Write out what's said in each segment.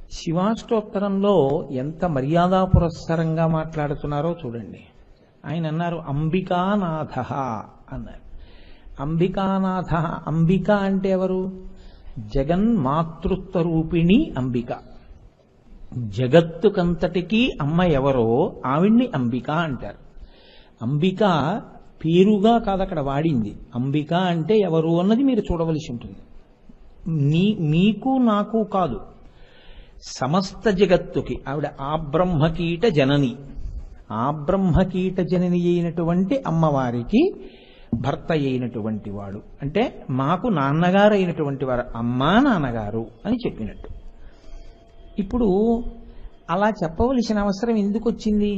శివాష్టోత్తరంలో ఎంత మర్యాదా పురస్సరంగా మాట్లాడుతున్నారో చూడండి. ఆయన అన్నారు అంబికానాథ అన్నారు. అంబికానాథ, అంబిక అంటే ఎవరు? జగన్మాతృత్వ రూపిణి అంబిక. జగత్తుకంతటికీ అమ్మ ఎవరో ఆవిడ్ని అంబిక అంటారు. అంబిక పేరుగా కాదు అక్కడ వాడింది. అంబిక అంటే ఎవరు అన్నది మీరు చూడవలసి ఉంటుంది. మీకు నాకు కాదు, సమస్త జగత్తుకి ఆవిడ ఆబ్రహ్మకీట జనని. ఆబ్రహ్మకీట జనని అయినటువంటి అమ్మవారికి భర్త అయినటువంటి వాడు, అంటే మాకు నాన్నగారు అయినటువంటి వారు, అమ్మా నాన్నగారు అని చెప్పినట్టు. ఇప్పుడు అలా చెప్పవలసిన అవసరం ఎందుకు వచ్చింది?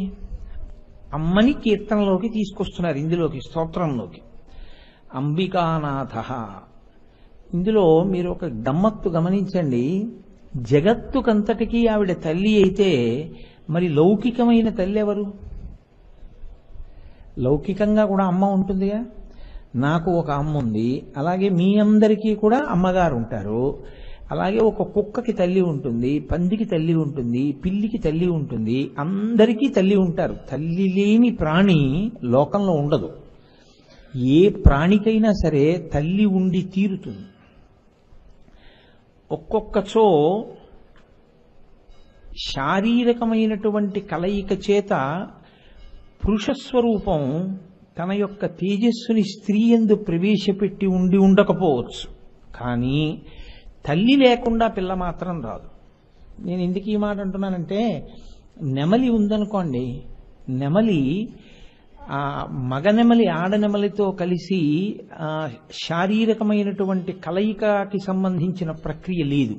అమ్మని కీర్తనలోకి తీసుకొస్తున్నారు, ఇందులోకి స్తోత్రంలోకి. అంబికానాథ. ఇందులో మీరు ఒక గమ్మత్తు గమనించండి. జగత్తుకంతటికీ ఆవిడ తల్లి అయితే మరి లౌకికమైన తల్లి ఎవరు? లౌకికంగా కూడా అమ్మ ఉంటుందిగా. నాకు ఒక అమ్మ ఉంది, అలాగే మీ అందరికీ కూడా అమ్మగారు ఉంటారు. అలాగే ఒక కుక్కకి తల్లి ఉంటుంది, పందికి తల్లి ఉంటుంది, పిల్లికి తల్లి ఉంటుంది, అందరికీ తల్లి ఉంటారు. తల్లి లేని ప్రాణి లోకంలో ఉండదు. ఏ ప్రాణికైనా సరే తల్లి ఉండి తీరుతుంది. ఒక్కొక్కచో శారీరకమైనటువంటి కలయిక చేత పురుషస్వరూపం తన యొక్క తేజస్సుని స్త్రీ యందు ప్రవేశపెట్టి ఉండి ఉండకపోవచ్చు, కానీ తల్లి లేకుండా పిల్ల మాత్రం రాదు. నేను ఎందుకు ఈ మాట అంటున్నానంటే, నెమలి ఉందనుకోండి, నెమలి మగనెమలి ఆడనెమలితో కలిసి శారీరకమైనటువంటి కలయికకి సంబంధించిన ప్రక్రియ లేదు.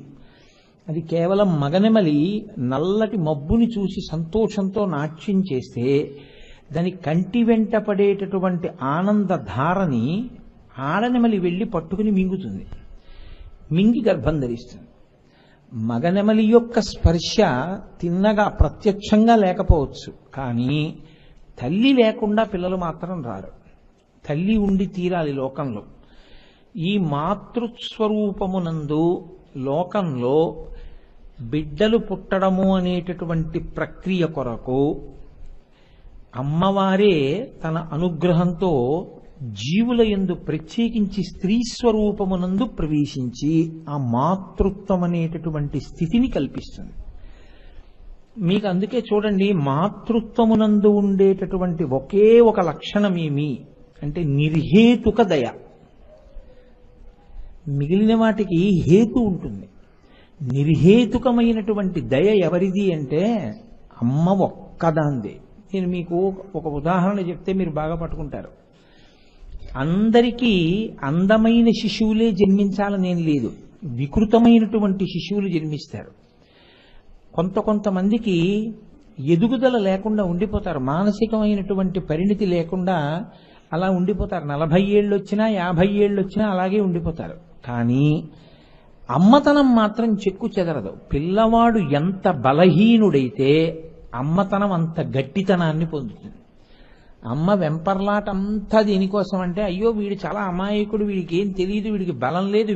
అది కేవలం మగనెమలి నల్లటి మబ్బుని చూసి సంతోషంతో నాట్యం చేస్తే దాని కంటి వెంట పడేటటువంటి ఆనంద ధారని ఆడనెమలి వెళ్ళి పట్టుకుని మింగుతుంది, మింగి గర్భం ధరిస్తుంది. మగనెమలి యొక్క స్పర్శ తిన్నగా ప్రత్యక్షంగా లేకపోవచ్చు, కానీ తల్లి లేకుండా పిల్లలు మాత్రం రారు. తల్లి ఉండి తీరాలి లోకంలో. ఈ మాతృస్వరూపమునందు లోకంలో బిడ్డలు పుట్టడము అనేటటువంటి ప్రక్రియ కొరకు అమ్మవారే తన అనుగ్రహంతో జీవుల యందు ప్రత్యేకించి స్త్రీ స్వరూపమునందు ప్రవేశించి ఆ మాతృత్వం అనేటటువంటి స్థితిని కల్పిస్తుంది. మీకు అందుకే చూడండి, మాతృత్వమునందు ఉండేటటువంటి ఒకే ఒక లక్షణం ఏమి అంటే నిర్హేతుక దయ. మిగిలిన వాటికి హేతు ఉంటుంది. నిర్హేతుకమైనటువంటి దయ ఎవరిది అంటే అమ్మ ఒక్కదాందే. నేను మీకు ఒక ఉదాహరణ చెప్తే మీరు బాగా పట్టుకుంటారు. అందరికీ అందమైన శిశువులే జన్మించాలనేం లేదు, వికృతమైనటువంటి శిశువులు జన్మిస్తారు. కొంతమందికి ఎదుగుదల లేకుండా ఉండిపోతారు, మానసికమైనటువంటి పరిణితి లేకుండా అలా ఉండిపోతారు. 40 ఏళ్ళు వచ్చినా 50 ఏళ్ళు వచ్చినా అలాగే ఉండిపోతారు. కానీ అమ్మతనం మాత్రం చెక్కు చెదరదు. పిల్లవాడు ఎంత బలహీనుడైతే అమ్మతనం అంత గట్టితనాన్ని పొందుతుంది. అమ్మ వెంపర్లాట అంతా దేనికోసం అంటే, అయ్యో వీడు చాలా అమాయకుడు, వీడికి ఏం తెలియదు, వీడికి బలం లేదు,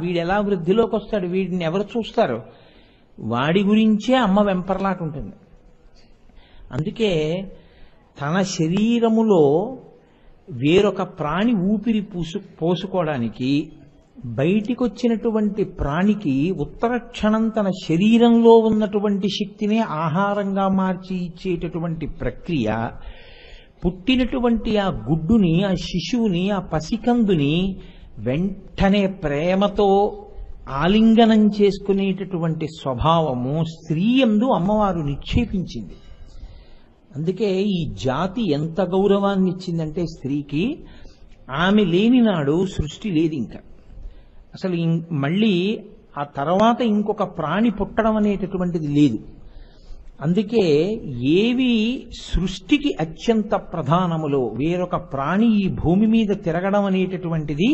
వీడెలా వృద్ధిలోకి వస్తాడు, వీడిని ఎవరు చూస్తారు, వాడి గురించే అమ్మ వెంపర్లాట ఉంటుంది. అందుకే తన శరీరములో వేరొక ప్రాణి ఊపిరి పోసుకోవడానికి బయటికి వచ్చినటువంటి ప్రాణికి ఉత్తర క్షణం తన శరీరంలో ఉన్నటువంటి శక్తినే ఆహారంగా మార్చి ఇచ్చేటటువంటి ప్రక్రియ, పుట్టినటువంటి ఆ గుడ్డుని, ఆ శిశువుని, ఆ పసికందుని వెంటనే ప్రేమతో ఆలింగనం చేసుకునేటటువంటి స్వభావము స్త్రీ యందు అమ్మవారు నిక్షేపించింది. అందుకే ఈ జాతి ఎంత గౌరవాన్ని ఇచ్చిందంటే స్త్రీకి, ఆమె లేని నాడు సృష్టి లేదు. ఇంకా అసలు మళ్ళీ ఆ తర్వాత ఇంకొక ప్రాణి పుట్టడం అనేటటువంటిది లేదు. అందుకే ఏవి సృష్టికి అత్యంత ప్రధానములో వేరొక ప్రాణి ఈ భూమి మీద తిరగడం అనేటటువంటిది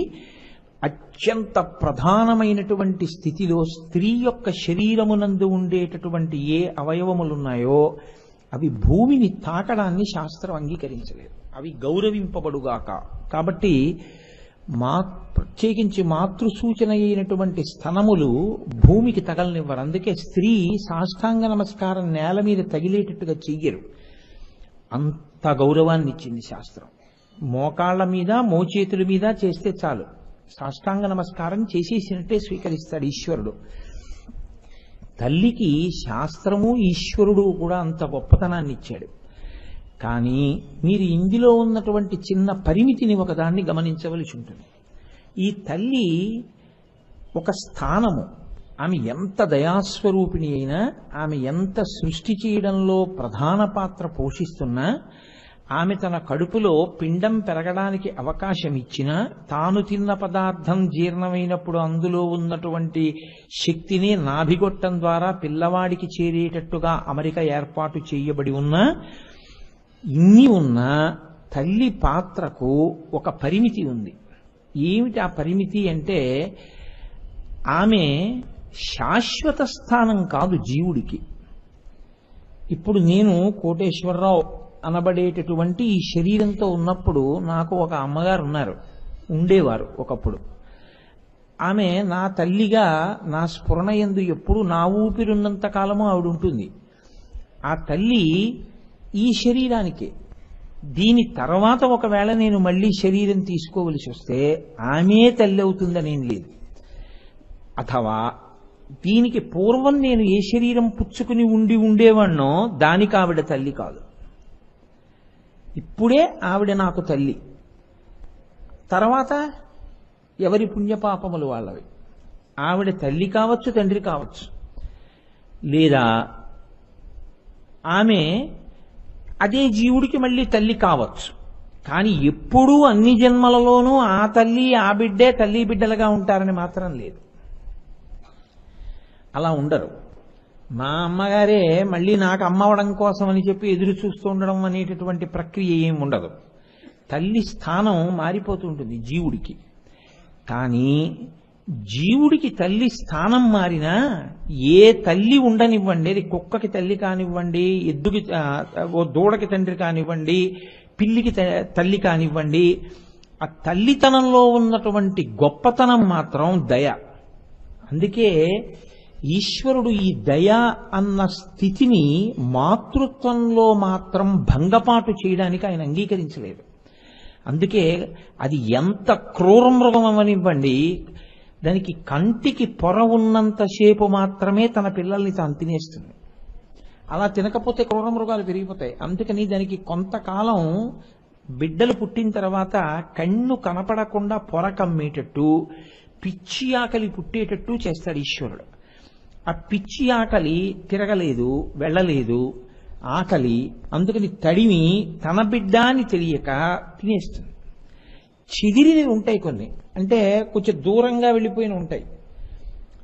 అత్యంత ప్రధానమైనటువంటి స్థితిలో స్త్రీ యొక్క శరీరమునందు ఉండేటటువంటి ఏ అవయవములున్నాయో అవి భూమిని తాకడాన్ని శాస్త్రం అంగీకరించలేదు, అవి గౌరవింపబడుగాక. కాబట్టి ప్రత్యేకించి మాతృసూచన అయినటువంటి స్తనములు భూమికి తగలనివ్వరు. అందుకే స్త్రీ సాష్టాంగ నమస్కారం నేల మీద తగిలేటట్టుగా చెయ్యరు. అంత గౌరవాన్ని ఇచ్చింది శాస్త్రం. మోకాళ్ల మీద మోచేతుల మీద చేస్తే చాలు, సాష్టాంగ నమస్కారం చేసేసినట్టే స్వీకరిస్తాడు ఈశ్వరుడు. తల్లికి శాస్త్రము ఈశ్వరుడు కూడా అంత గొప్పతనాన్ని ఇచ్చాడు. కానీ మీరు ఇందులో ఉన్నటువంటి చిన్న పరిమితిని ఒకదాన్ని గమనించవలసి ఉంటుంది. ఈ తల్లి ఒక స్థానము, ఆమె ఎంత దయాస్వరూపిణి అయినా, ఆమె ఎంత సృష్టి చేయడంలో ప్రధాన పాత్ర పోషిస్తున్నా, ఆమె తన కడుపులో పిండం పెరగడానికి అవకాశం ఇచ్చినా, తాను తిన్న పదార్థం జీర్ణమైనప్పుడు అందులో ఉన్నటువంటి శక్తిని నాభిగొట్టం ద్వారా పిల్లవాడికి చేరేటట్టుగా అమరిక ఏర్పాటు చేయబడి ఉన్నా, ఇన్ని ఉన్నా తల్లి పాత్రకు ఒక పరిమితి ఉంది. ఏమిటి ఆ పరిమితి అంటే, ఆమె శాశ్వత స్థానం కాదు జీవుడికి. ఇప్పుడు నేను కోటేశ్వరరావు అనబడేటటువంటి ఈ శరీరంతో ఉన్నప్పుడు నాకు ఒక అమ్మగారు ఉండేవారు ఒకప్పుడు. ఆమె నా తల్లిగా నా స్ఫురణ యందు ఎప్పుడు నా ఊపిరున్నంత కాలము ఆవిడ ఉంటుంది. ఆ తల్లి ఈ శరీరానికే. దీని తర్వాత ఒకవేళ నేను మళ్ళీ శరీరం తీసుకోవలసి వస్తే ఆమె తల్లి అవుతుందనేం లేదు. అథవా దీనికి పూర్వం నేను ఏ శరీరం పుచ్చుకుని ఉండేవాణ్ణో దానికి ఆవిడ తల్లి కాదు. ఇప్పుడే ఆవిడ నాకు తల్లి. తర్వాత ఎవరి పుణ్యపాపములు వాళ్ళవి. ఆవిడ తల్లి కావచ్చు, తండ్రి కావచ్చు, లేదా ఆమె అదే జీవుడికి మళ్ళీ తల్లి కావచ్చు. కానీ ఎప్పుడూ అన్ని జన్మలలోనూ ఆ తల్లి ఆ బిడ్డే తల్లి బిడ్డలుగా ఉంటారని మాత్రం లేదు. అలా ఉండరు. మా అమ్మగారే మళ్ళీ నాకు అమ్మవడం కోసం అని చెప్పి ఎదురు చూస్తూ ఉండడం అనేటటువంటి ప్రక్రియ ఏమి ఉండదు. తల్లి స్థానం మారిపోతూ ఉంటుంది జీవుడికి. కానీ జీవుడికి తల్లి స్థానం మారినా ఏ తల్లి ఉండనివ్వండి, అది కుక్కకి తల్లి కానివ్వండి, ఎద్దుకి దూడకి తండ్రి కానివ్వండి, పిల్లికి తల్లి కానివ్వండి, ఆ తల్లితనంలో ఉన్నటువంటి గొప్పతనం మాత్రం దయ. అందుకే ఈశ్వరుడు ఈ దయ అన్న స్థితిని మాతృత్వంలో మాత్రం భంగపాటు చేయడానికి ఆయన అంగీకరించలేదు. అందుకే అది ఎంత క్రూర మృగం అవనివ్వండి, దానికి కంటికి పొర ఉన్నంతసేపు మాత్రమే తన పిల్లల్ని తాను తినేస్తుంది. అలా తినకపోతే క్రూర మృగాలు పెరిగిపోతాయి. అందుకని దానికి కొంతకాలం బిడ్డలు పుట్టిన తర్వాత కన్ను కనపడకుండా పొర కమ్మేటట్టు, పిచ్చి ఆకలి పుట్టేటట్టు చేస్తాడు ఈశ్వరుడు. ఆ పిచ్చి ఆకలి తిరగలేదు, వెళ్ళలేదు ఆకలి, అందుకని తడిమి తన బిడ్డ అని తెలియక తినేస్తుంది. చెదిరిని ఉంటాయి కొన్ని, అంటే కొంచెం దూరంగా వెళ్ళిపోయిన ఉంటాయి.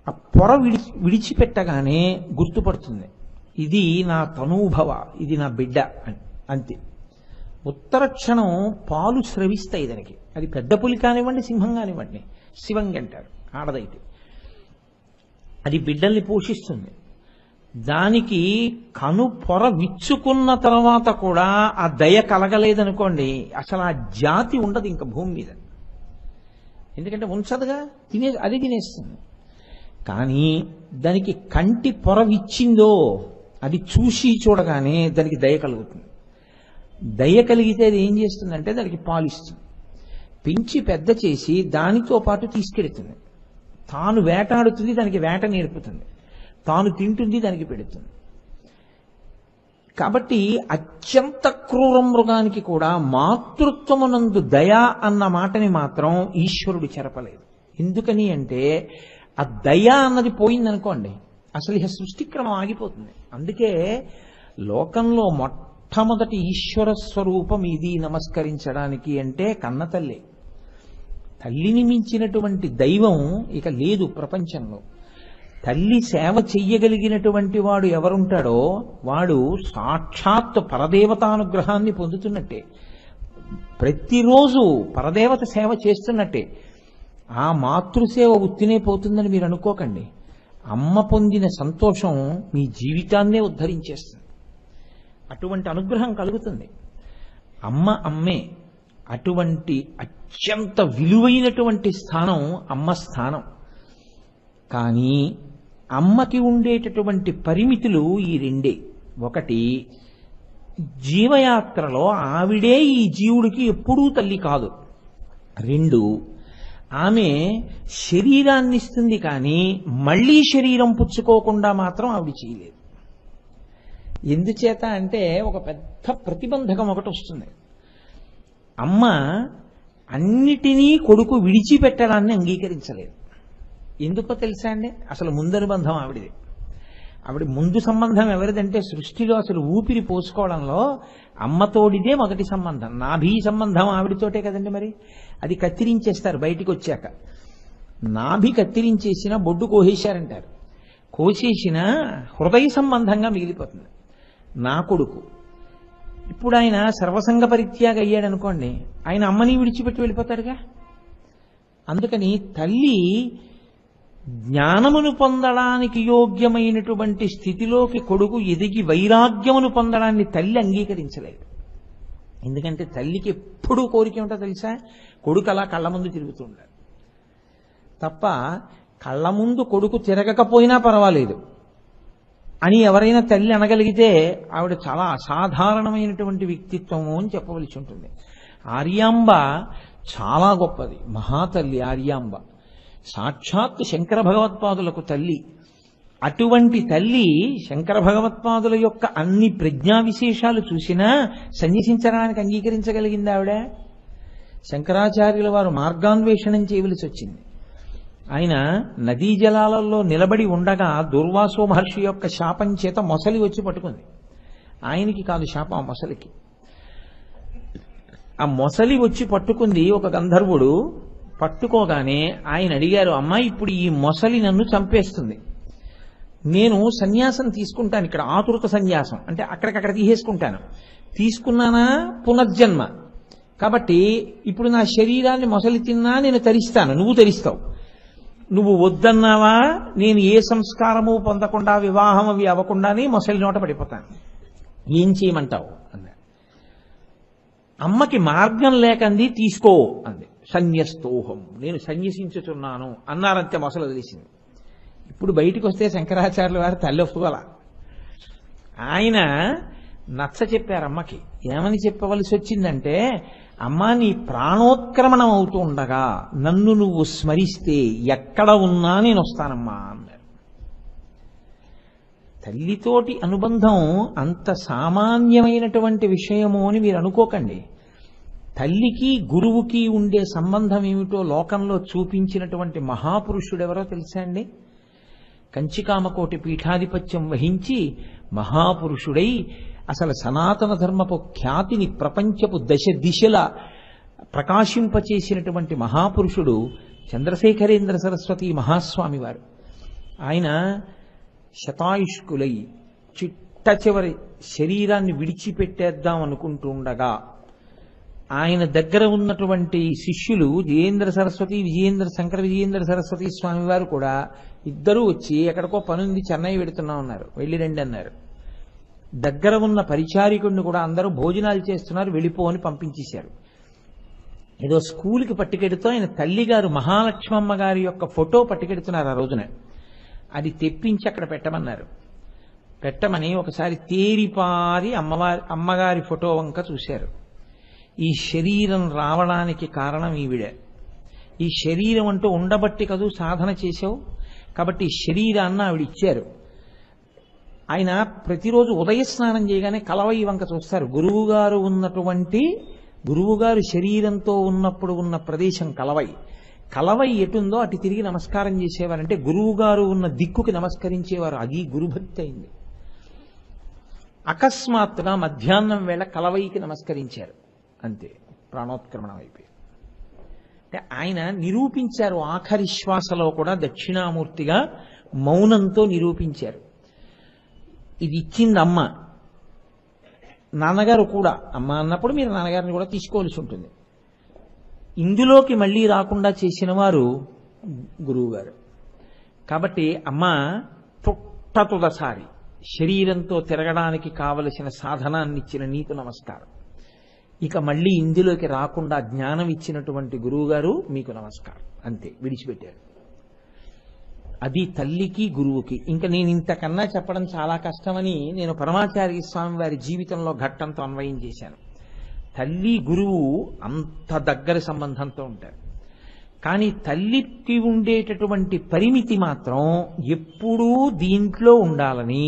ఆ పొర విడిచిపెట్టగానే గుర్తుపడుతుంది, ఇది నా తనూభవ, ఇది నా బిడ్డ అని. అంతే. ఉత్తర క్షణం పాలు స్రవిస్తాయి దానికి. అది పెద్ద పులి కానివ్వండి, సింహం కానివ్వండి, శివంగి అంటారు ఆడదైతే. అది బిడ్డల్ని పోషిస్తుంది. దానికి కను పొర విచ్చుకున్న తర్వాత కూడా ఆ దయ కలగలేదనుకోండి, అసలు ఆ జాతి ఉండదు ఇంకా భూమి మీద. ఎందుకంటే ఉంచదుగా, అది తినేస్తుంది. కానీ దానికి కంటి పొర విచ్చిందో అది చూసి చూడగానే దానికి దయ కలుగుతుంది. దయ కలిగితే అది ఏం చేస్తుందంటే దానికి పాలిస్తుంది, పెంచి పెద్ద చేసి దానితో పాటు తీసుకెడుతుంది. తాను వేటాడుతుంది, దానికి వేట నేర్పుతుంది, తాను తింటుంది, దానికి పెడుతుంది. కాబట్టి అత్యంత క్రూర మృగానికి కూడా మాతృత్వమునందు దయ అన్న మాటని మాత్రం ఈశ్వరుడు చెరపలేదు. ఎందుకని అంటే ఆ దయ అన్నది పోయిందనుకోండి, అసలు ఇక సృష్టిక్రమం ఆగిపోతుంది. అందుకే లోకంలో మొట్టమొదటి ఈశ్వర స్వరూపం ఇది నమస్కరించడానికి అంటే కన్నతల్లి. తల్లిని మించినటువంటి దైవం ఇక లేదు ప్రపంచంలో. తల్లి సేవ చెయ్యగలిగినటువంటి వాడు ఎవరుంటాడో వాడు సాక్షాత్ పరదేవతానుగ్రహాన్ని పొందుతున్నట్టే, ప్రతిరోజు పరదేవత సేవ చేస్తున్నట్టే. ఆ మాతృసేవ ఉత్తినే పోతుందని మీరు అనుకోకండి. అమ్మ పొందిన సంతోషం మీ జీవితాన్నే ఉద్ధరించేస్తుంది. అటువంటి అనుగ్రహం కలుగుతుంది. అమ్మ అమ్మే, అటువంటి అత్యంత విలువైనటువంటి స్థానం అమ్మ స్థానం. కానీ అమ్మకి ఉండేటటువంటి పరిమితులు ఈ రెండే. ఒకటి, జీవయాత్రలో ఆవిడే ఈ జీవుడికి ఎప్పుడూ తల్లి కాదు. రెండు, ఆమె శరీరాన్ని ఇస్తుంది కానీ మళ్ళీ శరీరం పుచ్చుకోకుండా మాత్రం ఆవిడ చేయలేదు. ఎందుచేత అంటే ఒక పెద్ద ప్రతిబంధకం ఒకటి వస్తుంది. అమ్మ అన్నిటినీ కొడుకు విడిచిపెట్టడాన్ని అంగీకరించలేదు. ఎందుకో తెలుసా అండి? అసలు ముందనుబంధం ఆవిడది. ఆవిడ ముందు సంబంధం ఎవరిదంటే సృష్టిలో అసలు ఊపిరి పోసుకోవడంలో అమ్మతోడిదే మొదటి సంబంధం. నాభీ సంబంధం ఆవిడతోటే కదండి. మరి అది కత్తిరించేస్తారు బయటికి వచ్చాక. నాభి కత్తిరించేసిన బొడ్డు కోసేశారంటారు. కోసేసిన హృదయ సంబంధంగా మిగిలిపోతుంది. నా కొడుకు ఇప్పుడు ఆయన సర్వసంగ పరిత్యాగ అయ్యాడు అనుకోండి, ఆయన అమ్మని విడిచిపెట్టి వెళ్ళిపోతాడుగా. అందుకని తల్లి జ్ఞానమును పొందడానికి యోగ్యమైనటువంటి స్థితిలోకి కొడుకు ఎదిగి వైరాగ్యమును పొందడాన్ని తల్లి అంగీకరించలేదు. ఎందుకంటే తల్లికి ఎప్పుడూ కోరిక ఉంటుందో తెలుసా? కొడుకు అలా కళ్ళ ముందు తిరుగుతుండాలి తప్ప, కళ్ళ ముందు కొడుకు తిరగకపోయినా పర్వాలేదు అని ఎవరైనా తల్లి అనగలిగితే ఆవిడ చాలా అసాధారణమైనటువంటి వ్యక్తిత్వము అని చెప్పవలసి ఉంటుంది. ఆర్యాంబ చాలా గొప్పది, మహాతల్లి ఆర్యాంబ. సాక్షాత్ శంకర భగవత్పాదులకు తల్లి. అటువంటి తల్లి శంకర భగవత్పాదుల యొక్క అన్ని ప్రజ్ఞా విశేషాలు చూసినా సన్యసించడానికి అంగీకరించగలిగింది ఆవిడ. శంకరాచార్యుల వారు మార్గాన్వేషణం చేయవలసి వచ్చింది. ఆయన నదీ జలాలలో నిలబడి ఉండగా దుర్వాసో మహర్షి యొక్క శాపం చేత మొసలి వచ్చి పట్టుకుంది. ఆయనకి కాదు శాపం, ఆ మొసలికి. ఆ మొసలి వచ్చి పట్టుకుంది ఒక గంధర్వుడు. పట్టుకోగానే ఆయన అడిగారు, అమ్మా ఇప్పుడు ఈ మొసలి నన్ను చంపేస్తుంది, నేను సన్యాసం తీసుకుంటాను. ఇక్కడ ఆతురత సన్యాసం అంటే అక్కడికక్కడ తీసేసుకుంటాను. తీసుకున్నానా పునర్జన్మ, కాబట్టి ఇప్పుడు నా శరీరాన్ని మొసలి తిన్నా నేను తరిస్తాను, నువ్వు తరిస్తావు. నువ్వు వద్దన్నావా నేను ఏ సంస్కారము పొందకుండా వివాహం అవి అవ్వకుండానే మొసలి నోట పడిపోతాను, ఏం చేయమంటావు అన్నాడు. అమ్మకి మార్గం లేకంది, తీసుకో అంది. సన్యస్తోహం, నేను సన్యసించుతున్నాను అన్నారంతే, మొసలు తెలిసింది. ఇప్పుడు బయటికి వస్తే శంకరాచార్యుల వారు తల్లి ఒప్పుకోల. ఆయన నచ్చ చెప్పారు అమ్మకి. ఏమని చెప్పవలసి వచ్చిందంటే, అమ్మా నీ ప్రాణోత్క్రమణం అవుతూ ఉండగా నన్ను నువ్వు స్మరిస్తే ఎక్కడ ఉన్నా నేను వస్తానమ్మా అన్నారు. తల్లితోటి అనుబంధం అంత సామాన్యమైనటువంటి విషయము అని మీరు అనుకోకండి. తల్లికి గురువుకి ఉండే సంబంధం ఏమిటో లోకంలో చూపించినటువంటి మహాపురుషుడెవరో తెలుసా అండి? కంచికామకోటి పీఠాధిపత్యం వహించి మహాపురుషుడై అసలు సనాతన ధర్మపు ఖ్యాతిని ప్రపంచపు దశ దిశల ప్రకాశింపచేసినటువంటి మహాపురుషుడు చంద్రశేఖరేంద్ర సరస్వతి మహాస్వామి వారు. ఆయన శతాయుష్కులై చిట్ట చివరి శరీరాన్ని విడిచిపెట్టేద్దాం అనుకుంటూ ఉండగా ఆయన దగ్గర ఉన్నటువంటి శిష్యులు విజయేంద్ర సరస్వతి, శంకర విజయేంద్ర సరస్వతి స్వామి వారు కూడా ఇద్దరూ వచ్చి ఎక్కడికో పనుంది చెన్నై వెడుతున్నా ఉన్నారు, వెళ్ళి రండి అన్నారు. దగ్గర ఉన్న పరిచారికుడిని కూడా అందరూ భోజనాలు చేస్తున్నారు, వెళ్ళిపో అని పంపించేశారు. ఏదో స్కూల్కి పట్టుకెడుతూ ఆయన తల్లిగారు మహాలక్ష్మమ్మ గారి యొక్క ఫోటో పట్టుకెడుతున్నారు ఆ రోజున. అది తెప్పించి అక్కడ పెట్టమన్నారు. పెట్టమని ఒకసారి తేరిపారి అమ్మగారి ఫోటో వంక చూశారు. ఈ శరీరం రావడానికి కారణం ఈవిడే. ఈ శరీరం అంటూ ఉండబట్టి కదూ సాధన చేశావు, కాబట్టి ఈ శరీరాన్ని ఆవిడ ఇచ్చారు. ఆయన ప్రతిరోజు ఉదయ స్నానం చేయగానే కలవై వంక చూస్తారు. గురువుగారు శరీరంతో ఉన్నప్పుడు ఉన్న ప్రదేశం కలవై. కలవై ఎటుందో అటు తిరిగి నమస్కారం చేసేవారంటే గురువుగారు ఉన్న దిక్కుకి నమస్కరించేవారు. అది గురుభక్తి అయింది. అకస్మాత్తుగా మధ్యాహ్నం వేళ కలవైకి నమస్కరించారు, అంతే ప్రాణోత్క్రమణం అయిపోయి. అంటే ఆయన నిరూపించారు ఆఖరి శ్వాసలో కూడా దక్షిణామూర్తిగా మౌనంతో నిరూపించారు. ఇది ఇచ్చింది అమ్మ. నాన్నగారు కూడా అమ్మ అన్నప్పుడు మీరు నాన్నగారిని కూడా తీసుకోవాల్సి ఉంటుంది. ఇందులోకి మళ్ళీ రాకుండా చేసిన వారు గురువుగారు. కాబట్టి అమ్మ తొట్టతొదసారి శరీరంతో తిరగడానికి కావలసిన సాధనాన్ని ఇచ్చిన నీకు నమస్కారం. ఇక మళ్ళీ ఇందులోకి రాకుండా జ్ఞానం ఇచ్చినటువంటి గురువు గారు మీకు నమస్కారం, అంతే, విడిచిపెట్టారు. అది తల్లికి గురువుకి. ఇంకా నేను ఇంతకన్నా చెప్పడం చాలా కష్టమని నేను పరమాచార్య స్వామి వారి జీవితంలో ఘట్టంతో అన్వయం చేశాను. తల్లి గురువు అంత దగ్గర సంబంధంతో ఉంటారు. కానీ తల్లికి ఉండేటటువంటి పరిమితి మాత్రం ఎప్పుడూ దీంట్లో ఉండాలని,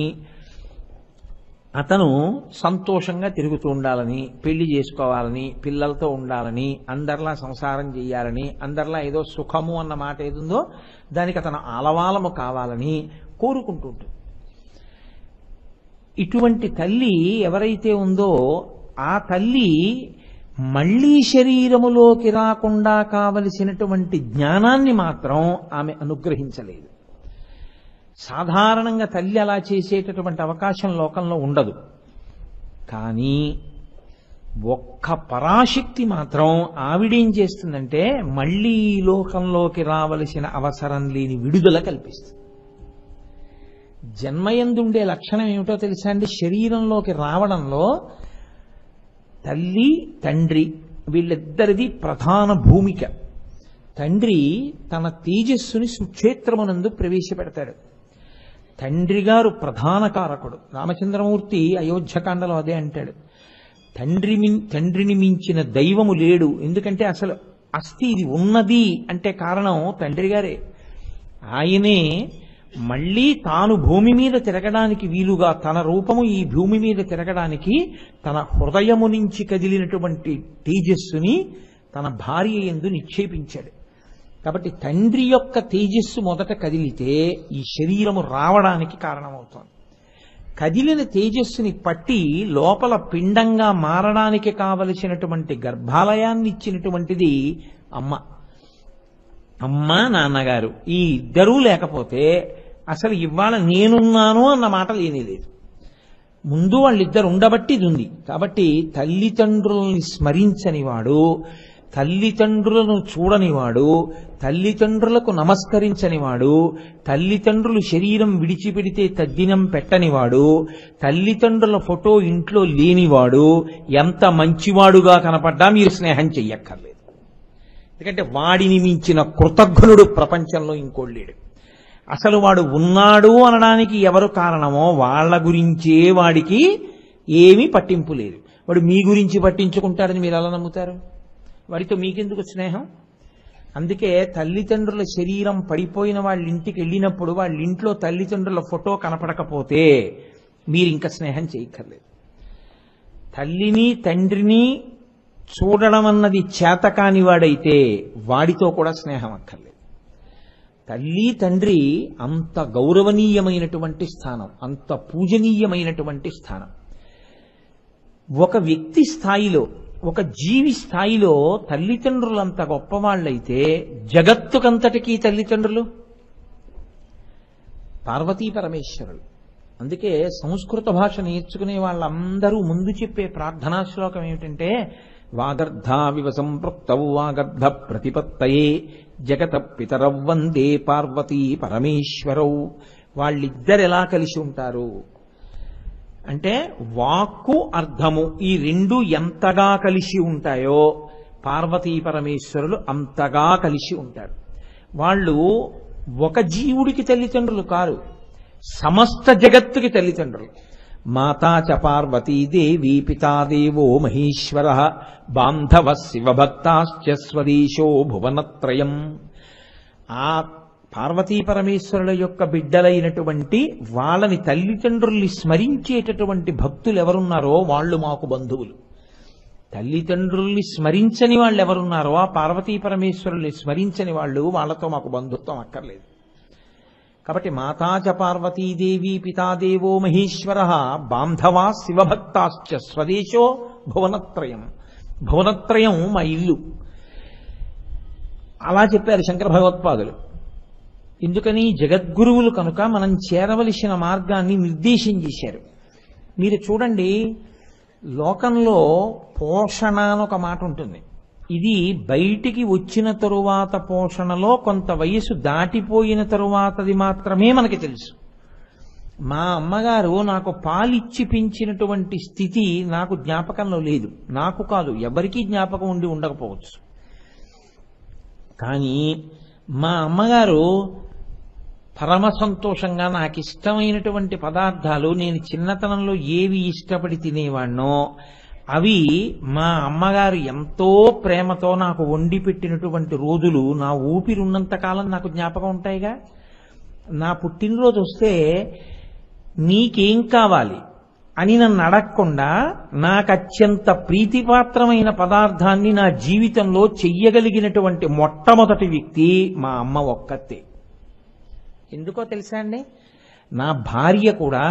అతను సంతోషంగా తిరుగుతూ ఉండాలని, పెళ్లి చేసుకోవాలని, పిల్లలతో ఉండాలని, అందరిలా సంసారం చేయాలని, అందరిలా ఏదో సుఖము అన్న మాట ఏదుందో దానికి అతను ఆలవాలము కావాలని కోరుకుంటూ ఉంటుంది. ఇటువంటి తల్లి ఎవరైతే ఉందో ఆ తల్లి మళ్లీ శరీరములోకి రాకుండా కావలసినటువంటి జ్ఞానాన్ని మాత్రం ఆమె అనుగ్రహించలేదు. సాధారణంగా తల్లి అలా చేసేటటువంటి అవకాశం లోకంలో ఉండదు. కానీ ఒక్క పరాశక్తి మాత్రం ఆవిడేం చేస్తుందంటే మళ్లీ ఈ లోకంలోకి రావలసిన అవసరం లేని విడుదల కల్పిస్తుంది. జన్మయందుండే లక్షణం ఏమిటో తెలుసా అండి? శరీరంలోకి రావడంలో తల్లి తండ్రి వీళ్ళిద్దరిది ప్రధాన భూమిక. తండ్రి తన తేజస్సుని సుక్షేత్రమునందు ప్రవేశపెడతాడు. తండ్రి గారు ప్రధాన కారకుడు. రామచంద్రమూర్తి అయోధ్యకాండలో అదే అంటాడు, తండ్రిని మించిన దైవము లేడు. ఎందుకంటే అసలు అస్థి ఇది ఉన్నది అంటే కారణం తండ్రి గారే. ఆయనే మళ్లీ తాను భూమి మీద తిరగడానికి వీలుగా తన రూపము ఈ భూమి మీద తిరగడానికి తన హృదయము నుంచి కదిలినటువంటి తేజస్సుని తన భార్య యందు నిక్షేపించాడు. కాబట్టి తండ్రి యొక్క తేజస్సు మొదట కదిలితే ఈ శరీరము రావడానికి కారణమవుతోంది. కదిలిన తేజస్సుని పట్టి లోపల పిండంగా మారడానికి కావలసినటువంటి గర్భాలయాన్ని ఇచ్చినటువంటిది అమ్మ. అమ్మ నాన్నగారు ఈ ఇద్దరూ లేకపోతే అసలు ఇవాళ నేనున్నాను అన్న మాట లేనేలేదు. ముందు వాళ్ళిద్దరు ఉండబట్టి ఇది ఉంది. కాబట్టి తల్లిదండ్రులని స్మరించనివాడు, తల్లిదండ్రులను చూడనివాడు, తల్లిదండ్రులకు నమస్కరించనివాడు, తల్లిదండ్రులు శరీరం విడిచిపెడితే తద్దినం పెట్టనివాడు, తల్లిదండ్రుల ఫోటో ఇంట్లో లేనివాడు ఎంత మంచివాడుగా కనపడ్డా మీరు స్నేహం చెయ్యక్కర్లేదు. ఎందుకంటే వాడిని మించిన కృతజ్ఞుడు ప్రపంచంలో ఇంకోళ్ళేడు. అసలు వాడు ఉన్నాడు అనడానికి ఎవరు కారణమో వాళ్ళ గురించే వాడికి ఏమీ పట్టింపు లేదు. వాడు మీ గురించి పట్టించుకుంటాడని మీరు ఎలా నమ్ముతారు? వాడితో మీకెందుకు స్నేహం? అందుకే తల్లిదండ్రుల శరీరం పడిపోయిన వాళ్ళ ఇంటికి వెళ్ళినప్పుడు వాళ్ళ ఇంట్లో తల్లిదండ్రుల ఫోటో కనపడకపోతే మీరు ఇంకా స్నేహం చేయక్కర్లేదు. తల్లిని తండ్రిని చూడడం అన్నది చేతకాని వాడైతే వాడితో కూడా స్నేహం అక్కర్లేదు. తల్లి తండ్రి అంత గౌరవనీయమైనటువంటి స్థానం, అంత పూజనీయమైనటువంటి స్థానం. ఒక వ్యక్తి స్థాయిలో, ఒక జీవి స్థాయిలో తల్లిదండ్రులు అంత గొప్పవాళ్ళైతే జగత్తుకంతటికీ తల్లిదండ్రులు పార్వతీ పరమేశ్వరులు. అందుకే సంస్కృత భాష నేర్చుకునే వాళ్ళందరూ ముందు చెప్పే ప్రార్థనా శ్లోకం ఏమిటంటే వాగర్ధావివ సంపృక్తౌ వాగర్ధ ప్రతిపత్తయే జగత పితరౌ వందే పార్వతీ పరమేశ్వరౌ. వాళ్ళిద్దరు ఎలా కలిసి ఉంటారు అంటే వాక్కు అర్థము ఈ రెండు ఎంతగా కలిసి ఉంటాయో పార్వతీ పరమేశ్వరులు అంతగా కలిసి ఉంటారు. వాళ్ళు ఒక జీవుడికి తల్లిదండ్రులు కారు, సమస్త జగత్తుకి తల్లిదండ్రులు. మాతా చ పార్వతీదేవి పితాదేవో మహేశ్వర బాంధవ శివభక్తాశ్చ స్వదేశో భువనత్రయం. ఆ పార్వతీ పరమేశ్వరుల యొక్క బిడ్డలైనటువంటి వాళ్ళని తల్లిదండ్రుల్ని స్మరించేటటువంటి భక్తులు ఎవరున్నారో వాళ్ళు మాకు బంధువులు. తల్లిదండ్రుల్ని స్మరించని వాళ్ళు ఎవరున్నారో ఆ పార్వతీ పరమేశ్వరుల్ని స్మరించని వాళ్ళు వాళ్ళతో మాకు బంధుత్వం అక్కర్లేదు. కాబట్టి మాతా చ పార్వతీదేవి పితాదేవో మహేశ్వర బాంధవా శివభక్తాశ్చ స్వదేశో భువనత్రయం. భువనత్రయం మా ఇల్లు. అలా చెప్పారు శంకర భగవత్పాదులు. ఎందుకని? జగద్గురువులు కనుక మనం చేరవలసిన మార్గాన్ని నిర్దేశం చేశారు. మీరు చూడండి, లోకంలో పోషణ అని ఒక మాట ఉంటుంది. ఇది బయటికి వచ్చిన తరువాత పోషణలో కొంత వయసు దాటిపోయిన తరువాతది మాత్రమే మనకి తెలుసు. మా అమ్మగారు నాకు పాలిచ్చి పెంచినటువంటి స్థితి నాకు జ్ఞాపకంలో లేదు. నాకు కాదు, ఎవరికీ జ్ఞాపకం ఉండి ఉండకపోవచ్చు. కానీ మా అమ్మగారు పరమ సంతోషంగా నాకు ఇష్టమైనటువంటి పదార్థాలు నేను చిన్నతనంలో ఏవి ఇష్టపడి తినేవాణ్ణో అవి మా అమ్మగారు ఎంతో ప్రేమతో నాకు వండి పెట్టినటువంటి రోజులు నా ఊపిరి ఉన్నంత కాలం నాకు జ్ఞాపకం ఉంటాయిగా. నా పుట్టినరోజు వస్తే నీకేం కావాలి అని నన్ను అడగకుండా నాకు అత్యంత ప్రీతిపాత్రమైన పదార్థాన్ని నా జీవితంలో చెయ్యగలిగినటువంటి మొట్టమొదటి వ్యక్తి మా అమ్మ ఒక్కతే. ఎందుకో తెలుసా అండి, నా భార్య కూడా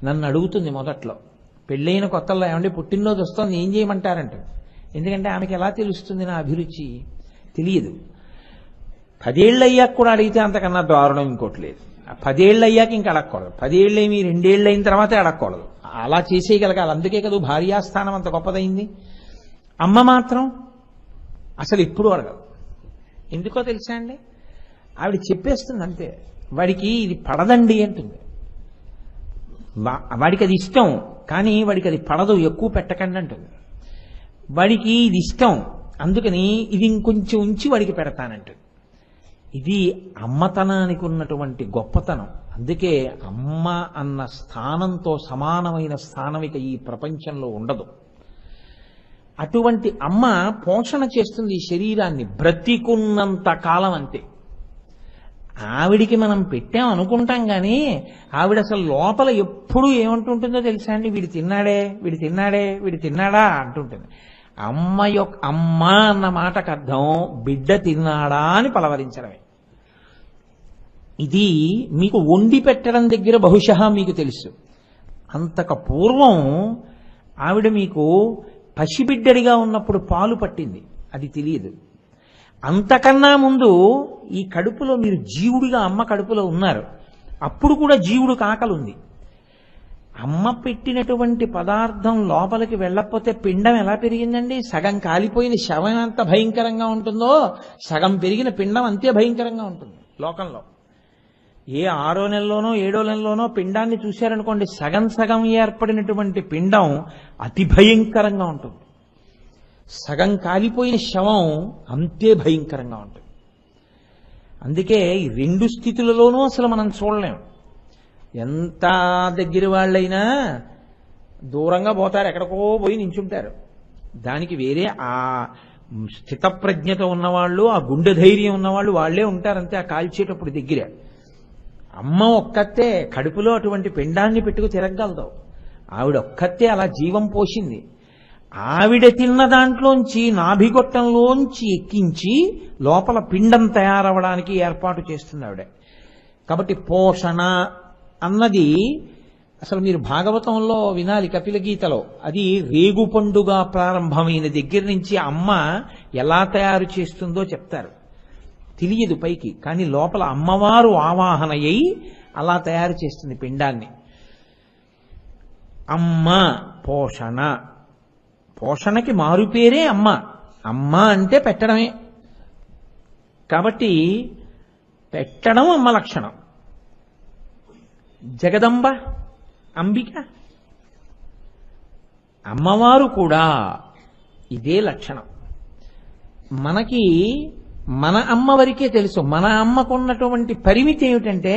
నన్ను అడుగుతుంది మొదట్లో, పెళ్ళైన కొత్తల్లో, ఏమంటే పుట్టినరోజు వస్తుంది ఏం చేయమంటారంట. ఎందుకంటే ఆమెకి ఎలా తెలుస్తుంది నా అభిరుచి? తెలియదు. 10 ఏళ్ళు అయ్యాక కూడా అడిగితే అంతకన్నా దారుణం ఇంకోటి లేదు. 10 ఏళ్ళు అయ్యాక ఇంకా అడగకూడదు, 10 ఏళ్ళు మీ 2 ఏళ్ళు అయిన తర్వాతే అడగకూడదు. అలా చేసేయగలగాలి. అందుకే కదా భార్యాస్థానం అంత గొప్పదైంది. అమ్మ మాత్రం అసలు ఎప్పుడు అడగదు. ఎందుకో తెలుసా అండి, ఆవిడ చెప్పేస్తుంది అంతే, వాడికి ఇది పడదండి అంటుంది. వాడికి అది ఇష్టం కానీ వాడికి అది పడదు, ఎక్కువ పెట్టకండి అంటుంది. వాడికి ఇది ఇష్టం అందుకని ఇది ఇంకొంచెం ఉంచి వాడికి పెడతానంటుంది. ఇది అమ్మతనానికి ఉన్నటువంటి గొప్పతనం. అందుకే అమ్మ అన్న స్థానంతో సమానమైన స్థానమిక ఈ ప్రపంచంలో ఉండదు. అటువంటి అమ్మ పోషణ చేస్తుంది ఈ శరీరాన్ని బ్రతికున్నంత కాలం అంతే. ఆవిడికి మనం పెట్టాం అనుకుంటాం కానీ ఆవిడ అసలు లోపల ఎప్పుడు ఏమంటుంటుందో తెలుసా అండి, వీడు తిన్నాడే, వీడు తిన్నాడే, వీడు తిన్నాడా అంటుంటుంది. అమ్మ అన్న మాటకు అర్థం బిడ్డ తిన్నాడా అని పలవరించడమే. ఇది మీకు వండి పెట్టడం దగ్గర బహుశా మీకు తెలుసు. అంతకు పూర్వం ఆవిడ మీకు పసిబిడ్డడిగా ఉన్నప్పుడు పాలు పట్టింది, అది తెలియదు. అంతకన్నా ముందు ఈ కడుపులో మీరు జీవుడిగా అమ్మ కడుపులో ఉన్నారు, అప్పుడు కూడా జీవుడికి ఆకలి ఉంది. అమ్మ పెట్టినటువంటి పదార్థం లోపలికి వెళ్ళకపోతే పిండం ఎలా పెరిగిందండి? సగం కాలిపోయిన శవం ఎంత భయంకరంగా ఉంటుందో సగం పెరిగిన పిండం అంతే భయంకరంగా ఉంటుంది లోకంలో. ఏ 6వ నెలలోనో 7వ నెలలోనో పిండాన్ని చూశారనుకోండి, సగం సగం ఏర్పడినటువంటి పిండం అతి భయంకరంగా ఉంటుంది. సగం కాలిపోయిన శవం అంతే భయంకరంగా ఉంటుంది. అందుకే ఈ 2 స్థితులలోనూ అసలు మనం చూడలేం. ఎంత దగ్గర వాళ్ళైనా దూరంగా పోతారు, ఎక్కడికో పోయి నించుంటారు. దానికి వేరే ఆ స్థితప్రజ్ఞత ఉన్నవాళ్ళు, ఆ గుండె ధైర్యం ఉన్నవాళ్ళు వాళ్ళే ఉంటారంతే ఆ కాల్చేటప్పుడు దగ్గర. అమ్మ ఒక్కతే కడుపులో అటువంటి పిండాన్ని పెట్టుకు తిరగలదు. ఆవిడ ఒక్కతే అలా జీవం పోసింది. ఆవిడ తిన్న దాంట్లోంచి నాభిగొట్టంలోంచి ఎక్కించి లోపల పిండం తయారవడానికి ఏర్పాటు చేస్తుంది ఆవిడ. కాబట్టి పోషణ అన్నది అసలు మీరు భాగవతంలో వినాలి, కపిల గీతలో. అది రేగు పండుగ ప్రారంభమైన దగ్గర నుంచి అమ్మ ఎలా తయారు చేస్తుందో చెప్తారు. తెలియదు పైకి, కానీ లోపల అమ్మవారు ఆవాహన అయి అలా తయారు చేస్తుంది పిండాన్ని. అమ్మ పోషణ, పోషణకి మారుపేరే అమ్మ. అమ్మ అంటే పెట్టడమే. కాబట్టి పెట్టడం అమ్మ లక్షణం. జగదంబ, అంబిక, అమ్మవారు కూడా ఇదే లక్షణం. మనకి మన అమ్మ వరకే తెలుసు. మన అమ్మకున్నటువంటి పరిమితి ఏమిటంటే,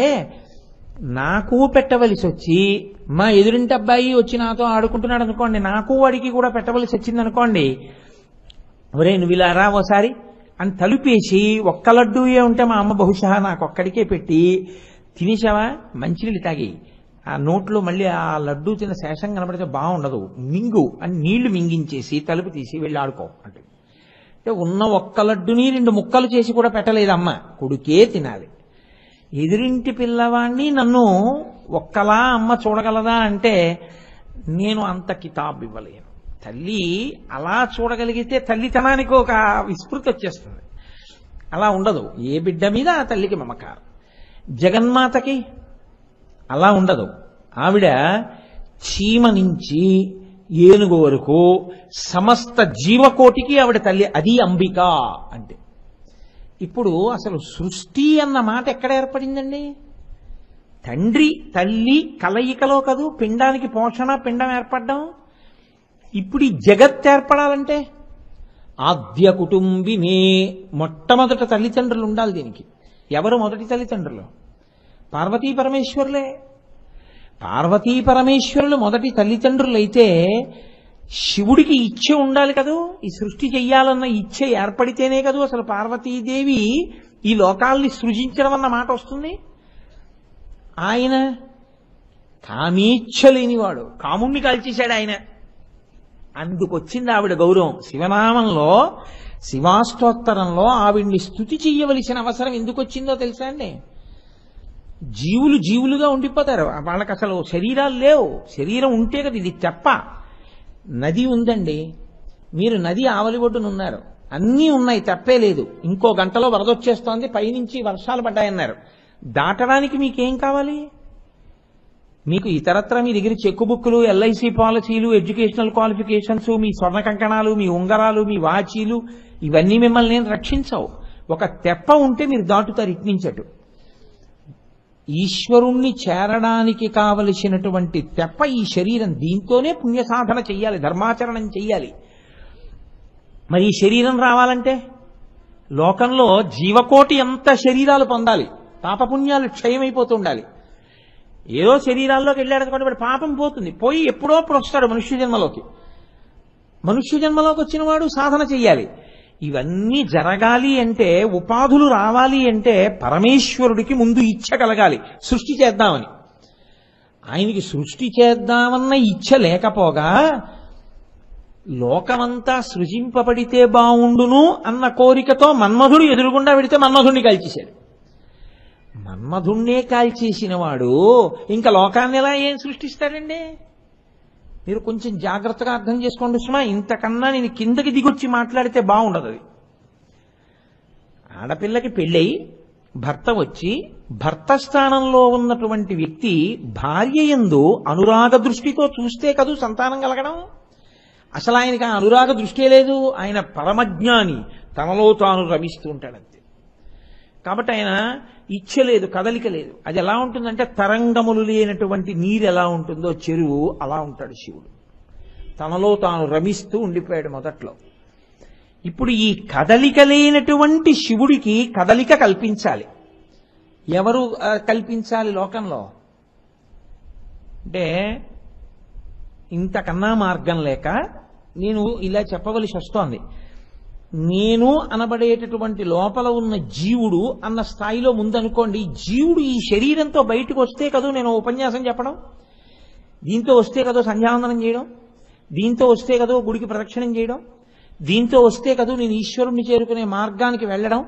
నాకు పెట్టవలసి వచ్చి మా ఎదురింటి అబ్బాయి వచ్చి నాతో ఆడుకుంటున్నాడు అనుకోండి, నాకు వాడికి కూడా పెట్టవలసి వచ్చింది అనుకోండి, ఒరే నువ్వు ఇలా రా ఓసారి అని తలుపేసి ఒక్క లడ్డూయే ఉంటే మా అమ్మ బహుశా నాకు ఒక్కడికే పెట్టి, తినేసావా మంచినీళ్ళు తాగి ఆ నోట్లో మళ్ళీ ఆ లడ్డూ తిన్న శేషం కనబడితే బాగుండదు, మింగు అని నీళ్లు మింగించేసి తలుపు తీసి వెళ్ళి ఆడుకో అంటే, ఉన్న ఒక్క లడ్డుని 2 ముక్కలు చేసి కూడా పెట్టలేదమ్మ, కొడుకే తినాలి. ఎదురింటి పిల్లవాడిని నన్ను ఒక్కలా అమ్మ చూడగలదా అంటే నేను అంత కితాబ్ ఇవ్వలేను. తల్లి అలా చూడగలిగితే తల్లితనానికి ఒక విస్మృతి వచ్చేస్తుంది. అలా ఉండదు. ఏ బిడ్డ మీద ఆ తల్లికి మమకారం. జగన్మాతకి అలా ఉండదు. ఆవిడ చీమ నుంచి ఏనుగు వరకు సమస్త జీవకోటికి ఆవిడ తల్లి. అది అంబిక అంటే. ఇప్పుడు అసలు సృష్టి అన్న మాట ఎక్కడ ఏర్పడిందండి? తండ్రి తల్లి కలయికలో కదూ పిండానికి పోషణ పిండం ఏర్పడ్డం. ఇప్పుడు ఈ జగత్ ఏర్పడాలంటే ఆద్య కుటుంబినే, మొట్టమొదట తల్లిదండ్రులు ఉండాలి దీనికి. ఎవరు మొదటి తల్లిదండ్రులు? పార్వతీ పరమేశ్వరులే. పార్వతీ పరమేశ్వరులు మొదటి తల్లిదండ్రులైతే శివుడికి ఇచ్చ ఉండాలి కదూ. ఈ సృష్టి చెయ్యాలన్న ఇచ్చ ఏర్పడితేనే కదూ అసలు పార్వతీదేవి ఈ లోకాల్ని సృజించడం అన్న మాట వస్తుంది. ఆయన కామేచ్ఛ లేనివాడు, కాముణ్ణి కాల్చేశాడు ఆయన. అందుకొచ్చింది ఆవిడ గౌరవం. శివనామంలో శివాష్టోత్తరంలో ఆవిడ్ని స్తుతి చెయ్యవలసిన అవసరం ఎందుకు వచ్చిందో తెలుసా అండి? జీవులు జీవులుగా ఉండిపోతారు, వాళ్ళకి అసలు శరీరాలు లేవు. శరీరం ఉంటే కదా. ఇది తెప్ప. నది ఉందండి, మీరు నది ఆవలి ఒడ్డునున్నారు, అన్నీ ఉన్నాయి, తప్పే లేదు. ఇంకో గంటలో వరదొచ్చేస్తోంది, పైనుంచి వర్షాలు పడ్డాయన్నారు. దాటడానికి మీకేం కావాలి? మీకు ఇతరత్ర మీ దగ్గర చెక్కు బుక్కులు, ఎల్ఐసి పాలసీలు, ఎడ్యుకేషనల్ క్వాలిఫికేషన్స్, మీ స్వర్ణ కంకణాలు, మీ ఉంగరాలు, మీ వాచీలు, ఇవన్నీ మిమ్మల్ని నేను రక్షించవు. ఒక తెప్ప ఉంటే మీరు దాటుతారు ఇట్నించటు. ఈశ్వరుణ్ణి చేరడానికి కావలసినటువంటి తెప్ప ఈ శరీరం. దీంతోనే పుణ్య సాధన చెయ్యాలి, ధర్మాచరణం చెయ్యాలి. మరి ఈ శరీరం రావాలంటే లోకంలో జీవకోటి ఎంత శరీరాలు పొందాలి, పాపపుణ్యాలు క్షయమైపోతుండాలి. ఏదో శరీరాల్లోకి వెళ్ళాడనుకోండి, వాడు పాపం పోతుంది, పోయి ఎప్పుడో అప్పుడు వస్తాడు మనుష్య జన్మలోకి. మనుష్య జన్మలోకి వచ్చిన వాడు సాధన చెయ్యాలి. ఇవన్నీ జరగాలి అంటే, ఉపాధులు రావాలి అంటే పరమేశ్వరుడికి ముందు ఇచ్చ కలగాలి, సృష్టి చేద్దామని. ఆయనకి సృష్టి చేద్దామన్న ఇచ్చ లేకపోగా లోకమంతా సృజింపబడితే బావుండును అన్న కోరికతో మన్మధుడు ఎదురుగుండా పెడితే మన్మధుడిని కాల్చేశాడు. మన్మధుణ్ణే కాల్చేసిన వాడు ఇంకా లోకాన్ని ఎలా ఏం సృష్టిస్తాడండి? మీరు కొంచెం జాగ్రత్తగా అర్థం చేసుకోండి సుమా. ఇంతకన్నా నేను కిందకి దిగొచ్చి మాట్లాడితే బాగుండదు. అది ఆడపిల్లకి పెళ్ళయి భర్త వచ్చి భర్త స్థానంలో ఉన్నటువంటి వ్యక్తి భార్య యందు అనురాగ దృష్టితో చూస్తే కదూ సంతానం కలగడం. అసలు ఆయనకి ఆ అనురాగ దృష్టే లేదు. ఆయన పరమజ్ఞాని, తనలో తాను రమిస్తూ ఉంటాడంతే. కాబట్టి ఆయన ఇచ్చ లేదు, కదలిక లేదు. అది ఎలా ఉంటుందంటే తరంగములు లేనటువంటి నీరు ఎలా ఉంటుందో చెరువు, అలా ఉంటాడు శివుడు. తనలో తాను రమిస్తూ ఉండిపోయాడు మొదట్లో. ఇప్పుడు ఈ కదలిక లేనటువంటి శివుడికి కదలిక కల్పించాలి. ఎవరు కల్పించాలి లోకంలో అంటే, ఇంతకన్నా మార్గం లేక నేను ఇలా చెప్పవలసి వస్తోంది. నేను అనబడేటటువంటి లోపల ఉన్న జీవుడు అన్న స్థాయిలో ముందనుకోండి. జీవుడు ఈ శరీరంతో బయటకు వస్తే కదూ నేను ఉపన్యాసం చెప్పడం, దీంతో వస్తే కదో సంధ్యావందనం చేయడం, దీంతో వస్తే కదో గుడికి ప్రదక్షిణం చేయడం, దీంతో వస్తే కదూ నేను ఈశ్వరుణ్ణి చేరుకునే మార్గానికి వెళ్ళడం.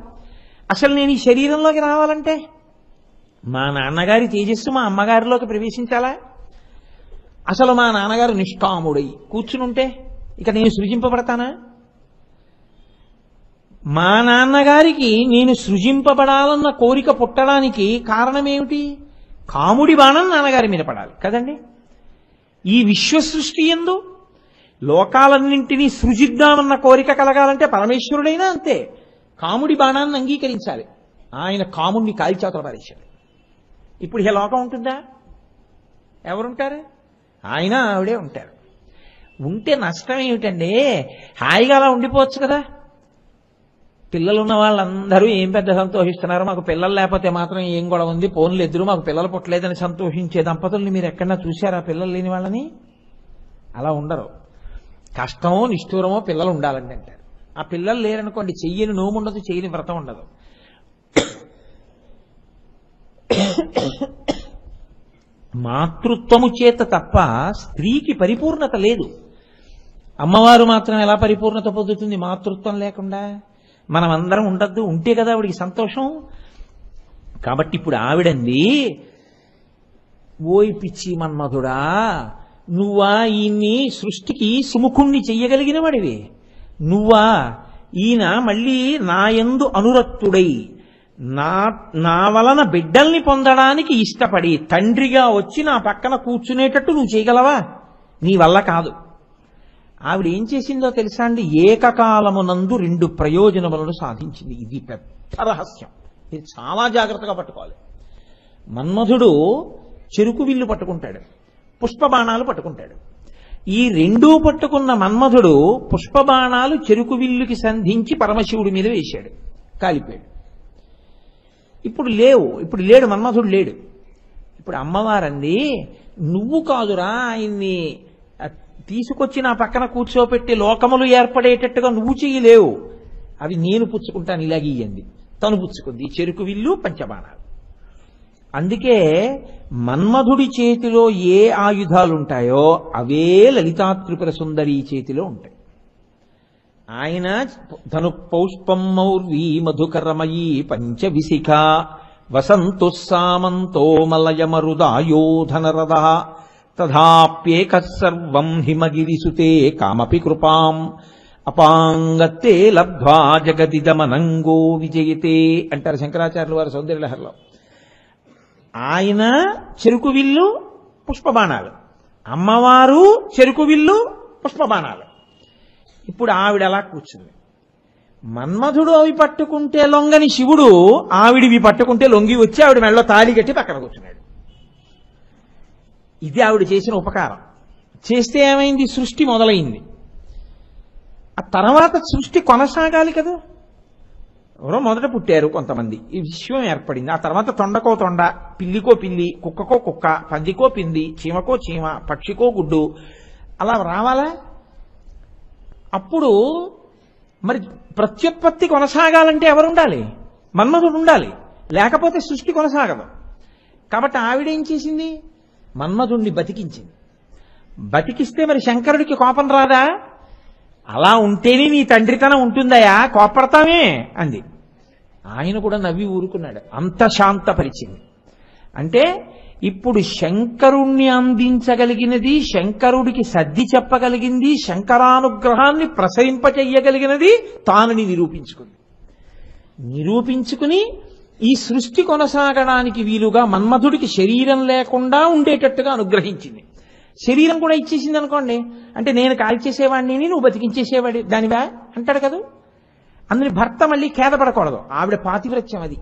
అసలు నేను ఈ శరీరంలోకి రావాలంటే మా నాన్నగారి తేజస్సు మా అమ్మగారిలోకి ప్రవేశించాలా? అసలు మా నాన్నగారు నిష్కాముడై కూర్చునుంటే ఇక నేను సృజింపబడతానా? మా నాన్నగారికి నేను సృజింపబడాలన్న కోరిక పుట్టడానికి కారణమేమిటి? కాముడి బాణం నాన్నగారి మీద పడాలి కదండి. ఈ విశ్వసృష్టి యందు లోకాలన్నింటినీ సృజిద్దామన్న కోరిక కలగాలంటే పరమేశ్వరుడైనా అంతే, కాముడి బాణాన్ని అంగీకరించాలి. ఆయన కాముడిని కాల్చేతలు పారేశాడు. ఇప్పుడు ఈ లోకం ఉంటుందా? ఎవరుంటారు? ఆయన ఆవిడే ఉంటారు. ఉంటే నష్టం ఏమిటండి? హాయిగా అలా ఉండిపోవచ్చు కదా. పిల్లలు ఉన్న వాళ్ళందరూ ఏం పెద్ద సంతోషిస్తున్నారు, మాకు పిల్లలు లేకపోతే మాత్రం ఏం గొడవ ఉంది, పోన్లు ఎదురు మాకు పిల్లలు పుట్టలేదని సంతోషించే దంపతుల్ని మీరు ఎక్కడన్నా చూశారా? పిల్లలు లేని వాళ్ళని అలా ఉండరు. కష్టమో నిష్ఠూరమో పిల్లలు ఉండాలండి అంటారు. ఆ పిల్లలు లేరనుకోండి, చెయ్యని నోము ఉండదు, చెయ్యని వ్రతం ఉండదు. మాతృత్వము చేత తప్ప స్త్రీకి పరిపూర్ణత లేదు. అమ్మవారు మాత్రం ఎలా పరిపూర్ణత పొందుతుంది మాతృత్వం లేకుండా? మనం అందరం ఉండద్దు, ఉంటే కదా ఆవిడికి సంతోషం. కాబట్టి ఇప్పుడు ఆవిడంది, ఓయ్ పిచ్చి మన్మధుడా, నువ్వా ఈయన్ని సృష్టికి సుముఖుణ్ణి చెయ్యగలిగిన వాడివి? నువ్వా? ఈయన మళ్ళీ నాయందు అనురక్తుడై నా వలన బిడ్డల్ని పొందడానికి ఇష్టపడి తండ్రిగా వచ్చి నా పక్కన కూర్చునేటట్టు నువ్వు చేయగలవా? నీ వల్ల కాదు. ఆవిడ ఏం చేసిందో తెలుసా అండి? ఏకకాలమునందు 2 ప్రయోజనములను సాధించింది. ఇది పెద్ద రహస్యం, మీరు చాలా జాగ్రత్తగా పట్టుకోవాలి. మన్మధుడు చెరుకు విల్లు పట్టుకుంటాడు, పుష్పబాణాలు పట్టుకుంటాడు. ఈ రెండూ పట్టుకున్న మన్మధుడు పుష్పబాణాలు చెరుకు విల్లుకి సంధించి పరమశివుడి మీద వేశాడు, కాలిపోయాడు. ఇప్పుడు లేడు, మన్మధుడు లేడు. ఇప్పుడు అమ్మవారంది, నువ్వు కాదురా ఆయన్ని తీసుకొచ్చి నా పక్కన కూర్చోపెట్టి లోకములు ఏర్పడేటట్టుగా నువ్వు చెయ్యలేవు, అవి నేను పుచ్చుకుంటాను, ఇలాగీయండి. తను పుచ్చుకుంది చెరుకు విల్లు, పంచబాణాలు. అందుకే మన్మధుడి చేతిలో ఏ ఆయుధాలుంటాయో అవే లలితా త్రిపుర సుందరి చేతిలో ఉంటాయి. ఆయన ధను పౌష్పం మౌర్వీ మధుకరమయీ పంచవిశిఖ వసంతు సామంతో మలయమరుదాయోధనరద తథాప్యేక సర్వం హిమగిరిసుతే కామపి కృపాం అపాంగత్తే లబ్ధ్వా జగదిదమనంగో విజయతే అంటారు శంకరాచార్యుల వారు సౌందర్యలహరిలో. ఆయన చెరుకు విల్లు, పుష్పబాణాలు, అమ్మవారు చెరుకు విల్లు, పుష్పబాణాలు. ఇప్పుడు ఆవిడ అలా కూర్చుంది. మన్మధుడు అవి పట్టుకుంటే లొంగని శివుడు ఆవిడివి పట్టుకుంటే లొంగి వచ్చి ఆవిడ మెడలో తాళి కట్టి పక్కన కూర్చున్నాడు. ఇది ఆవిడ చేసిన ఉపకారం. చేస్తే ఏమైంది? సృష్టి మొదలైంది. ఆ తర్వాత సృష్టి కొనసాగాలి కదా. ఎవరో మొదట పుట్టారు కొంతమంది, ఈ విశ్వం ఏర్పడింది. ఆ తర్వాత తొండకో తొండ, పిల్లికో పిల్లి, కుక్కకో కుక్క, పందికో పింది, చీమకో చీమ, పక్షికో గుడ్డు, అలా రావాలా? అప్పుడు మరి ప్రత్యుత్పత్తి కొనసాగాలంటే ఎవరుండాలి? మన్మధుడు ఉండాలి, లేకపోతే సృష్టి కొనసాగదు. కాబట్టి ఆవిడేం చేసింది? మన్మధుణ్ణి బతికించింది. బతికిస్తే మరి శంకరుడికి కోపం రాదా? అలా ఉంటేనే నీ తండ్రితనం ఉంటుందయా, కోపడతామే అంది. ఆయన కూడా నవ్వి ఊరుకున్నాడు. అంత శాంతపరిచింది. అంటే ఇప్పుడు శంకరుణ్ణి అందించగలిగినది, శంకరుడికి సర్ది చెప్పగలిగింది, శంకరానుగ్రహాన్ని ప్రసరింపచెయ్యగలిగినది తానని నిరూపించుకుని ఈ సృష్టి కొనసాగడానికి వీలుగా మన్మధుడికి శరీరం లేకుండా ఉండేటట్టుగా అనుగ్రహించింది. శరీరం కూడా ఇచ్చేసింది అనుకోండి, అంటే నేను కాల్చేసేవాడిని, నువ్వు బతికించేసేవాడి దానివా అంటాడు కదా. అందుని భర్త మళ్ళీ ఖేదపడకూడదు. ఆవిడ పాతివ్రత్యం అది.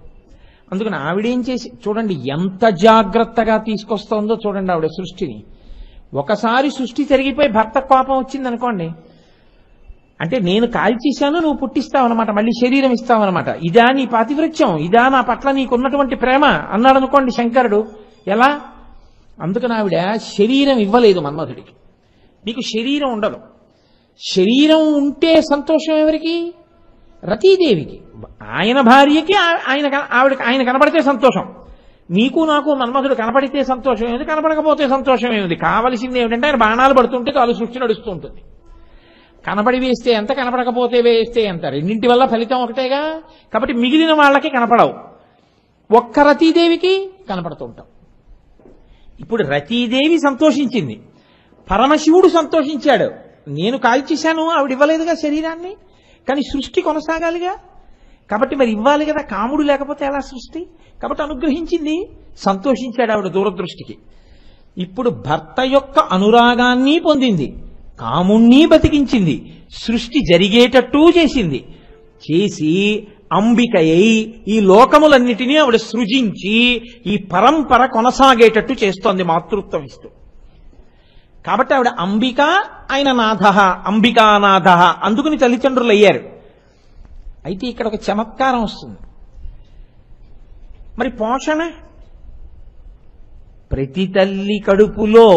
అందుకని ఆవిడేం చేసి చూడండి, ఎంత జాగ్రత్తగా తీసుకొస్తోందో చూడండి ఆవిడ సృష్టిని. ఒకసారి సృష్టి జరిగిపోయి భర్త కోపం వచ్చింది అనుకోండి, అంటే నేను కాల్చేశాను, నువ్వు పుట్టిస్తావన్నమాట, మళ్ళీ శరీరం ఇస్తావన్నమాట. ఇదా నీ పాతివ్రత్యం, ఇదా నా పట్ల నీకున్నటువంటి ప్రేమ అన్నాడు అనుకోండి శంకరుడు. ఎలా? అందుకని ఆవిడ శరీరం ఇవ్వలేదు మన్మధుడికి. నీకు శరీరం ఉండదు. శరీరం ఉంటే సంతోషం ఎవరికి? రతీదేవికి. ఆయన భార్యకి ఆయన కనపడితే సంతోషం. నీకు నాకు మన్మధుడు కనపడితే సంతోషం ఏమిటి, కనపడకపోతే సంతోషం ఏమిటి? కావలసింది ఏమిటంటే ఆయన బాణాలు పడుతుంటే కాలు సృష్టి నడుస్తూ ఉంటుంది. కనపడి వేస్తే ఎంత, కనపడకపోతే వేస్తే ఎంత, రెండింటి వల్ల ఫలితం ఒకటేగా. కాబట్టి మిగిలిన వాళ్ళకి కనపడవు, ఒక్క రతీదేవికి కనపడుతూ ఉంటాం. ఇప్పుడు రతీదేవి సంతోషించింది, పరమశివుడు సంతోషించాడు. నేను కాల్చేశాను, ఆవిడ ఇవ్వలేదుగా శరీరాన్ని, కానీ సృష్టి కొనసాగాలిగా. కాబట్టి మరి ఇవ్వాలి కదా, కాముడు లేకపోతే ఎలా సృష్టి? కాబట్టి అనుగ్రహించింది, సంతోషించాడు ఆవిడ దూరదృష్టికి. ఇప్పుడు భర్త యొక్క అనురాగాన్ని పొందింది, కాముణ్ణి బతికించింది, సృష్టి జరిగేటట్టు చేసింది. చేసి అంబికయ్యి ఈ లోకములన్నిటినీ ఆవిడ సృజించి ఈ పరంపర కొనసాగేటట్టు చేస్తోంది మాతృత్వం ఇస్తూ. కాబట్టి ఆవిడ అంబిక, ఆయన నాథ, అంబికానాథ, అందుకుని తల్లిదండ్రులు అయ్యారు. అయితే ఇక్కడ ఒక చమత్కారం వస్తుంది. మరి పోషణ, ప్రతి తల్లి కడుపులో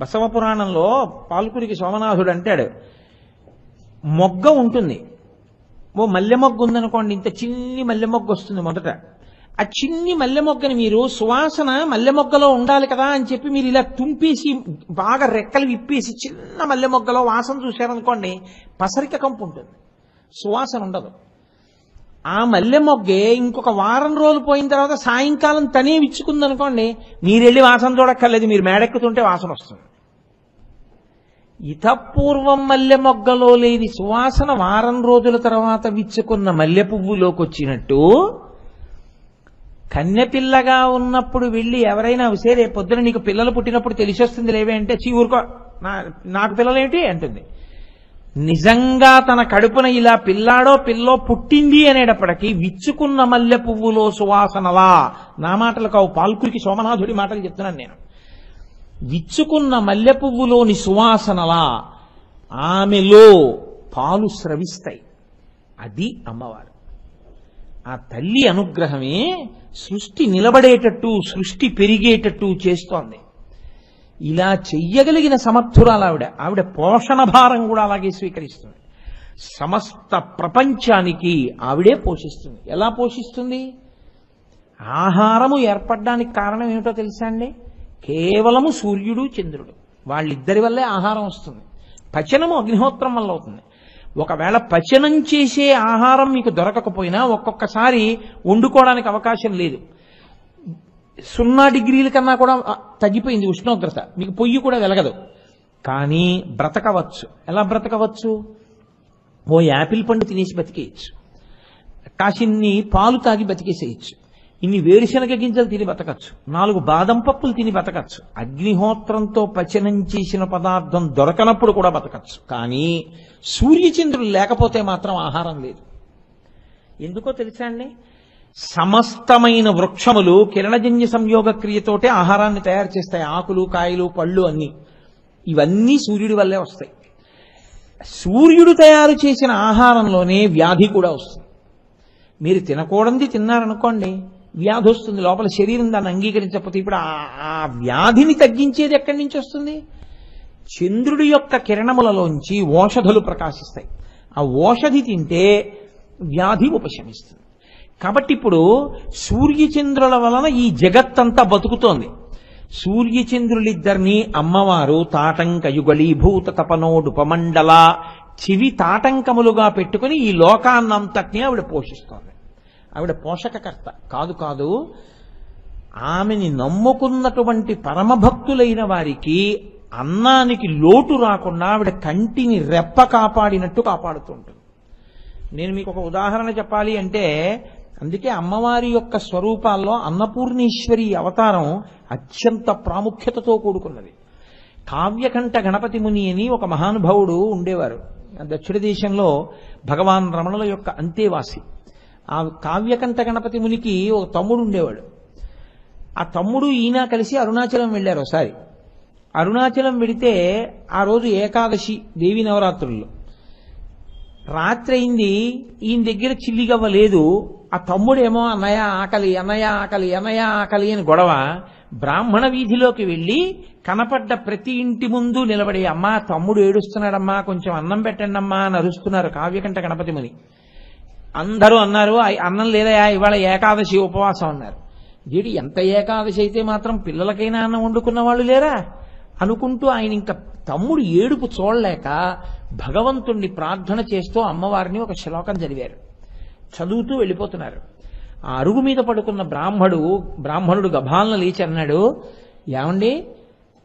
బసవ పురాణంలో పాల్కురికి సోమనాథుడు అంటాడు, మొగ్గ ఉంటుంది. ఓ మల్లె మొగ్గ ఉందనుకోండి, ఇంత చిన్ని మల్లె మొగ్గ వస్తుంది మొదట. ఆ చిన్ని మల్లె మొగ్గని మీరు సువాసన మల్లె మొగ్గలో ఉండాలి కదా అని చెప్పి మీరు ఇలా తుంపేసి బాగా రెక్కలు విప్పేసి చిన్న మల్లె మొగ్గలో వాసన చూశారనుకోండి, పసరిక కంపు ఉంటుంది, సువాసన ఉండదు. ఆ మల్లె మొగ్గే ఇంకొక వారం రోజులు పోయిన తర్వాత సాయంకాలం తనే విచ్చుకుందనుకోండి, మీరెళ్ళి వాసన చూడక్కర్లేదు, మీరు మేడెక్కుతుంటే వాసన వస్తుంది. ఇతపూర్వం మల్లె మొగ్గలో లేని సువాసన వారం రోజుల తర్వాత విచ్చుకున్న మల్లె పువ్వులోకి వచ్చినట్టు, కన్నెపిల్లగా ఉన్నప్పుడు వెళ్ళి ఎవరైనా సరే పొద్దున నీకు పిల్లలు పుట్టినప్పుడు తెలిసి వస్తుంది లేవే అంటే, ఊరుకో నాకు పిల్లలేమిటి అంటుంది. నిజంగా తన కడుపున ఇలా పిల్లాడో పిల్లో పుట్టింది అనేటప్పటికీ విచ్చుకున్న మల్లె పువ్వులో సువాసనలా, నా మాటలు కావు, పాల్కురికి సోమనాథుడి మాటలు చెప్తున్నాను నేను. విచ్చుకున్న మల్లె పువ్వులోని సువాసనలా ఆమెలో పాలు స్రవిస్తాయి. అది అమ్మవారు. ఆ తల్లి అనుగ్రహమే సృష్టి నిలబడేటట్టు, సృష్టి పెరిగేటట్టు చేస్తోంది. ఇలా చెయ్యగలిగిన సమర్థురాలు ఆవిడ. ఆవిడ పోషణ భారం కూడా అలాగే స్వీకరిస్తుంది. సమస్త ప్రపంచానికి ఆవిడే పోషిస్తుంది. ఎలా పోషిస్తుంది? ఆహారము ఏర్పడడానికి కారణం ఏమిటో తెలుసా అండి? కేవలము సూర్యుడు చంద్రుడు, వాళ్ళిద్దరి వల్లే ఆహారం వస్తుంది. పచనము అగ్నిహోత్రం వల్ల అవుతుంది. ఒకవేళ పచనం చేసే ఆహారం మీకు దొరకకపోయినా ఒక్కొక్కసారి వండుకోవడానికి అవకాశం లేదు. 0 డిగ్రీల కన్నా కూడా తగ్గిపోయింది ఉష్ణోగ్రత, మీకు పొయ్యి కూడా వెలగదు, కానీ బ్రతకవచ్చు. ఎలా బ్రతకవచ్చు? ఓ యాపిల్ పండు తినేసి బతికేయచ్చు, కాసిన్ని పాలు తాగి బతికేసేయచ్చు, ఇన్ని వేరుశనగ గింజలు తిని బతకచ్చు, 4 బాదం పప్పులు తిని బతకచ్చు. అగ్నిహోత్రంతో పచనం చేసిన పదార్థం దొరకనప్పుడు కూడా బతకచ్చు. కానీ సూర్యచంద్రులు లేకపోతే మాత్రం ఆహారం లేదు. ఎందుకో తెలుసా అండి? సమస్తమైన వృక్షములు కిరణజన్య సంయోగ క్రియతోటే ఆహారాన్ని తయారు చేస్తాయి. ఆకులు, కాయలు, పళ్ళు అన్నీ. ఇవన్నీ సూర్యుడి వల్లే వస్తాయి. సూర్యుడు తయారు చేసిన ఆహారంలోనే వ్యాధి కూడా వస్తుంది. మీరు తినకూడనిది తిన్నారనుకోండి, వ్యాధి వస్తుంది. లోపల శరీరం దాన్ని అంగీకరించకపోతే ఇప్పుడు ఆ వ్యాధిని తగ్గించేది ఎక్కడి నుంచి వస్తుంది? చంద్రుడి యొక్క కిరణములలోంచి ఓషధులు ప్రకాశిస్తాయి. ఆ ఓషధి తింటే వ్యాధి ఉపశమిస్తుంది. కాబట్టి ఇప్పుడు సూర్యచంద్రుల వలన ఈ జగత్తంతా బతుకుతోంది. సూర్యచంద్రులిద్దరినీ అమ్మవారు తాటంకయుగళీభూత తపనోడుపమండల చివి తాటంకములుగా పెట్టుకుని ఈ లోకాన్నంతటినీ ఆవిడ పోషిస్తోంది. ఆవిడ పోషకకర్త కాదు. ఆమెని నమ్ముకున్నటువంటి పరమభక్తులైన వారికి అన్నానికి లోటు రాకుండా ఆవిడ కంటిని రెప్ప కాపాడినట్టు కాపాడుతూ ఉంటుంది. నేను మీకు ఒక ఉదాహరణ చెప్పాలి అంటే, అందుకే అమ్మవారి యొక్క స్వరూపాల్లో అన్నపూర్ణేశ్వరి అవతారం అత్యంత ప్రాముఖ్యతతో కూడుకున్నది. కావ్యకంఠ గణపతి ముని అని ఒక మహానుభావుడు ఉండేవారు. దక్షిణ దేశంలో భగవాన్ రమణుల యొక్క అంతేవాసి. ఆ కావ్యకంఠ గణపతి మునికి ఒక తమ్ముడు ఉండేవాడు. ఆ తమ్ముడు ఈయన కలిసి అరుణాచలం వెళ్ళారు. ఒకసారి అరుణాచలం వెడితే ఆ రోజు ఏకాదశి దేవి నవరాత్రుల్లో రాత్రి అయింది. ఈయన దగ్గర చిల్లిగవ్వ లేదు. ఆ తమ్ముడేమో అన్నయ్య ఆకలి, అన్నయ్య ఆకలి, అన్నయ్య ఆకలి అని గొడవ. బ్రాహ్మణ వీధిలోకి వెళ్ళి కనపడ్డ ప్రతి ఇంటి ముందు నిలబడి, అమ్మా తమ్ముడు ఏడుస్తున్నాడమ్మా, కొంచెం అన్నం పెట్టండి అమ్మా అని అరుస్తున్నారు కావ్యకంఠ గణపతి ముని. అందరూ అన్నారు, అన్నం లేదయా ఇవాళ ఏకాదశి ఉపవాసం అన్నారు. వీడి ఎంత ఏకాదశి అయితే మాత్రం పిల్లలకైనా అన్నం వండుకున్న వాళ్ళు లేరా అనుకుంటూ ఆయన ఇంకా తమ్ముడు ఏడుపు చూడలేక భగవంతుణ్ణి ప్రార్థన చేస్తూ అమ్మవారిని ఒక శ్లోకం చదివారు. చదువుతూ వెళ్ళిపోతున్నారు. ఆ అరుగు మీద పడుకున్న బ్రాహ్మణుడు గభాలను లేచి అన్నాడు, ఏమండి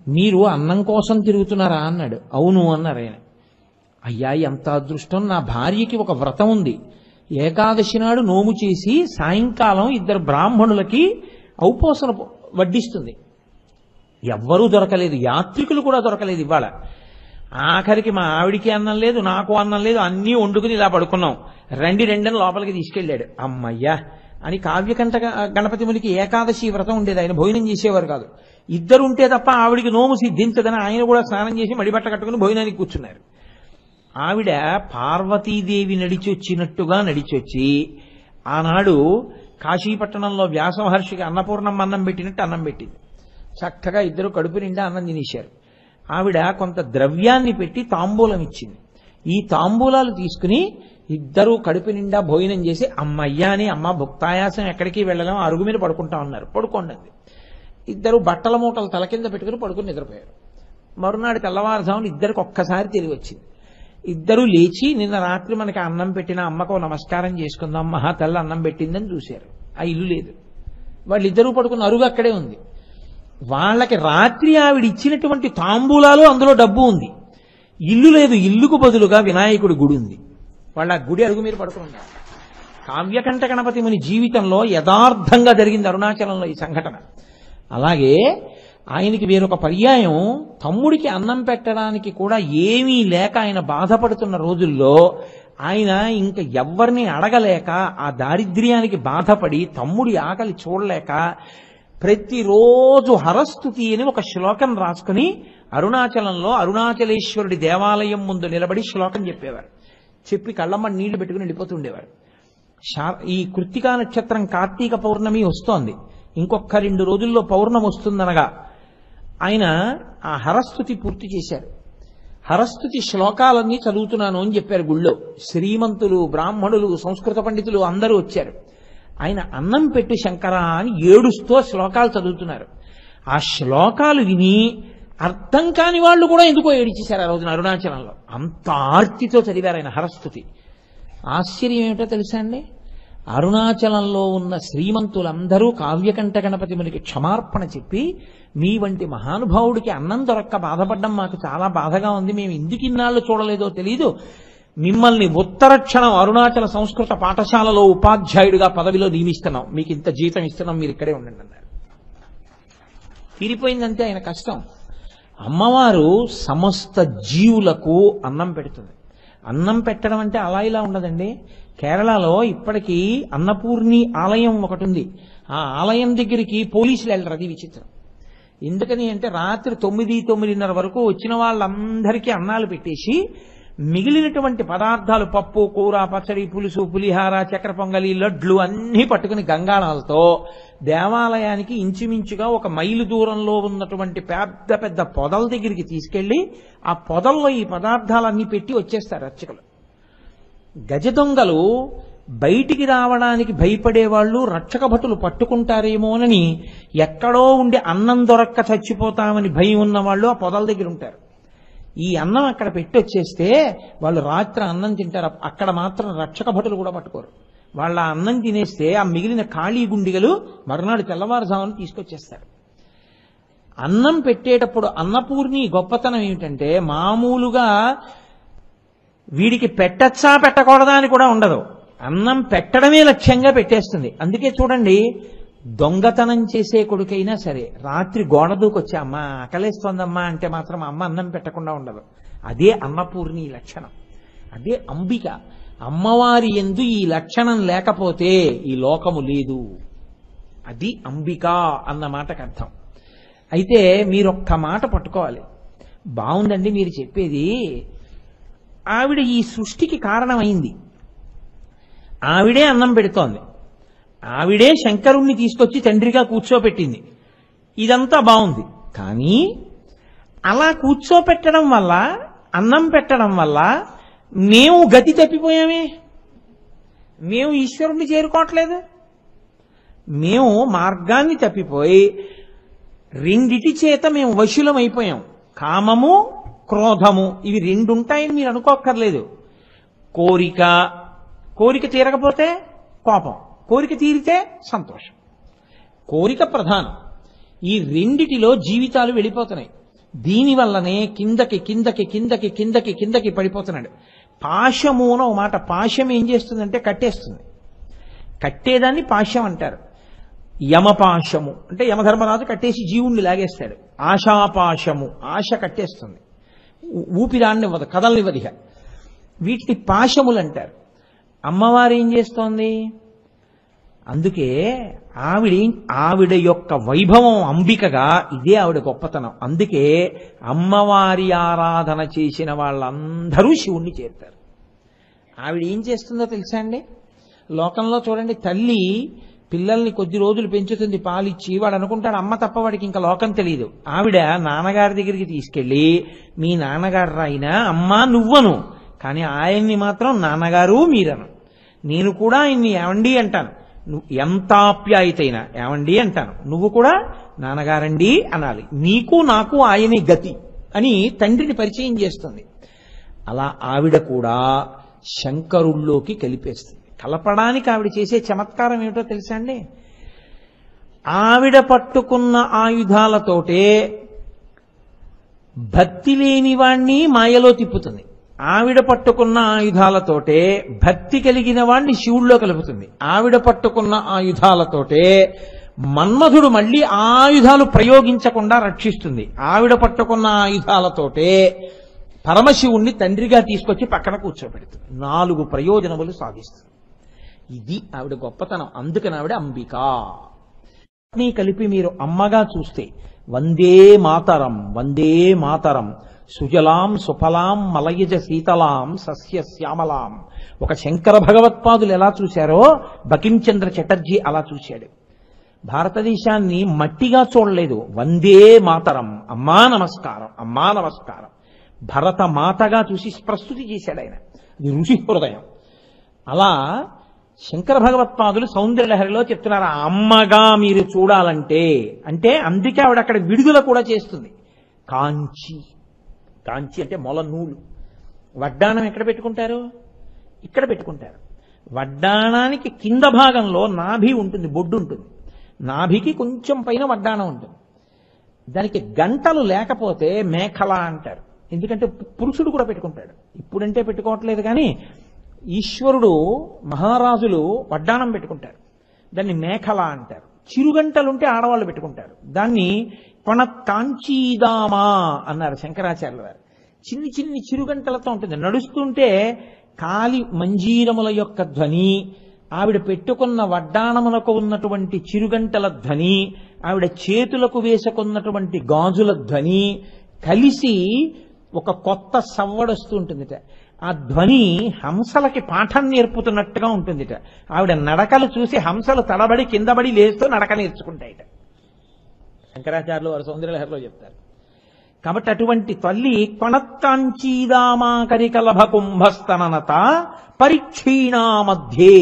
మీరు అన్నం కోసం తిరుగుతున్నారా అన్నాడు. అవును అన్నారు ఆయన. అయ్యా ఎంత అదృష్టం, నా భార్యకి ఒక వ్రతం ఉంది, ఏకాదశి నాడు నోము చేసి సాయంకాలం 2 బ్రాహ్మణులకి ఔపోసన వడ్డిస్తుంది. ఎవ్వరూ దొరకలేదు, యాత్రికులు కూడా దొరకలేదు. ఇవాళ ఆఖరికి మా ఆవిడికి అన్నం లేదు, నాకు అన్నం లేదు, అన్నీ వండుకుని ఇలా పడుకున్నాం, రెండని లోపలికి తీసుకెళ్ళాడు. అమ్మయ్యా అని కావ్యకంఠ గణపతి మునికి ఏకాదశి వ్రతం ఉండేది, ఆయన భోజనం చేసేవారు కాదు. 2 ఉంటే తప్ప ఆవిడికి నోము సిద్ధించదని ఆయన కూడా స్నానం చేసి మడిబట్ట కట్టుకుని భోజనానికి కూర్చున్నారు. ఆవిడ పార్వతీదేవి నడిచొచ్చినట్టుగా నడిచొచ్చి ఆనాడు కాశీపట్టణంలో వ్యాస మహర్షికి అన్నపూర్ణమ్మ అన్నం పెట్టినట్టు అన్నం పెట్టింది. చక్కగా 2 కడుపు నిండా అన్నం తినేశారు. ఆవిడ కొంత ద్రవ్యాన్ని పెట్టి తాంబూలం ఇచ్చింది. ఈ తాంబూలాలు తీసుకుని 2 కడుపు నిండా భోజనం చేసి అమ్మయ్యా అని, అమ్మ భుక్తాయాసం ఎక్కడికి వెళ్ళలేం, అరుగు మీద పడుకుంటా ఉన్నారు. పడుకోండి. 2 బట్టల మూటలు తల కింద పెట్టుకుని పడుకుని నిద్రపోయారు. మరునాడు తెల్లవారుజామున 2కి ఒక్కసారి తెలివి వచ్చింది. 2 లేచి నిన్న రాత్రి మనకి అన్నం పెట్టిన అమ్మకు నమస్కారం చేసుకుందాం, మహా తెల్ల అన్నం పెట్టిందని చూశారు. ఆ ఇల్లు లేదు. వాళ్ళు 2 పడుకున్న అరుగు అక్కడే ఉంది. వాళ్ళకి రాత్రి ఆవిడ ఇచ్చినటువంటి తాంబూలాలు అందులో డబ్బు ఉంది. ఇల్లు లేదు, ఇల్లుకు బదులుగా వినాయకుడి గుడి ఉంది. వాళ్ళ గుడి అరుగు మీద పడుకున్నారు. కావ్యకంఠ గణపతి ముని జీవితంలో యథార్థంగా జరిగింది అరుణాచలంలో ఈ సంఘటన. అలాగే ఆయనకి వేరొక పర్యాయం తమ్ముడికి అన్నం పెట్టడానికి కూడా ఏమీ లేక ఆయన బాధపడుతున్న రోజుల్లో ఆయన ఇంకా ఎవ్వరిని అడగలేక ఆ దారిద్ర్యానికి బాధపడి తమ్ముడి ఆకలి చూడలేక ప్రతిరోజు హరస్తుతి అని ఒక శ్లోకం రాసుకుని అరుణాచలంలో అరుణాచలేశ్వరుడి దేవాలయం ముందు నిలబడి శ్లోకం చెప్పేవారు. చెప్పి కళ్ళమ్మని నీళ్లు పెట్టుకుని వెళ్ళిపోతుండేవారు. ఈ కృత్తికా నక్షత్రం కార్తీక పౌర్ణమి వస్తోంది, ఇంకొక 2 రోజుల్లో పౌర్ణమి వస్తుందనగా ఆయన ఆ హరస్తుతి పూర్తి చేశారు. హరస్తుతి శ్లోకాలన్నీ చదువుతున్నాను అని చెప్పారు. గుళ్ళో శ్రీమంతులు, బ్రాహ్మణులు, సంస్కృత పండితులు అందరూ వచ్చారు. ఆయన అన్నం పెట్టు శంకర అని ఏడుస్తూ శ్లోకాలు చదువుతున్నారు. ఆ శ్లోకాలు విని అర్థం కాని వాళ్ళు కూడా ఎందుకో ఏడిచేశారు ఆ రోజున అరుణాచలంలో. అంత ఆర్తితో చదివారు ఆయన హరస్తుతి. ఆశ్చర్యం ఏమిటో తెలుసా అండి, అరుణాచలంలో ఉన్న శ్రీమంతులందరూ కావ్యకంఠ గణపతి మునికి క్షమార్పణ చెప్పి, మీ వంటి మహానుభావుడికి అన్నం దొరక్క బాధపడ్డం మాకు చాలా బాధగా ఉంది, మేము ఎందుకు ఇన్నాళ్ళు చూడలేదో తెలీదు, మిమ్మల్ని ఉత్తరక్షణం అరుణాచల సంస్కృత పాఠశాలలో ఉపాధ్యాయుడిగా పదవిలో నియమిస్తున్నాం, మీకు ఇంత జీతం ఇస్తున్నాం, మీరు ఇక్కడే ఉండండి అన్నారు. తీరిపోయిందంటే ఆయన కష్టం. అమ్మవారు సమస్త జీవులకు అన్నం పెడుతుంది. అన్నం పెట్టడం అంటే అలా ఇలా ఉండదండి. కేరళలో ఇప్పటికీ అన్నపూర్ణి ఆలయం ఒకటి ఉంది. ఆ ఆలయం దగ్గరికి పోలీసులు వెళ్ళరు, అది విచిత్రం. ఎందుకని అంటే రాత్రి 9-9:30 వరకు వచ్చిన వాళ్ళందరికీ అన్నాలు పెట్టేసి మిగిలినటువంటి పదార్థాలు పప్పు, కూర, పచ్చడి, పులుసు, పులిహార, చక్కెర పొంగలి, లడ్లు అన్నీ పట్టుకుని గంగాళాలతో దేవాలయానికి ఇంచుమించుగా 1 మైలు దూరంలో ఉన్నటువంటి పెద్ద పెద్ద పొదల దగ్గరికి తీసుకెళ్లి ఆ పొదల్లో ఈ పదార్థాలన్నీ పెట్టి వచ్చేస్తారు అర్చకులు. గజ దొంగలు బయటికి రావడానికి భయపడేవాళ్ళు, రక్షక భటులు పట్టుకుంటారేమోనని ఎక్కడో ఉండి అన్నం దొరక్క చచ్చిపోతామని భయం ఉన్నవాళ్ళు ఆ పొదల దగ్గర ఉంటారు. ఈ అన్నం అక్కడ పెట్టి వచ్చేస్తే వాళ్ళు రాత్రి అన్నం తింటారు. అక్కడ మాత్రం రక్షక భటులు కూడా పట్టుకోరు. వాళ్ళ అన్నం తినేస్తే ఆ మిగిలిన ఖాళీ గుండిగలు మరునాడు తెల్లవారుజామున తీసుకొచ్చేస్తారు. అన్నం పెట్టేటప్పుడు అన్నపూర్ణి గొప్పతనం ఏమిటంటే మామూలుగా వీడికి పెట్టచ్చా పెట్టకూడదా అని కూడా ఉండదు, అన్నం పెట్టడమే లక్ష్యంగా పెట్టేస్తుంది. అందుకే చూడండి, దొంగతనం చేసే కొడుకైనా సరే రాత్రి గోడ దూకొచ్చి అమ్మ ఆకలేస్తోందమ్మా అంటే మాత్రం అమ్మ అన్నం పెట్టకుండా ఉండదు. అదే అన్నపూర్ణి లక్షణం, అదే అంబిక. అమ్మవారి యందు ఈ లక్షణం లేకపోతే ఈ లోకము లేదు. అది అంబిక అన్న మాటకు అర్థం. అయితే మీరొక్క మాట పట్టుకోవాలి. బాగుందండి మీరు చెప్పేది, ఆవిడ ఈ సృష్టికి కారణమైంది, ఆవిడే అన్నం పెడుతోంది, ఆవిడే శంకరుణ్ణి తీసుకొచ్చి తండ్రిగా కూర్చోపెట్టింది, ఇదంతా బాగుంది. కానీ అలా కూర్చోపెట్టడం వల్ల, అన్నం పెట్టడం వల్ల మేము గతి తప్పిపోయామే, మేము ఈశ్వరుణ్ణి చేరుకోవట్లేదు, మేము మార్గాన్ని తప్పిపోయి రెండిటి చేత మేము వశులం అయిపోయాం. కామము, క్రోధము, ఇవి 2 ఉంటాయని మీరు అనుకోక్కర్లేదు. కోరిక తీరకపోతే కోపం, కోరిక తీరితే సంతోషం. కోరిక ప్రధానం. ఈ రెండిటిలో జీవితాలు వెళ్ళిపోతున్నాయి. దీనివల్లనే కిందకి కిందకి కిందకి కిందకి కిందకి పడిపోతున్నాడు. పాశము అని ఒక మాట, పాశం ఏం చేస్తుందంటే కట్టేస్తుంది. కట్టేదాన్ని పాశం అంటారు. యమపాశము అంటే యమధర్మరాజు కట్టేసి జీవుణ్ణి లాగేస్తాడు. ఆశాపాశము, ఆశ కట్టేస్తుంది, ఊపిరాన్నివ్వదు, కదలనివ్వదిగా. వీటిని పాశములు అంటారు. అమ్మవారు ఏం చేస్తోంది? అందుకే ఆవిడ యొక్క వైభవం అంబికగా, ఇదే ఆవిడ గొప్పతనం. అందుకే అమ్మవారి ఆరాధన చేసిన వాళ్ళందరూ శివుణ్ణి చేరుతారు. ఆవిడ ఏం చేస్తుందో తెలుసా అండి? లోకంలో చూడండి, తల్లి పిల్లల్ని కొద్ది రోజులు పెంచుతుంది, పాలిచ్చి, వాడు అనుకుంటాడు అమ్మ తప్ప వాడికి ఇంకా లోకం తెలియదు. ఆవిడ నాన్నగారి దగ్గరికి తీసుకెళ్లి, మీ నాన్నగారు రాయినా అమ్మా నువ్వను, కానీ ఆయన్ని మాత్రం నాన్నగారు మీరను. నేను కూడా ఆయన్ని ఏమండి అంటాను, ఎంత ఆప్యాయతైనా ఏమండి అంటాను, నువ్వు కూడా నాన్నగారండి అనాలి, నీకు నాకు ఆయనే గతి అని తండ్రిని పరిచయం చేస్తుంది. అలా ఆవిడ కూడా శంకరుల్లోకి కలిపేస్తుంది. కలపడానికి ఆవిడ చేసే చమత్కారం ఏమిటో తెలుసా అండి? ఆవిడ పట్టుకున్న ఆయుధాలతోటే భక్తి లేని వాణ్ణి మాయలో తిప్పుతుంది. ఆవిడ పట్టుకున్న ఆయుధాలతోటే భక్తి కలిగిన వాణ్ణి శివుల్లో కలుపుతుంది. ఆవిడ పట్టుకున్న ఆయుధాలతోటే మన్మధుడు మళ్ళీ ఆయుధాలు ప్రయోగించకుండా రక్షిస్తుంది. ఆవిడ పట్టుకున్న ఆయుధాలతోటే పరమశివుణ్ణి తండ్రిగా తీసుకొచ్చి పక్కన కూర్చోబెడుతుంది. 4 ప్రయోజనములు సాధిస్తుంది. ఇది ఆవిడ గొప్పతనం. అందుకని ఆవిడ అంబికా. కలిపి మీరు అమ్మగా చూస్తే వందే మాతరం, వందే మాతరం, సుజలాం సుఫలాం మలయజ శీతలాం సస్య శ్యామలాం. ఒక శంకర భగవత్పాదులు ఎలా చూశారో బకించంద్ర చటర్జీ అలా చూశాడు. భారతదేశాన్ని మట్టిగా చూడలేదు. వందే మాతరం, అమ్మా నమస్కారం, అమ్మా నమస్కారం. భరత మాతగా చూసి ప్రస్తుతి చేశాడు ఆయన. అది ఋషి హృదయం. అలా శంకర భగవత్పాదులు సౌందర్యలహరిలో చెప్తున్నారు, అమ్మగా మీరు చూడాలంటే అంటే అందుకే ఆవిడ అక్కడ విడుదల కూడా చేస్తుంది. కాంచి, కాంచి అంటే మొల నూలు. వడ్డాణం ఎక్కడ పెట్టుకుంటారు? ఇక్కడ పెట్టుకుంటారు. వడ్డాణానికి కింద భాగంలో నాభి ఉంటుంది, బొడ్డు ఉంటుంది. నాభికి కొంచెం పైన వడ్డాణం ఉంటుంది. దానికి గంటలు లేకపోతే మేఖల అంటారు. ఎందుకంటే పురుషుడు కూడా పెట్టుకుంటాడు. ఇప్పుడంటే పెట్టుకోవట్లేదు, కానీ ఈశ్వరుడు మహారాజులు వడ్డాణం పెట్టుకుంటారు. దాన్ని మేఖల అంటారు. చిరుగంటలుంటే ఆడవాళ్ళు పెట్టుకుంటారు. దాన్ని కొణత్కాంచీదామా అన్నారు శంకరాచార్యుల వారు. చిన్ని చిన్ని చిరుగంటలతో ఉంటుంది. నడుస్తుంటే కాలి మంజీరముల యొక్క ధ్వని, ఆవిడ పెట్టుకున్న వడ్డాణములకు ఉన్నటువంటి చిరుగంటల ధ్వని, ఆవిడ చేతులకు వేసుకున్నటువంటి గాజుల ధ్వని కలిసి ఒక కొత్త సవ్వడొస్తూ ఉంటుందిట. ఆ ధ్వని హంసలకి పాఠం నేర్పుతున్నట్టుగా ఉంటుందిట. ఆవిడ నడకలు చూసి హంసలు తడబడి కిందబడి లేస్తూ నడక నేర్చుకుంటాయిట. శంకరాచార్యులు వారు సౌందర్యలహరిలో చెప్తారు. కాబట్టి అటువంటి తల్లి కొణత్కాంచీదామాకరికలభ కుంభస్తననత పరిక్షీణా మధ్యే.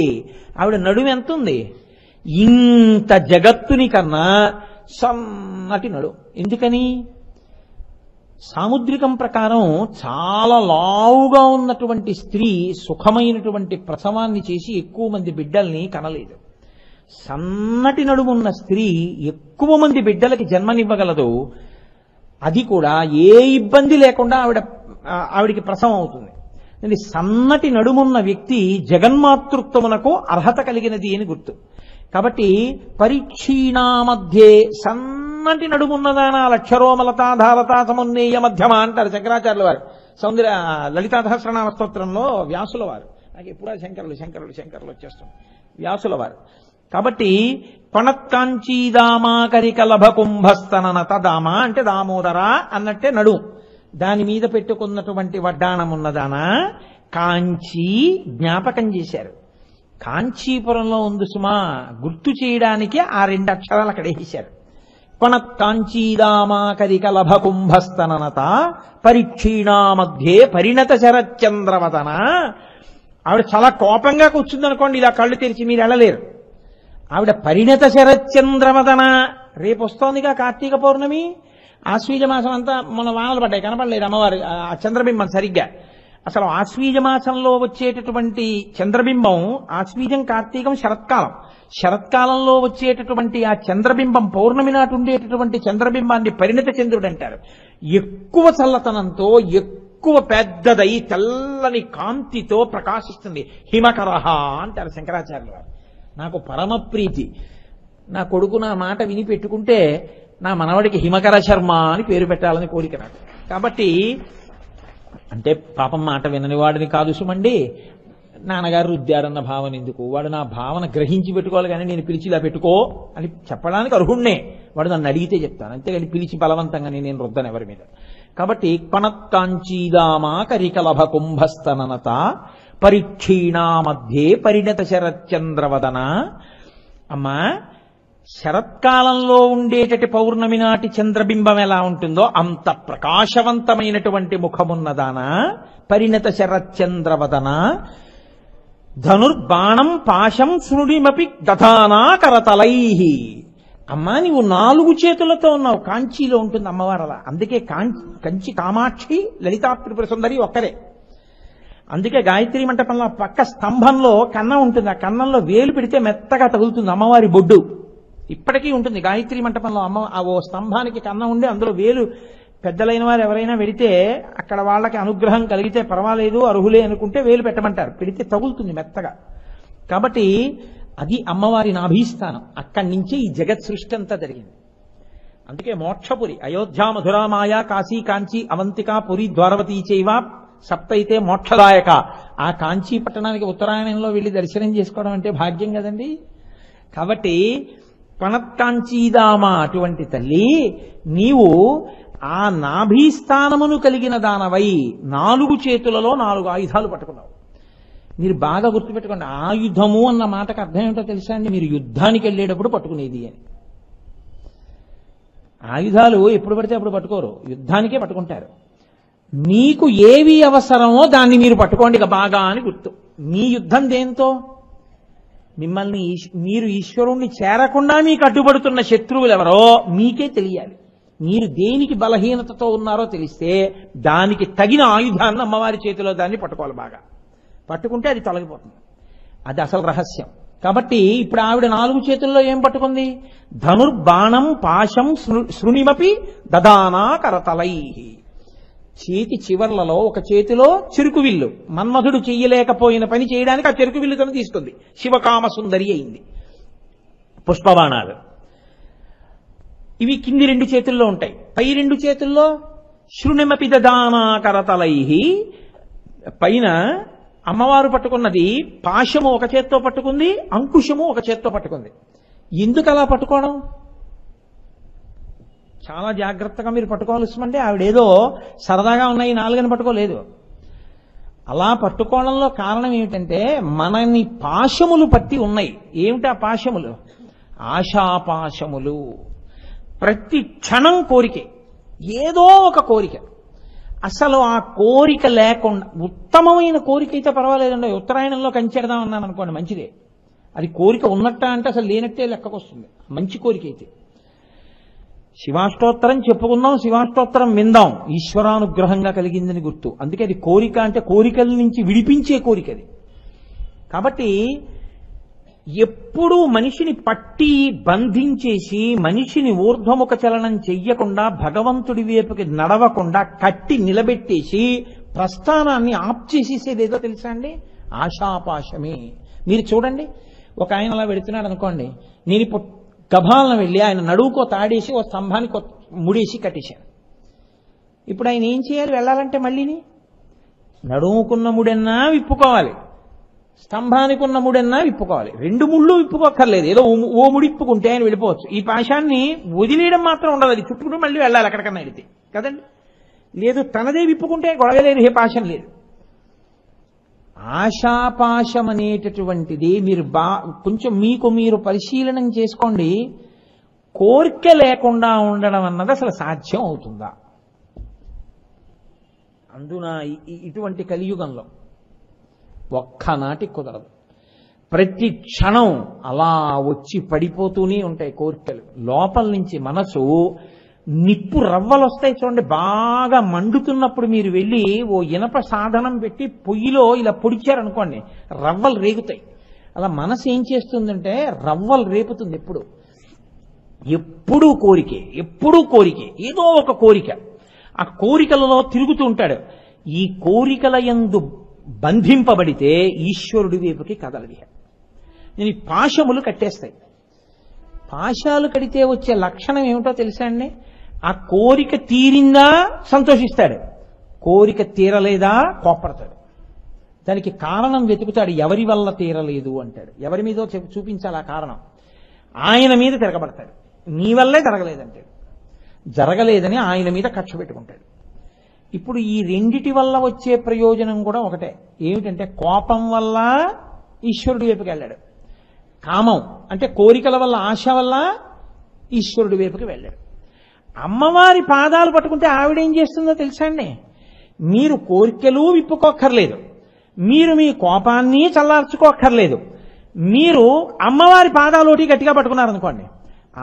ఆవిడ నడుము ఎంత ఉంది? ఇంత జగత్తుని కన్నా సన్నటి నడుము. ఎందుకని? సాముద్రికం ప్రకారం చాలా లావుగా ఉన్నటువంటి స్త్రీ సుఖమైనటువంటి ప్రసవాన్ని చేసి ఎక్కువ మంది బిడ్డల్ని కనలేదు. సన్నటి నడుమున్న స్త్రీ ఎక్కువ మంది బిడ్డలకి జన్మనివ్వగలదు. అది కూడా ఏ ఇబ్బంది లేకుండా ఆవిడికి ప్రసవం అవుతుంది. సన్నటి నడుమున్న వ్యక్తి జగన్మాతృత్వమునకు అర్హత కలిగినది అని గుర్తు. కాబట్టి పరీక్షీణా మధ్యే సన్నటి నడుమున్నదాన లక్షరోమలతాధారతా సమున్నేయ మధ్యమ అంటారు శంకరాచార్యుల వారు లలితా సహస్రనామ స్తోత్రంలో. వ్యాసుల వారు, నాకు ఎప్పుడా శంకరులు శంకరులు శంకరులు వచ్చేస్తాం, వ్యాసుల వారు. కాబట్టి కొణత్కాంచీదామాకరికలభ కుంభస్తననత, దామ అంటే దామోదర అన్నట్టే నడుము. దాని మీద పెట్టుకున్నటువంటి వడ్డాణమున్నదానా కాంచీ జ్ఞాపకం చేశారు. కాంచీపురంలో ఉంది సుమా, గుర్తు చేయడానికి ఆ 2 అక్షరాలు అక్కడ వేశారు. కొణత్కాంచీదామాకరికలభ కుంభస్తననత పరిక్షీణా మధ్యే పరిణత శరచంద్రవదన. ఆవిడ చాలా కోపంగా కూర్చుందనుకోండి, ఇలా కళ్ళు తెరిచి మీరు వెళ్ళలేరు. ఆవిడ పరిణత శరచంద్రవదన. రేపు వస్తోందిగా కార్తీక పౌర్ణమి, ఆశ్వీజ మాసం అంతా మన వానలు పడ్డాయి, కనపడలేదు అమ్మవారు ఆ చంద్రబింబం సరిగ్గా. అసలు ఆశ్వీజ మాసంలో వచ్చేటటువంటి చంద్రబింబం, ఆశ్వీజం కార్తీకం శరత్కాలం, శరత్కాలంలో వచ్చేటటువంటి ఆ చంద్రబింబం పౌర్ణమి నాటి ఉండేటటువంటి చంద్రబింబాన్ని పరిణత చంద్రుడు అంటారు. ఎక్కువ చల్లతనంతో ఎక్కువ పెద్దదై తెల్లని కాంతితో ప్రకాశిస్తుంది. హిమకరహ అంటారు శంకరాచార్యుల వారు. నాకు పరమ ప్రీతి. నా కొడుకు నా మాట విని పెట్టుకుంటే నా మనవడికి హిమకర శర్మ అని పేరు పెట్టాలని కోరిక నాకు. కాబట్టి అంటే పాపం మాట వినని వాడిని కాదు సుమండి, నాన్నగారు రుద్దారన్న భావన ఎందుకు? వాడు నా భావన గ్రహించి పెట్టుకోవాలి, కానీ నేను పిలిచి ఇలా పెట్టుకో అని చెప్పడానికి అర్హుణ్ణే. వాడు నన్ను అడిగితే చెప్తాను, అంతేగాని పిలిచి బలవంతంగా నేను రుద్దను ఎవరి మీద. కాబట్టి కొణత్కాంచీదామాకరికలభ కుంభస్తననత పరిక్షీణా మధ్యే పరిణత శరచంద్రవదన. అమ్మా, శరత్కాలంలో ఉండేటటి పౌర్ణమి నాటి చంద్రబింబం ఎలా ఉంటుందో అంత ప్రకాశవంతమైనటువంటి ముఖమున్నదానా పరిణత శరచంద్రవదన. ధనుర్బాణం పాశం శృణిమపి దధానా కరతలై. అమ్మా, నీవు 4 చేతులతో ఉన్నావు. కాంచీలో ఉంటుంది అమ్మవారు అలా. అందుకే కంచి కామాక్షి లలితా త్రిపుర సుందరి ఒక్కరే. అందుకే గాయత్రి మంటపంలో పక్క స్తంభంలో కన్నం ఉంటుంది. ఆ కన్నంలో వేలు పెడితే మెత్తగా తగులుతుంది అమ్మవారి బొడ్డు. ఇప్పటికీ ఉంటుంది గాయత్రి మంటపంలో. ఓ స్తంభానికి కన్నం ఉండి అందులో వేలు, పెద్దలైన వారు ఎవరైనా వెడితే అక్కడ వాళ్ళకి అనుగ్రహం కలిగితే పర్వాలేదు, అర్హులే అనుకుంటే వేలు పెట్టమంటారు. పెడితే తగులుతుంది మెత్తగా. కాబట్టి అది అమ్మవారి నాభీస్థానం. అక్కడి నుంచే ఈ జగత్ సృష్టి అంతా జరిగింది. అందుకే మోక్షపురి అయోధ్య మధురామాయ కాశీ కాంచి అవంతిక పురి ద్వారవతీ చైవ సప్తైతే మోక్షదాయక. ఆ కాంచీ పట్టణానికి ఉత్తరాయణంలో వెళ్ళి దర్శనం చేసుకోవడం అంటే భాగ్యం కదండి. కాబట్టి పణత్కాంచీదామ అటువంటి తల్లి, నీవు ఆ నాభీస్థానమును కలిగిన దానవై 4 చేతులలో 4 ఆయుధాలు పట్టుకున్నావు. మీరు బాగా గుర్తుపెట్టుకోండి, ఆయుధము అన్న మాటకు అర్థం ఏమిటో తెలుసా అండి? మీరు యుద్ధానికి వెళ్ళేటప్పుడు పట్టుకునేది అని. ఆయుధాలు ఎప్పుడు పడితే అప్పుడు పట్టుకోరు, యుద్ధానికే పట్టుకుంటారు. మీకు ఏవి అవసరమో దాన్ని మీరు పట్టుకోండి ఇక బాగా అని గుర్తు. మీ యుద్ధం దేంతో? మిమ్మల్ని మీరు ఈశ్వరుణ్ణి చేరకుండా మీకు అడ్డుపడుతున్న శత్రువులు ఎవరో మీకే తెలియాలి. మీరు దేనికి బలహీనతతో ఉన్నారో తెలిస్తే దానికి తగిన ఆయుధాన్ని అమ్మవారి చేతిలో దాన్ని పట్టుకోవాలి. బాగా పట్టుకుంటే అది తొలగిపోతుంది. అది అసలు రహస్యం. కాబట్టి ఇప్పుడు ఆవిడ 4 చేతుల్లో ఏం పట్టుకుంది? ధనుర్బాణం పాశం శృణిమపి దదానా కరతలై. చేతి చివర్లలో ఒక చేతిలో చెరుకు విల్లు, మన్మధుడు చెయ్యలేకపోయిన పని చేయడానికి ఆ చెరుకు విల్లుతోనే తీసుకుంది. శివకామ సుందరి అయింది. పుష్పబాణాలు ఇవి కింది 2 చేతుల్లో ఉంటాయి. పై 2 చేతుల్లో శృణిమపి దదానా కరతలై. పైన అమ్మవారు పట్టుకున్నది పాశము ఒక చేత్తో పట్టుకుంది, అంకుశము ఒక చేత్తో పట్టుకుంది. ఎందుకు అలా పట్టుకోవడం? చాలా జాగ్రత్తగా మీరు పట్టుకోవాల్సిందంటే ఆవిడేదో సరదాగా ఉన్నాయి 4 పట్టుకోలేదు. అలా పట్టుకోవడంలో కారణం ఏమిటంటే మనని పాశములు పట్టి ఉన్నాయి. ఏమిటి ఆ పాశములు? ఆశాపాశములు. ప్రతి క్షణం కోరికే, ఏదో ఒక కోరిక. అసలు ఆ కోరిక లేకుండా ఉత్తమమైన కోరిక అయితే పర్వాలేదండి. ఉత్తరాయణంలో కంచెడదాం అన్నాను అనుకోండి, మంచిదే. అది కోరిక ఉన్నట్ట అంటే అసలు లేనట్టే లెక్కకొస్తుంది. మంచి కోరిక అయితే శివాష్టోత్తరం చెప్పుకుందాం, శివాష్టోత్తరం విందాం, ఈశ్వరానుగ్రహంగా కలిగిందని గుర్తు. అందుకే అది కోరిక అంటే కోరికల నుంచి విడిపించే కోరిక అది. కాబట్టి ఎప్పుడూ మనిషిని పట్టి బంధించేసి మనిషిని ఊర్ధ్వముఖ చలనం చెయ్యకుండా భగవంతుడి వైపుకి నడవకుండా కట్టి నిలబెట్టేసి ప్రస్థానాన్ని ఆప్ చేసేసేదేదో తెలుసా అండి? ఆశాపాశమే. మీరు చూడండి, ఒక ఆయన అలా వెళుతున్నాడు అనుకోండి, నేను ఇప్పుడు గభాలను వెళ్ళి ఆయన నడువుకో తాడేసి ఓ స్తంభానికి ముడేసి కట్టేశాను. ఇప్పుడు ఆయన ఏం చేయాలి? వెళ్ళాలంటే మళ్ళీని నడుముకున్న ముడెన్నా విప్పుకోవాలి, స్తంభానికి ఉన్న ముడెన్నా విప్పుకోవాలి. 2 ముళ్ళు విప్పుకోక్కర్లేదు, ఏదో ఓ ముడి విప్పుకుంటే ఆయన వెళ్ళిపోవచ్చు. ఈ పాశాన్ని వదిలేయడం మాత్రం ఉండదు, అది చుట్టుకుంటూ మళ్ళీ వెళ్ళాలి ఎక్కడికన్నా వెళితే కదండి. లేదు తనదే విప్పుకుంటే గొడవ లేదు, ఏ పాశం లేదు. ఆశాపాశం అనేటటువంటిది మీరు కొంచెం మీకు మీరు పరిశీలనం చేసుకోండి. కోరిక లేకుండా ఉండడం అన్నది అసలు సాధ్యం అవుతుందా? అందున ఇటువంటి కలియుగంలో ఒక్కనాటి కుదరదు. ప్రతి క్షణం అలా వచ్చి పడిపోతూనే ఉంటాయి కోరికలు. లోపల నుంచి మనసు నిప్పు రవ్వలు వస్తాయి చూడండి, బాగా మండుతున్నప్పుడు మీరు వెళ్ళి ఓ ఇనప సాధనం పెట్టి పొయ్యిలో ఇలా పొడిచారనుకోండి, రవ్వలు రేగుతాయి. అలా మనసు ఏం చేస్తుందంటే రవ్వలు రేపుతుంది. ఎప్పుడూ కోరికే, ఎప్పుడూ కోరికే, ఏదో ఒక కోరిక. ఆ కోరికలలో తిరుగుతూ ఉంటాడు. ఈ కోరికల యందు బంధింపబడితే ఈశ్వరుడి వైపుకి కదలది. నేను ఈ పాశములు కట్టేస్తాయి. పాశాలు కడితే వచ్చే లక్షణం ఏమిటో తెలుసా అండి? ఆ కోరిక తీరిందా సంతోషిస్తాడు, కోరిక తీరలేదా కోపడతాడు. దానికి కారణం వెతుకుతాడు. ఎవరి వల్ల తీరలేదు అంటాడు, ఎవరి మీదో చూపించాలి ఆ కారణం. ఆయన మీద తిరగబడతాడు, నీ వల్లే జరగలేదంటాడు. జరగలేదని ఆయన మీద కక్ష పెట్టుకుంటాడు. ఇప్పుడు ఈ రెండిటి వల్ల వచ్చే ప్రయోజనం కూడా ఒకటే. ఏమిటంటే కోపం వల్ల ఈశ్వరుడి వైపుకి వెళ్ళాడు, కామం అంటే కోరికల వల్ల ఆశ వల్ల ఈశ్వరుడి వైపుకి వెళ్ళాడు. అమ్మవారి పాదాలు పట్టుకుంటే ఆవిడేం చేస్తుందో తెలుసా అండి? మీరు కోరికలు విప్పుకోక్కర్లేదు, మీరు మీ కోపాన్ని చల్లార్చుకోక్కర్లేదు. మీరు అమ్మవారి పాదాలోటి గట్టిగా పట్టుకున్నారనుకోండి,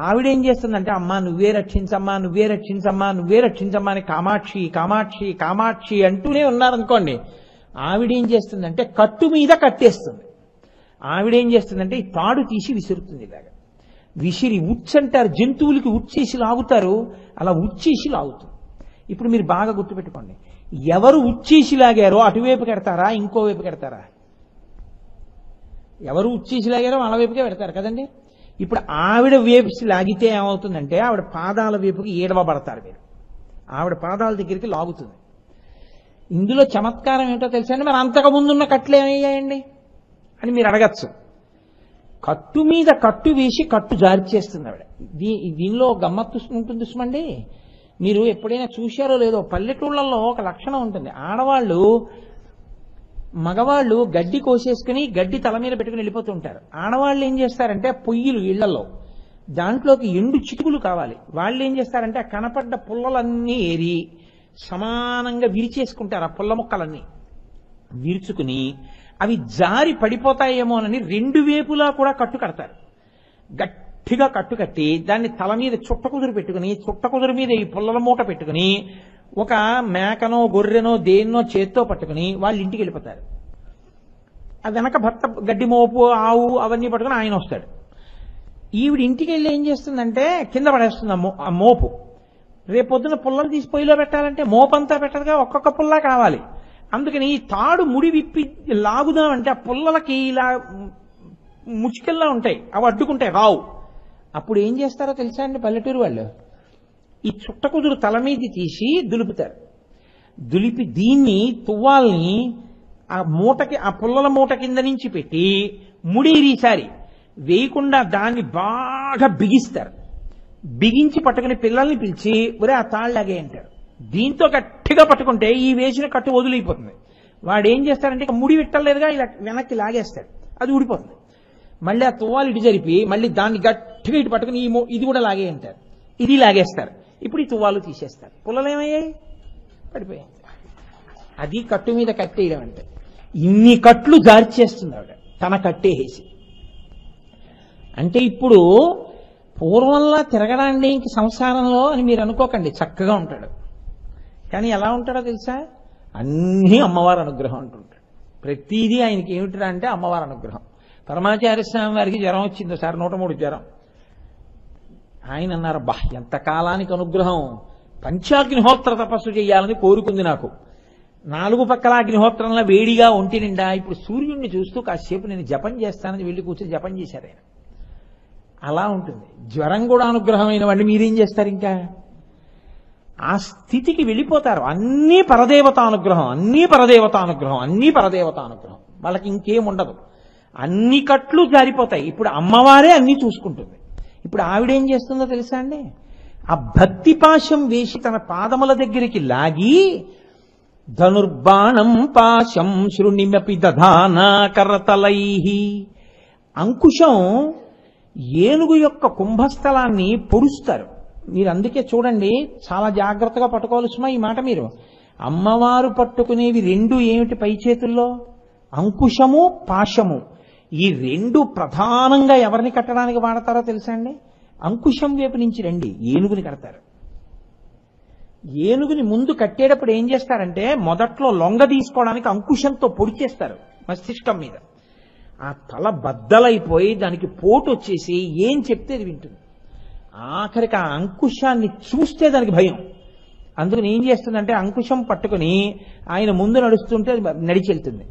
ఆవిడేం చేస్తుందంటే అమ్మా నువ్వే రక్షించమ్మా, నువ్వే రక్షించమ్మా, నువ్వే రక్షించమ్మా అని కామాక్షి కామాక్షి కామాక్షి అంటూనే ఉన్నారనుకోండి, ఆవిడేం చేస్తుందంటే కట్టు మీద కట్టేస్తుంది. ఆవిడేం చేస్తుందంటే ఈ తాడు తీసి విసురుతుంది. ఇలాగా విసిరి ఉచ్చంటారు, జంతువులకి ఉచ్చేసి లాగుతారు, అలా ఉచ్చేసి లాగుతుంది. ఇప్పుడు మీరు బాగా గుర్తుపెట్టుకోండి, ఎవరు ఉచ్చేసి లాగారో అటువైపు కెడతారా ఇంకోవైపు కెడతారా? ఎవరు ఉచ్చేసి లాగారో వాళ్ళ వైపుకే పెడతారు కదండి. ఇప్పుడు ఆవిడ వేసి లాగితే ఏమవుతుందంటే ఆవిడ పాదాల వైపుకి ఈడవబడతారు మీరు, ఆవిడ పాదాల దగ్గరికి లాగుతుంది. ఇందులో చమత్కారం ఏంటో తెలుసా అండి? మరి అంతకుముందున్న కట్లు ఏమయ్యాయండి అని మీరు అడగచ్చు. కట్టు మీద కట్టు వేసి కట్టు జారి చేస్తుంది ఆవిడ. దీనిలో గమ్మత్తు ఉంటుంది సుమండి. మీరు ఎప్పుడైనా చూశారో లేదో, పల్లెటూళ్ళల్లో ఒక లక్షణం ఉంటుంది. ఆడవాళ్ళు మగవాళ్ళు గడ్డి కోసేసుకుని గడ్డి తల మీద పెట్టుకుని వెళ్ళిపోతూ ఉంటారు. ఆడవాళ్ళు ఏం చేస్తారంటే పొయ్యిలు ఇళ్లలో దాంట్లోకి ఎండు చిటుకులు కావాలి. వాళ్ళు ఏం చేస్తారంటే ఆ కనపడ్డ పుల్లలన్నీ ఏరి సమానంగా విరిచేసుకుంటారు. ఆ పుల్ల ముక్కలన్నీ విరుచుకుని అవి జారి పడిపోతాయేమోనని రెండు వైపులా కూడా కట్టు కడతారు. గట్టిగా కట్టు కట్టి దాన్ని తల మీద చుట్టకుదురు పెట్టుకుని, చుట్టకుదురు మీద ఈ పుల్లల మూట పెట్టుకుని ఒక మేకనో గొర్రెనో దేన్నో చేత్తో పట్టుకుని వాళ్ళ ఇంటికి వెళ్ళిపోతారు. ఆ వెనక భర్త గడ్డి మోపు ఆవు అవన్నీ పట్టుకుని ఆయన వస్తాడు. ఈవిడ ఇంటికి వెళ్ళి ఏం చేస్తుందంటే కింద పడేస్తుంది ఆ మోపు. రేపొద్దున పుల్లలు తీసి పొయ్యిలో పెట్టాలంటే మోపంతా పెట్టదుగా, ఒక్కొక్క పుల్ల కావాలి. అందుకని ఈ తాడు ముడి విప్పి లాగుదామంటే ఆ పుల్లలకి ఇలా ముచ్చుకెల్లా ఉంటాయి, అవి అడ్డుకుంటాయి, రావు. అప్పుడు ఏం చేస్తారో తెలుసా అండి పల్లెటూరు వాళ్ళు? ఈ చుట్టకుదురు తల మీద తీసి దులుపుతారు. దులిపి దీన్ని తువ్వాల్ని ఆ మూటకి, ఆ పుల్లల మూట కింద నుంచి పెట్టి ముడేరీసారి వేయకుండా దాన్ని బాగా బిగిస్తారు. బిగించి పట్టుకుని పిల్లల్ని పిలిచి ఒరే ఆ తాళ్ళలాగే అంటారు. దీంతో గట్టిగా పట్టుకుంటే ఈ వేసిన కట్టు వదిలిపోతుంది. వాడు ఏం చేస్తారంటే ఇక ముడి విట్టలేదుగా ఇలా వెనక్కి లాగేస్తాడు, అది ఊడిపోతుంది. మళ్ళీ ఆ తువ్వాలు ఇటు జరిపి మళ్ళీ దాన్ని గట్టిగా ఇటు పట్టుకుని ఇది కూడా లాగే అంటారు, ఇది లాగేస్తారు. ఇప్పుడు ఈ తువ్వాలు తీసేస్తారు, పుల్లలు ఏమయ్యాయి? పడిపోయాయి. అది కట్టు మీద కట్టేయడం అంటే. ఇన్ని కట్లు జార్చేస్తుంది ఆవిడ తన కట్టేసి. అంటే ఇప్పుడు పూర్వంలా తిరగడాన్ని ఇంక సంసారంలో అని మీరు అనుకోకండి, చక్కగా ఉంటాడు. కానీ ఎలా ఉంటాడో తెలుసా? అన్నీ అమ్మవారి అనుగ్రహం అంటుంటాడు. ప్రతిదీ ఆయనకి ఏమిటా అంటే అమ్మవారి అనుగ్రహం. పరమాచార్య స్వామి వారికి జ్వరం వచ్చింది సార్, 103 జ్వరం. ఆయన అన్నారు, బా ఎంత కాలానికి అనుగ్రహం, పంచాగ్నిహోత్ర తపస్సు చేయాలని కోరుకుంది నాకు. 4 పక్కల అగ్నిహోత్రంలో వేడిగా ఒంటి నిండా ఇప్పుడు సూర్యుడిని చూస్తూ కాసేపు నేను జపం చేస్తానని వెళ్ళి కూర్చొని జపం చేశారు ఆయన. అలా ఉంటుంది. జ్వరం కూడా అనుగ్రహమైన వాడిని మీరేం చేస్తారు? ఇంకా ఆ స్థితికి వెళ్ళిపోతారు. అన్నీ పరదేవతానుగ్రహం, అన్నీ పరదేవతానుగ్రహం, అన్నీ పరదేవతానుగ్రహం. వాళ్ళకి ఇంకేం ఉండదు. అన్ని కట్లు జారిపోతాయి. ఇప్పుడు అమ్మవారే అన్నీ చూసుకుంటుంది. ఇప్పుడు ఆవిడేం చేస్తుందో తెలుసా అండి? ఆ భక్తి పాశం వేసి తన పాదముల దగ్గరికి లాగి ధనుర్బాణం పాశం శృణిమపి దధానా కరతలైహి. అంకుశం ఏనుగు యొక్క కుంభస్థలాన్ని పొడుస్తారు. మీరు అందుకే చూడండి, చాలా జాగ్రత్తగా పట్టుకోవాల్సిన ఈ మాట. మీరు అమ్మవారు పట్టుకునేవి రెండు ఏమిటి పై చేతుల్లో? అంకుశము, పాశము. ఈ రెండు ప్రధానంగా ఎవరిని కట్టడానికి వాడతారో తెలుసా అండి? అంకుశం వైపు నుంచి రండి, ఏనుగుని కడతారు. ఏనుగుని ముందు కట్టేటప్పుడు ఏం చేస్తారంటే మొదట్లో లొంగ తీసుకోవడానికి అంకుశంతో పొడి చేస్తారు మస్తిష్కం మీద. ఆ తల బద్దలైపోయి దానికి పోటు వచ్చేసి ఏం చెప్తే అది వింటుంది. ఆఖరికి ఆ అంకుశాన్ని చూస్తే దానికి భయం. అందుకని ఏం చేస్తుందంటే అంకుశం పట్టుకుని ఆయన ముందు నడుస్తుంటే అది నడిచెళ్తుంది.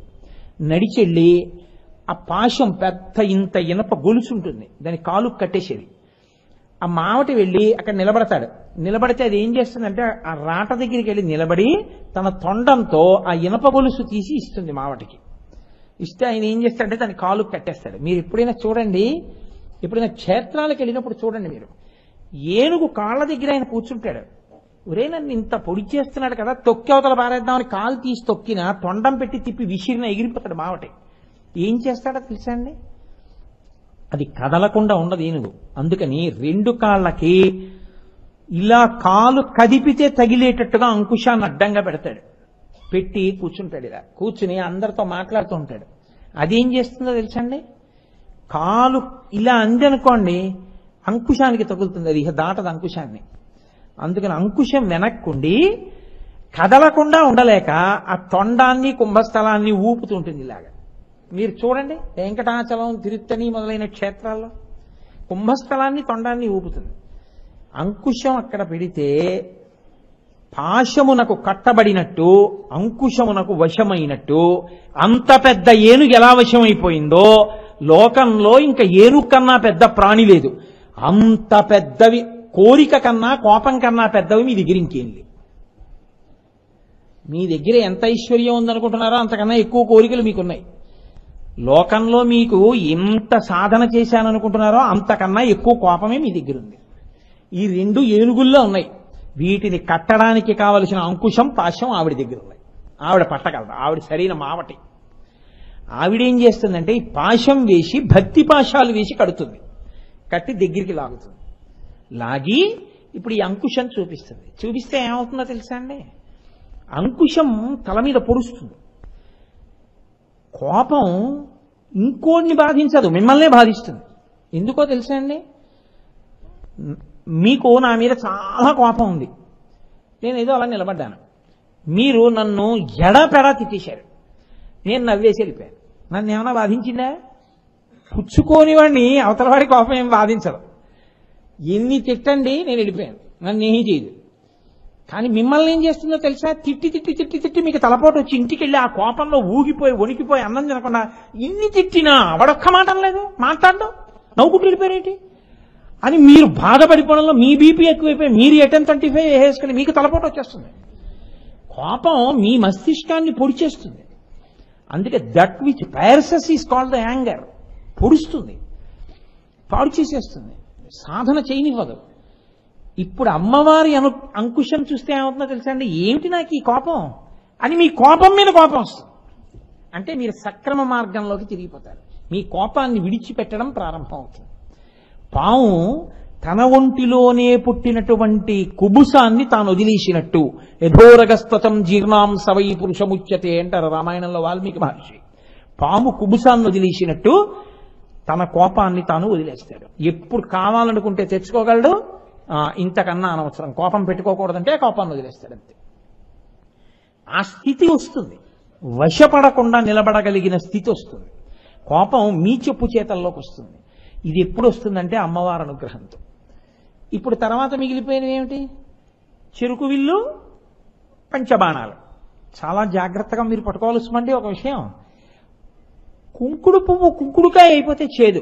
నడిచెళ్ళి ఆ పాశం పెద్ద ఇంత ఇనప గొలుసు ఉంటుంది, దాని కాలుకు కట్టేసేది. ఆ మావటి వెళ్ళి అక్కడ నిలబడతాడు. నిలబడితే అది ఏం చేస్తుందంటే ఆ రాట దగ్గరికి వెళ్ళి నిలబడి తన తొండంతో ఆ ఇనప గొలుసు తీసి ఇస్తుంది మావటికి. ఇస్తే ఆయన ఏం చేస్తాడంటే దాని కాలుకు కట్టేస్తాడు. మీరు ఎప్పుడైనా చూడండి, ఎప్పుడైనా క్షేత్రాలకు వెళ్ళినప్పుడు చూడండి, మీరు ఏనుగు కాళ్ళ దగ్గర ఆయన కూర్చుంటాడు. ఒరే నన్ను ఇంత పొడి చేస్తున్నాడు కదా, తొక్కి అవతల పారేద్దామని కాలు తీసి తొక్కిన తొండం పెట్టి తిప్పి విసిరిన ఎగిరిపోతాడు మావటి. ఏం చేస్తాడో తెలుసా అండి? అది కదలకుండా ఉండదు ఏనుగు. అందుకని రెండు కాళ్ళకి ఇలా కాలు కదిపితే తగిలేటట్టుగా అంకుశాన్ని అడ్డంగా పెడతాడు. పెట్టి కూర్చుంటాడు. ఇలా కూర్చుని అందరితో మాట్లాడుతూ ఉంటాడు. అదేం చేస్తుందో తెలుసండి? కాలు ఇలా అంది అనుకోండి, అంకుశానికి తగులుతుంది, అది ఇక దాటదు అంకుశాన్ని. అందుకని అంకుశం వెనక్కుండి కదలకుండా ఉండలేక ఆ తొండాన్ని కుంభస్థలాన్ని ఊపుతుంటుంది ఇలాగా. మీరు చూడండి వెంకటాచలం, తిరుత్తని మొదలైన క్షేత్రాల్లో కుంభస్థలాన్ని తొండాన్ని ఊపుతుంది. అంకుశం అక్కడ పెడితే పాశమునకు కట్టబడినట్టు అంకుశమునకు వశమైనట్టు అంత పెద్ద ఏనుగు ఎలా వశమైపోయిందో లోకంలో ఇంకా ఏనుగు కన్నా పెద్ద ప్రాణి లేదు. అంత పెద్దవి, కోరిక కన్నా కోపం కన్నా పెద్దవి మీ దగ్గర ఇంకేం లేవు. మీ దగ్గర ఎంత ఐశ్వర్యం ఉందనుకుంటున్నారో అంతకన్నా ఎక్కువ కోరికలు మీకున్నాయి. లోకంలో మీకు ఎంత సాధన చేశాననుకుంటున్నారో అంతకన్నా ఎక్కువ కోపమే మీ దగ్గర ఉంది. ఈ రెండు ఏనుగుల్లో ఉన్నాయి. వీటిని కట్టడానికి కావలసిన అంకుశం పాశం ఆవిడ దగ్గర ఉన్నాయి. ఆవిడ పట్టగలదు. ఆవిడ సరైన మావటి. ఆవిడేం చేస్తుందంటే ఈ పాశం వేసి భక్తి పాశాలు వేసి కడుతుంది. కట్టి దగ్గరికి లాగుతుంది. లాగి ఇప్పుడు ఈ అంకుశం చూపిస్తుంది. చూపిస్తే ఏమవుతుందో తెలుసా అండి? అంకుశం తల మీద పొడుస్తుంది. కోపం ఇంకోడిని బాధించదు, మిమ్మల్నే బాధిస్తుంది. ఎందుకో తెలుసా అండి? మీకు నా మీద చాలా కోపం ఉంది. నేను ఏదో అలా నిలబడ్డాను. మీరు నన్ను ఎడపెడా తిట్టేశారు. నేను నవ్వేసి వెళ్ళిపోయాను. నన్ను ఏమైనా బాధించిందా? పుచ్చుకోని వాడిని అవతల వాడి కోపం ఏం బాధించదు. ఎన్ని తిట్టండి, నేను వెళ్ళిపోయాను. నన్ను ఏమీ చేయదు. కానీ మిమ్మల్ని ఏం చేస్తుందో తెలుసా? తిట్టి తిట్టి తిట్టి తిట్టి మీకు తలపోటు వచ్చి ఇంటికి వెళ్ళి ఆ కోపంలో ఊగిపోయి వణికిపోయి అన్నం తినకుండా ఇన్ని తిట్టినా వాడొక్క మాట లేదు, మాట్లాడడం, నవ్వుకుంటూ వెళ్ళిపోయారేంటి అని మీరు బాధపడిపోవడంలో మీ బీపీ ఎక్కువైపోయి మీరు 1035 వేసుకుని మీకు తలపోటు వచ్చేస్తుంది. కోపం మీ మస్తిష్కాన్ని పొడి చేస్తుంది. అందుకే that which pierces is called the anger. పొడుస్తుంది, పాడు చేసేస్తుంది, సాధన చేయనివ్వదు. ఇప్పుడు అమ్మవారి అంకుశం చూస్తే ఏమవుతుందో తెలుసా అండి? ఏమిటి నాకు ఈ కోపం అని మీ కోపం మీద కోపం వస్తుంది. అంటే మీరు సక్రమ మార్గంలోకి తిరిగిపోతారు. మీ కోపాన్ని విడిచిపెట్టడం ప్రారంభం అవుతుంది. పాము తన ఒంటిలోనే పుట్టినటువంటి కుబుసాన్ని తాను వదిలేసినట్టు యథోరగస్తతం జీర్ణాం సవై పురుషముచ్యతే అంటారు రామాయణంలో వాల్మీకి మహర్షి. పాము కుబుసాన్ని వదిలేసినట్టు తన కోపాన్ని తాను వదిలేస్తాడు. ఎప్పుడు కావాలనుకుంటే తెచ్చుకోగలడు. ఇంతకన్నా అనవసరం, కోపం పెట్టుకోకూడదంటే కోపాన్ని వదిలేస్తాడు అంతే. ఆ స్థితి వస్తుంది. వశపడకుండా నిలబడగలిగిన స్థితి వస్తుంది. కోపం మీ చెప్పు చేతల్లోకి వస్తుంది. ఇది ఎప్పుడు వస్తుందంటే అమ్మవారి అనుగ్రహంతో. ఇప్పుడు తర్వాత మిగిలిపోయినవి ఏమిటి? చెరుకు విల్లు, పంచబాణాలు. చాలా జాగ్రత్తగా మీరు పట్టుకోవాల్సిందండి ఒక విషయం. కుంకుడు పువ్వు కుంకుడుకాయ అయిపోతే చేదు,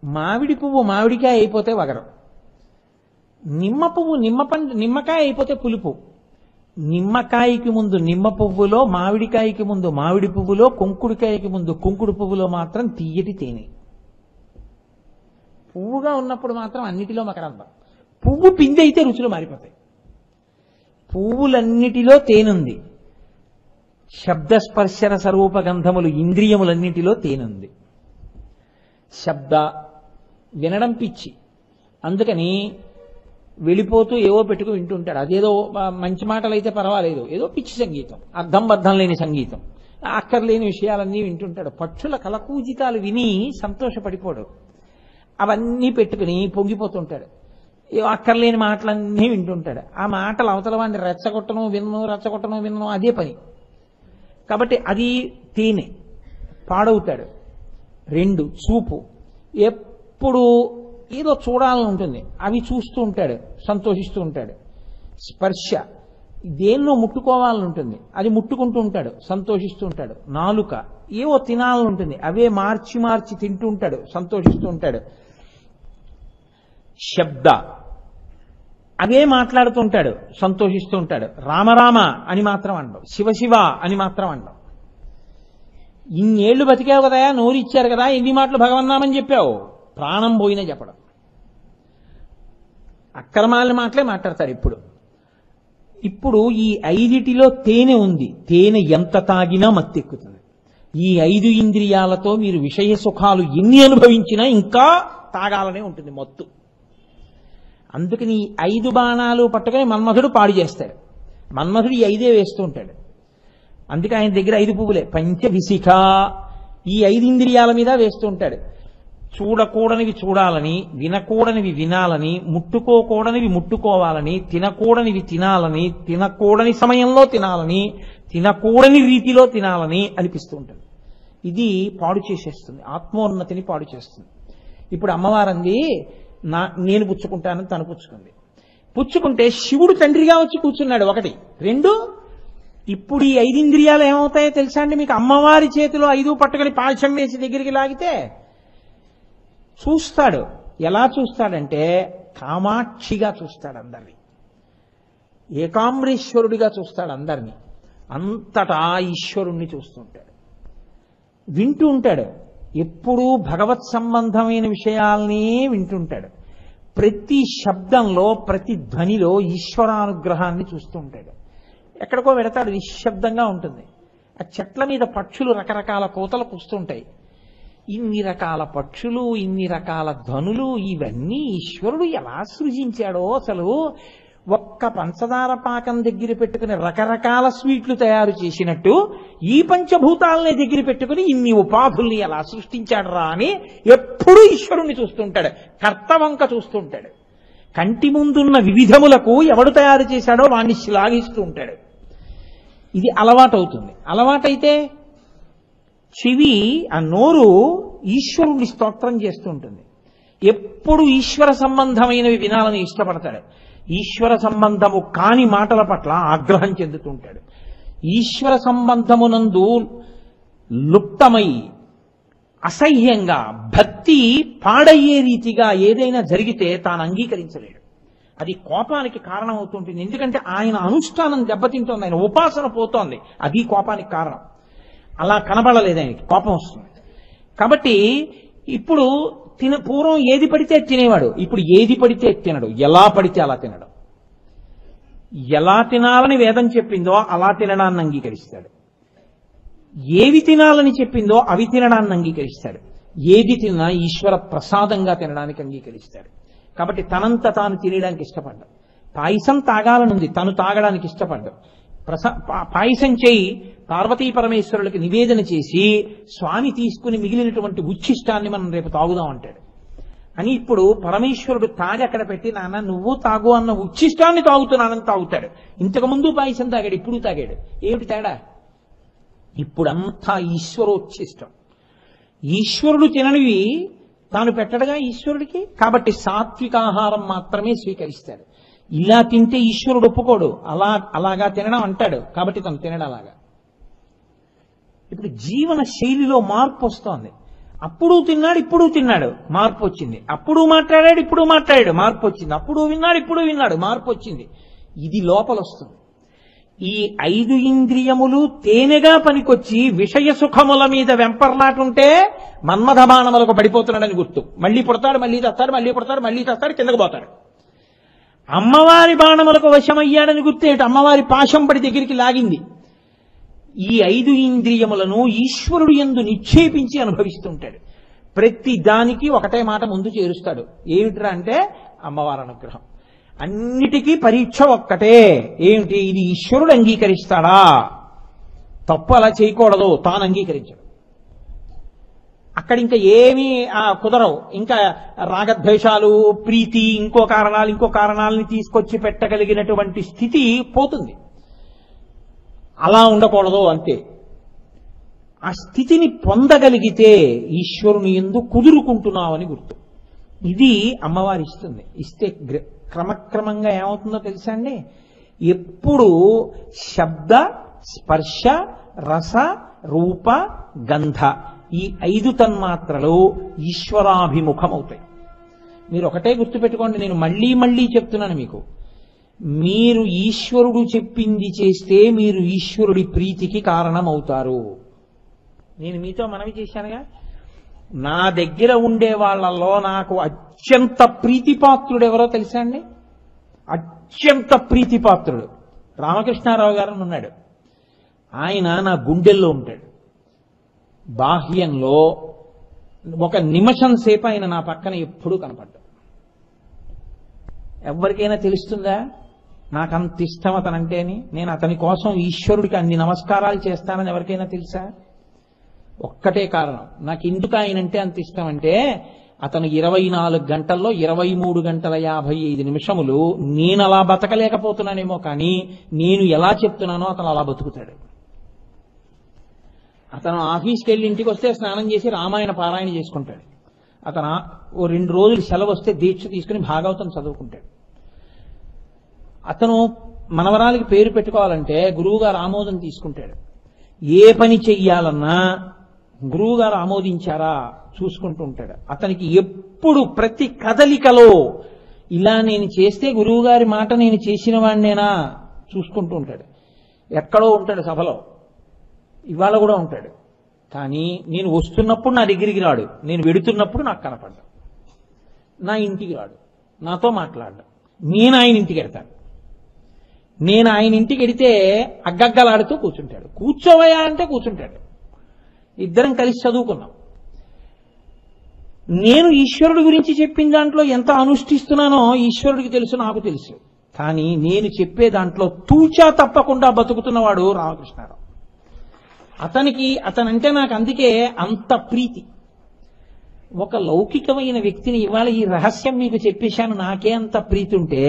మామిడి పువ్వు మామిడికాయ అయిపోతే వగరం, నిమ్మ పువ్వు నిమ్మకాయ అయిపోతే పులుపు. నిమ్మకాయకి ముందు నిమ్మ పువ్వులో, మామిడికాయకి ముందు మామిడి పువ్వులో, కుంకుడుకాయకి ముందు కుంకుడు పువ్వులో మాత్రం తీయటి తేనె. పువ్వుగా ఉన్నప్పుడు మాత్రం అన్నిటిలో మకరందం. పువ్వు పిండి అయితే రుచులు మారిపోతాయి. పువ్వులన్నిటిలో తేనుంది. శబ్దస్పర్శన స్వరూప గంధములు ఇంద్రియములన్నిటిలో తేనుంది. శబ్ద వినడం పిచ్చి, అందుకని వెళ్ళిపోతూ ఏవో పెట్టుకు వింటుంటాడు. అదేదో మంచి మాటలు అయితే పర్వాలేదు, ఏదో పిచ్చి సంగీతం, అర్థం బద్ధం లేని సంగీతం, అక్కర్లేని విషయాలన్నీ వింటుంటాడు. పక్షుల కలకూజితాలు విని సంతోషపడిపోడు, అవన్నీ పెట్టుకుని పొంగిపోతుంటాడు. ఏవో అక్కర్లేని మాటలన్నీ వింటుంటాడు. ఆ మాటలు అవతల వాడిని రెచ్చగొట్టను విన్నను అదే పని. కాబట్టి అది తేనె, పాడవుతాడు. 2 చూపు, ఎప్పుడు ఏదో చూడాలని ఉంటుంది, అవి చూస్తూ ఉంటాడు, సంతోషిస్తూ ఉంటాడు. స్పర్శ, దేన్నో ముట్టుకోవాలని ఉంటుంది, అది ముట్టుకుంటూ ఉంటాడు, సంతోషిస్తూ ఉంటాడు. నాలుక, ఏవో తినాలని ఉంటుంది, అవే మార్చి మార్చి తింటూ ఉంటాడు, సంతోషిస్తూ ఉంటాడు. శబ్ద, అవే మాట్లాడుతూ ఉంటాడు, సంతోషిస్తూ ఉంటాడు. రామరామ అని మాత్రం అండవు, శివశివ అని మాత్రం అండవు. ఇన్నేళ్లు బతికావు కదా, నోరిచ్చారు కదా, ఎన్ని మాటలు భగవన్నామని చెప్పావు? ప్రాణం పోయినా చెప్పడం. అక్రమాల మాటలే మాట్లాడతారు. ఇప్పుడు ఈ 5 తేనె ఉంది. తేనె ఎంత తాగినా మత్తెక్కుతుంది. ఈ 5 ఇంద్రియాలతో మీరు విషయ సుఖాలు ఎన్ని అనుభవించినా ఇంకా తాగాలనే ఉంటుంది మత్తు. అందుకని ఈ 5 బాణాలు పట్టుకొని మన్మధుడు పాడు చేస్తాడు. మన్మధుడు ఈ 5 వేస్తూ ఉంటాడు. అందుకే ఆయన దగ్గర 5 పువ్వులే. పంచవిశిఖ, ఈ 5 ఇంద్రియాల మీద వేస్తూ ఉంటాడు. చూడకూడనివి చూడాలని, వినకూడనివి వినాలని, ముట్టుకోకూడనివి ముట్టుకోవాలని, తినకూడనివి తినాలని, తినకూడని సమయంలో తినాలని, తినకూడని రీతిలో తినాలని అనిపిస్తూ ఉంటుంది. ఇది పాడు చేసేస్తుంది, ఆత్మోన్నతిని పాడు చేస్తుంది. ఇప్పుడు అమ్మవారంది నేను పుచ్చుకుంటానని తను పుచ్చుకుంది. పుచ్చుకుంటే శివుడు తండ్రిగా వచ్చి కూర్చున్నాడు. 1. 2, ఇప్పుడు ఈ 5 ఇంద్రియాలు ఏమవుతాయో తెలుసా అండి మీకు? అమ్మవారి చేతిలో 5 పట్టుకొని పాశం వేసి దగ్గరికి లాగితే చూస్తాడు. ఎలా చూస్తాడంటే కామాక్షిగా చూస్తాడు అందరినీ, ఏకాంబరేశ్వరుడిగా చూస్తాడు అందరినీ. అంతటా ఈశ్వరుణ్ణి చూస్తుంటాడు, వింటూ ఉంటాడు. ఎప్పుడూ భగవత్ సంబంధమైన విషయాల్ని వింటుంటాడు. ప్రతి శబ్దంలో, ప్రతి ధ్వనిలో ఈశ్వరానుగ్రహాన్ని చూస్తూ ఉంటాడు. ఎక్కడికో వెడతాడు, నిశ్శబ్దంగా ఉంటుంది. ఆ చెట్ల మీద పక్షులు రకరకాల కోతలు కూస్తుంటాయి. ఇన్ని రకాల పక్షులు, ఇన్ని రకాల ధ్వనులు, ఇవన్నీ ఈశ్వరుడు ఎలా సృజించాడో అసలు. ఒక్క పంచదార పాకం దగ్గర పెట్టుకుని రకరకాల స్వీట్లు తయారు చేసినట్టు ఈ పంచభూతాలని దగ్గర పెట్టుకుని ఇన్ని ఉపాధుల్ని ఎలా సృష్టించాడు రా అని ఎప్పుడూ ఈశ్వరుణ్ణి చూస్తుంటాడు. కర్తవంక చూస్తుంటాడు. కంటి ముందున్న వివిధములకు ఎవడు తయారు చేశాడో వాణ్ణి శ్లాఘిస్తూ ఉంటాడు. ఇది అలవాటవుతుంది. అలవాటైతే చెవి, ఆ నోరు ఈశ్వరుణ్ణి స్తోత్రం చేస్తూ ఉంటుంది. ఎప్పుడు ఈశ్వర సంబంధమైనవి వినాలని ఇష్టపడతాడు. ఈశ్వర సంబంధము కాని మాటల పట్ల ఆగ్రహం చెందుతుంటాడు. ఈశ్వర సంబంధమునందు లుప్తమై అసహ్యంగా భక్తి పాడయ్యే రీతిగా ఏదైనా జరిగితే తాను అంగీకరించలేడు. అది కోపానికి కారణం అవుతుంటుంది. ఎందుకంటే ఆయన అనుష్ఠానం దెబ్బతింటోంది, ఆయన ఉపాసన పోతోంది. అది కోపానికి కారణం. అలా కనబడలేదు, ఆయనకి కోపం వస్తుంది. కాబట్టి ఇప్పుడు పూర్వం ఏది పడితే తినేవాడు, ఇప్పుడు ఏది పడితే తినడు, ఎలా పడితే అలా తినడు. ఎలా తినాలని వేదం చెప్పిందో అలా తినడాన్ని అంగీకరిస్తాడు. ఏవి తినాలని చెప్పిందో అవి తినడాన్ని అంగీకరిస్తాడు. ఏది తిన్నా ఈశ్వర ప్రసాదంగా తినడానికి అంగీకరిస్తాడు. కాబట్టి తనంత తాను తినడానికి ఇష్టపడ్డాడు. పాయసం తాగాలనుంది, తను తాగడానికి ఇష్టపడ్డాడు. పాయసం చేయి పార్వతీ పరమేశ్వరులకి నివేదన చేసి స్వామి తీసుకుని మిగిలినటువంటి ఉచ్ఛిష్టాన్ని మనం రేపు తాగుదాం అంటాడు. అని ఇప్పుడు పరమేశ్వరుడు తాగి అక్కడ పెట్టి, నాన్న నువ్వు తాగు అన్న ఉచ్ఛిష్టాన్ని తాగుతున్నానని తాగుతాడు. ఇంతకుముందు పాయసం తాగాడు, ఇప్పుడు తాగాడు. ఏమిటి తేడా? ఇప్పుడంతా ఈశ్వరోచ్ఛిష్టం. ఈశ్వరుడు తిననివి తాను పెట్టడగా ఈశ్వరుడికి. కాబట్టి సాత్వికాహారం మాత్రమే స్వీకరిస్తాడు. ఇలా తింటే ఈశ్వరుడు ఒప్పుకోడు. అలాగా తినడం అంటాడు. కాబట్టి తను తినడం అలాగా. ఇప్పుడు జీవన శైలిలో మార్పు వస్తోంది. అప్పుడు తిన్నాడు, ఇప్పుడు తిన్నాడు, మార్పు వచ్చింది. అప్పుడు మాట్లాడాడు, ఇప్పుడు మాట్లాడాడు, మార్పు వచ్చింది. అప్పుడు విన్నాడు, ఇప్పుడు విన్నాడు, మార్పు వచ్చింది. ఇది లోపల వస్తుంది. ఈ 5 ఇంద్రియములు తేనెగా పనికొచ్చి విషయ సుఖముల మీద వెంపర్లాటుంటే మన్మథ బాణములకు పడిపోతున్నాడని గుర్తు. మళ్ళీ పుడతాడు, మళ్ళీ తెస్తాడు, మళ్ళీ పుడతాడు, మళ్ళీ తెస్తాడు, కిందకు పోతాడు. అమ్మవారి బాణములకు వశమయ్యాడని గుర్తేమిటి? అమ్మవారి పాశం పడి దగ్గరికి లాగింది. ఈ 5 ఇంద్రియములను ఈశ్వరుడు యందు నిక్షేపించి అనుభవిస్తుంటాడు. ప్రతి దానికి ఒకటే మాట ముందు చేరుస్తాడు. ఏమిట్రా అంటే అమ్మవారి అనుగ్రహం. అన్నిటికీ పరీక్ష ఒక్కటే. ఏమిటి? ఇది ఈశ్వరుడు అంగీకరిస్తాడా? తప్పు అలా చేయకూడదు, తాను అంగీకరించడు. అక్కడ ఇంకా ఏమీ కుదరవు. ఇంకా రాగద్వేషాలు, ప్రీతి, ఇంకో కారణాలని తీసుకొచ్చి పెట్టగలిగినటువంటి స్థితి పోతుంది. అలా ఉండకూడదు అంతే. ఆ స్థితిని పొందగలిగితే ఈశ్వరుని యందు కుదురుకుంటున్నావని గుర్తు. ఇది అమ్మవారి ఇస్తుంది. ఇస్తే క్రమక్రమంగా ఏమవుతుందో తెలుసా అండి? ఎప్పుడు శబ్ద, స్పర్శ, రస, రూప, గంధ ఈ 5 తన్మాత్రలు ఈశ్వరాభిముఖమవుతాయి. మీరు ఒకటే గుర్తుపెట్టుకోండి, నేను మళ్ళీ మళ్ళీ చెప్తున్నాను మీకు. మీరు ఈశ్వరుడు చెప్పింది చేస్తే మీరు ఈశ్వరుడి ప్రీతికి కారణమవుతారు. నేను మీతో మనవి చేశానుగా, నా దగ్గర ఉండే వాళ్ళల్లో నాకు అత్యంత ప్రీతిపాత్రుడు ఎవరో తెలుసా అండి? అత్యంత ప్రీతిపాత్రుడు రామకృష్ణారావు గారు ఉన్నాడు. ఆయన నా గుండెల్లో ఉంటాడు. బాహ్యంలో ఒక నిమిషం సేపు ఆయన నా పక్కన ఎప్పుడూ కనపడ్డాడు. ఎవరికైనా తెలుస్తుందా నాకు అంత ఇష్టం అతనంటేని? నేను అతని కోసం ఈశ్వరుడికి అన్ని నమస్కారాలు చేస్తానని ఎవరికైనా తెలుసా? ఒక్కటే కారణం. నాకు ఎందుకు ఆయనంటే అంత ఇష్టం అంటే, అతను 24 గంటల్లో 23 గంటల 55 నిమిషములు నేను అలా బతకలేకపోతున్నానేమో కానీ నేను ఎలా చెప్తున్నానో అతను అలా బతుకుతాడు. అతను ఆఫీస్కి వెళ్ళి ఇంటికి వస్తే స్నానం చేసి రామాయణ పారాయణ చేసుకుంటాడు. అతను ఓ 2 రోజులు సెలవు వస్తే దీక్ష తీసుకుని భాగవతం చదువుకుంటాడు. అతను మనవరాలికి పేరు పెట్టుకోవాలంటే గురువుగారు ఆమోదం తీసుకుంటాడు. ఏ పని చెయ్యాలన్నా గురువు గారు ఆమోదించారా చూసుకుంటూ ఉంటాడు. అతనికి ఎప్పుడు ప్రతి కదలికలో ఇలా నేను చేస్తే గురువు గారి మాట నేను చేసిన వాడినేనా చూసుకుంటూ ఉంటాడు. ఎక్కడో ఉంటాడు సభలో, ఇవాళ కూడా ఉంటాడు. కానీ నేను వస్తున్నప్పుడు నా దగ్గరికి రాడు, నేను వెడుతున్నప్పుడు నాకు కనపడ్డా, నా ఇంటికి రాడు, నాతో మాట్లాడ్డా, నేను ఆయన ఇంటికి వెడతాను. నేను ఆయన ఇంటికి వెడితే అగ్గగ్గలాడుతూ కూర్చుంటాడు. కూర్చోవయా అంటే కూర్చుంటాడు. ఇద్దరం కలిసి చదువుకున్నాం. నేను ఈశ్వరుడి గురించి చెప్పిన దాంట్లో ఎంత అనుష్ఠిస్తున్నానో ఈశ్వరుడికి తెలుసు, నాకు తెలుసు. కానీ నేను చెప్పే దాంట్లో తూచా తప్పకుండా బతుకుతున్నవాడు రామకృష్ణారావు. అతనంటే నాకు అందుకే అంత ప్రీతి. ఒక లౌకికమైన వ్యక్తిని ఇవాళ ఈ రహస్యం మీకు చెప్పేశాను, నాకే అంత ప్రీతి ఉంటే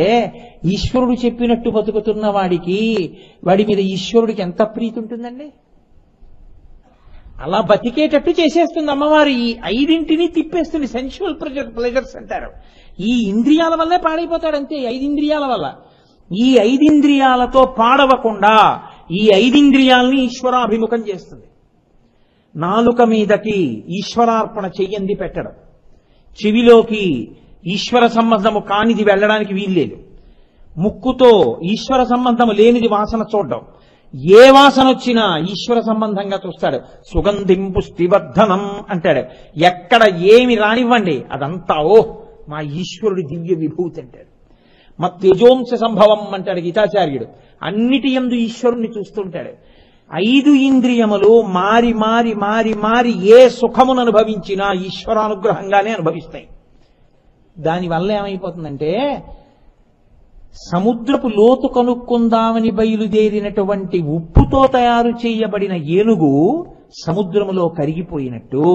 ఈశ్వరుడు చెప్పినట్టు బతుకుతున్న వాడి మీద ఈశ్వరుడికి ఎంత ప్రీతి ఉంటుందండి? అలా బతికేటట్టు చేసేస్తుంది అమ్మవారు. ఈ 5 తిప్పేస్తుంది. సెన్షువల్ ప్లెజర్స్ అంటారు. ఈ ఇంద్రియాల వల్లే పాడైపోతాడంతే. 5 ఇంద్రియాల వల్ల. ఈ 5 ఇంద్రియాలతో పాడవకుండా ఈ 5 ఇంద్రియాలని ఈశ్వరాభిముఖం చేస్తుంది. నాలుక మీదకి ఈశ్వరార్పణ చెయ్యంది పెట్టడం, చెవిలోకి ఈశ్వర సంబంధము కానిది వెళ్ళడానికి వీల్లేదు, ముక్కుతో ఈశ్వర సంబంధము లేనిది వాసన చూడడం, ఏ వాసన వచ్చినా ఈశ్వర సంబంధంగా చూస్తాడు. సుగంధిం పుష్టివర్ధనం అంటాడు. ఎక్కడ ఏమి రానివ్వండి అదంతా మా ఈశ్వరుడి దివ్య విభూతి అంటాడు. మా తేజోంశ సంభవం అంటాడు గీతాచార్యుడు. అన్నిటి యందు ఈశ్వరుణ్ణి చూస్తుంటాడు. 5 ఇంద్రియములు మారి మారి మారి మారి ఏ సుఖమును అనుభవించినా ఈశ్వరానుగ్రహంగానే అనుభవిస్తాయి. దానివల్ల ఏమైపోతుందంటే సముద్రపు లోతు కనుక్కుందామని బయలుదేరినటువంటి ఉప్పుతో తయారు చేయబడిన ఏనుగు సముద్రములో కరిగిపోయినట్టు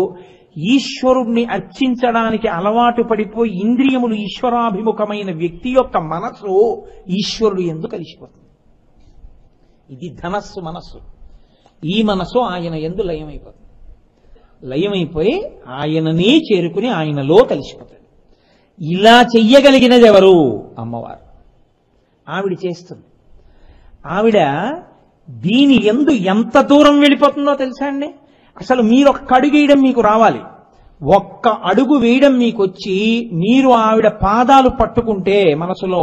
ఈశ్వరుణ్ణి అర్చించడానికి అలవాటు పడిపోయి ఇంద్రియములు ఈశ్వరాభిముఖమైన వ్యక్తి యొక్క మనస్సు ఈశ్వరుడు యందు కలిసిపోతుంది. ఇది ధనస్సు మనస్సు. ఈ మనస్సు ఆయన యందు లయమైపోతుంది. లయమైపోయి ఆయననే చేరుకుని ఆయనలో కలిసిపోతాడు. ఇలా చెయ్యగలిగినది ఎవరు? అమ్మవారు. ఆవిడ చేస్తుంది. ఆవిడ దీని యందు ఎంత దూరం వెళ్ళిపోతుందో తెలుసా అండి? అసలు మీరు ఒక్క అడుగు వేయడం మీకు రావాలి. ఒక్క అడుగు వేయడం మీకు వచ్చి మీరు ఆవిడ పాదాలు పట్టుకుంటే మనసులో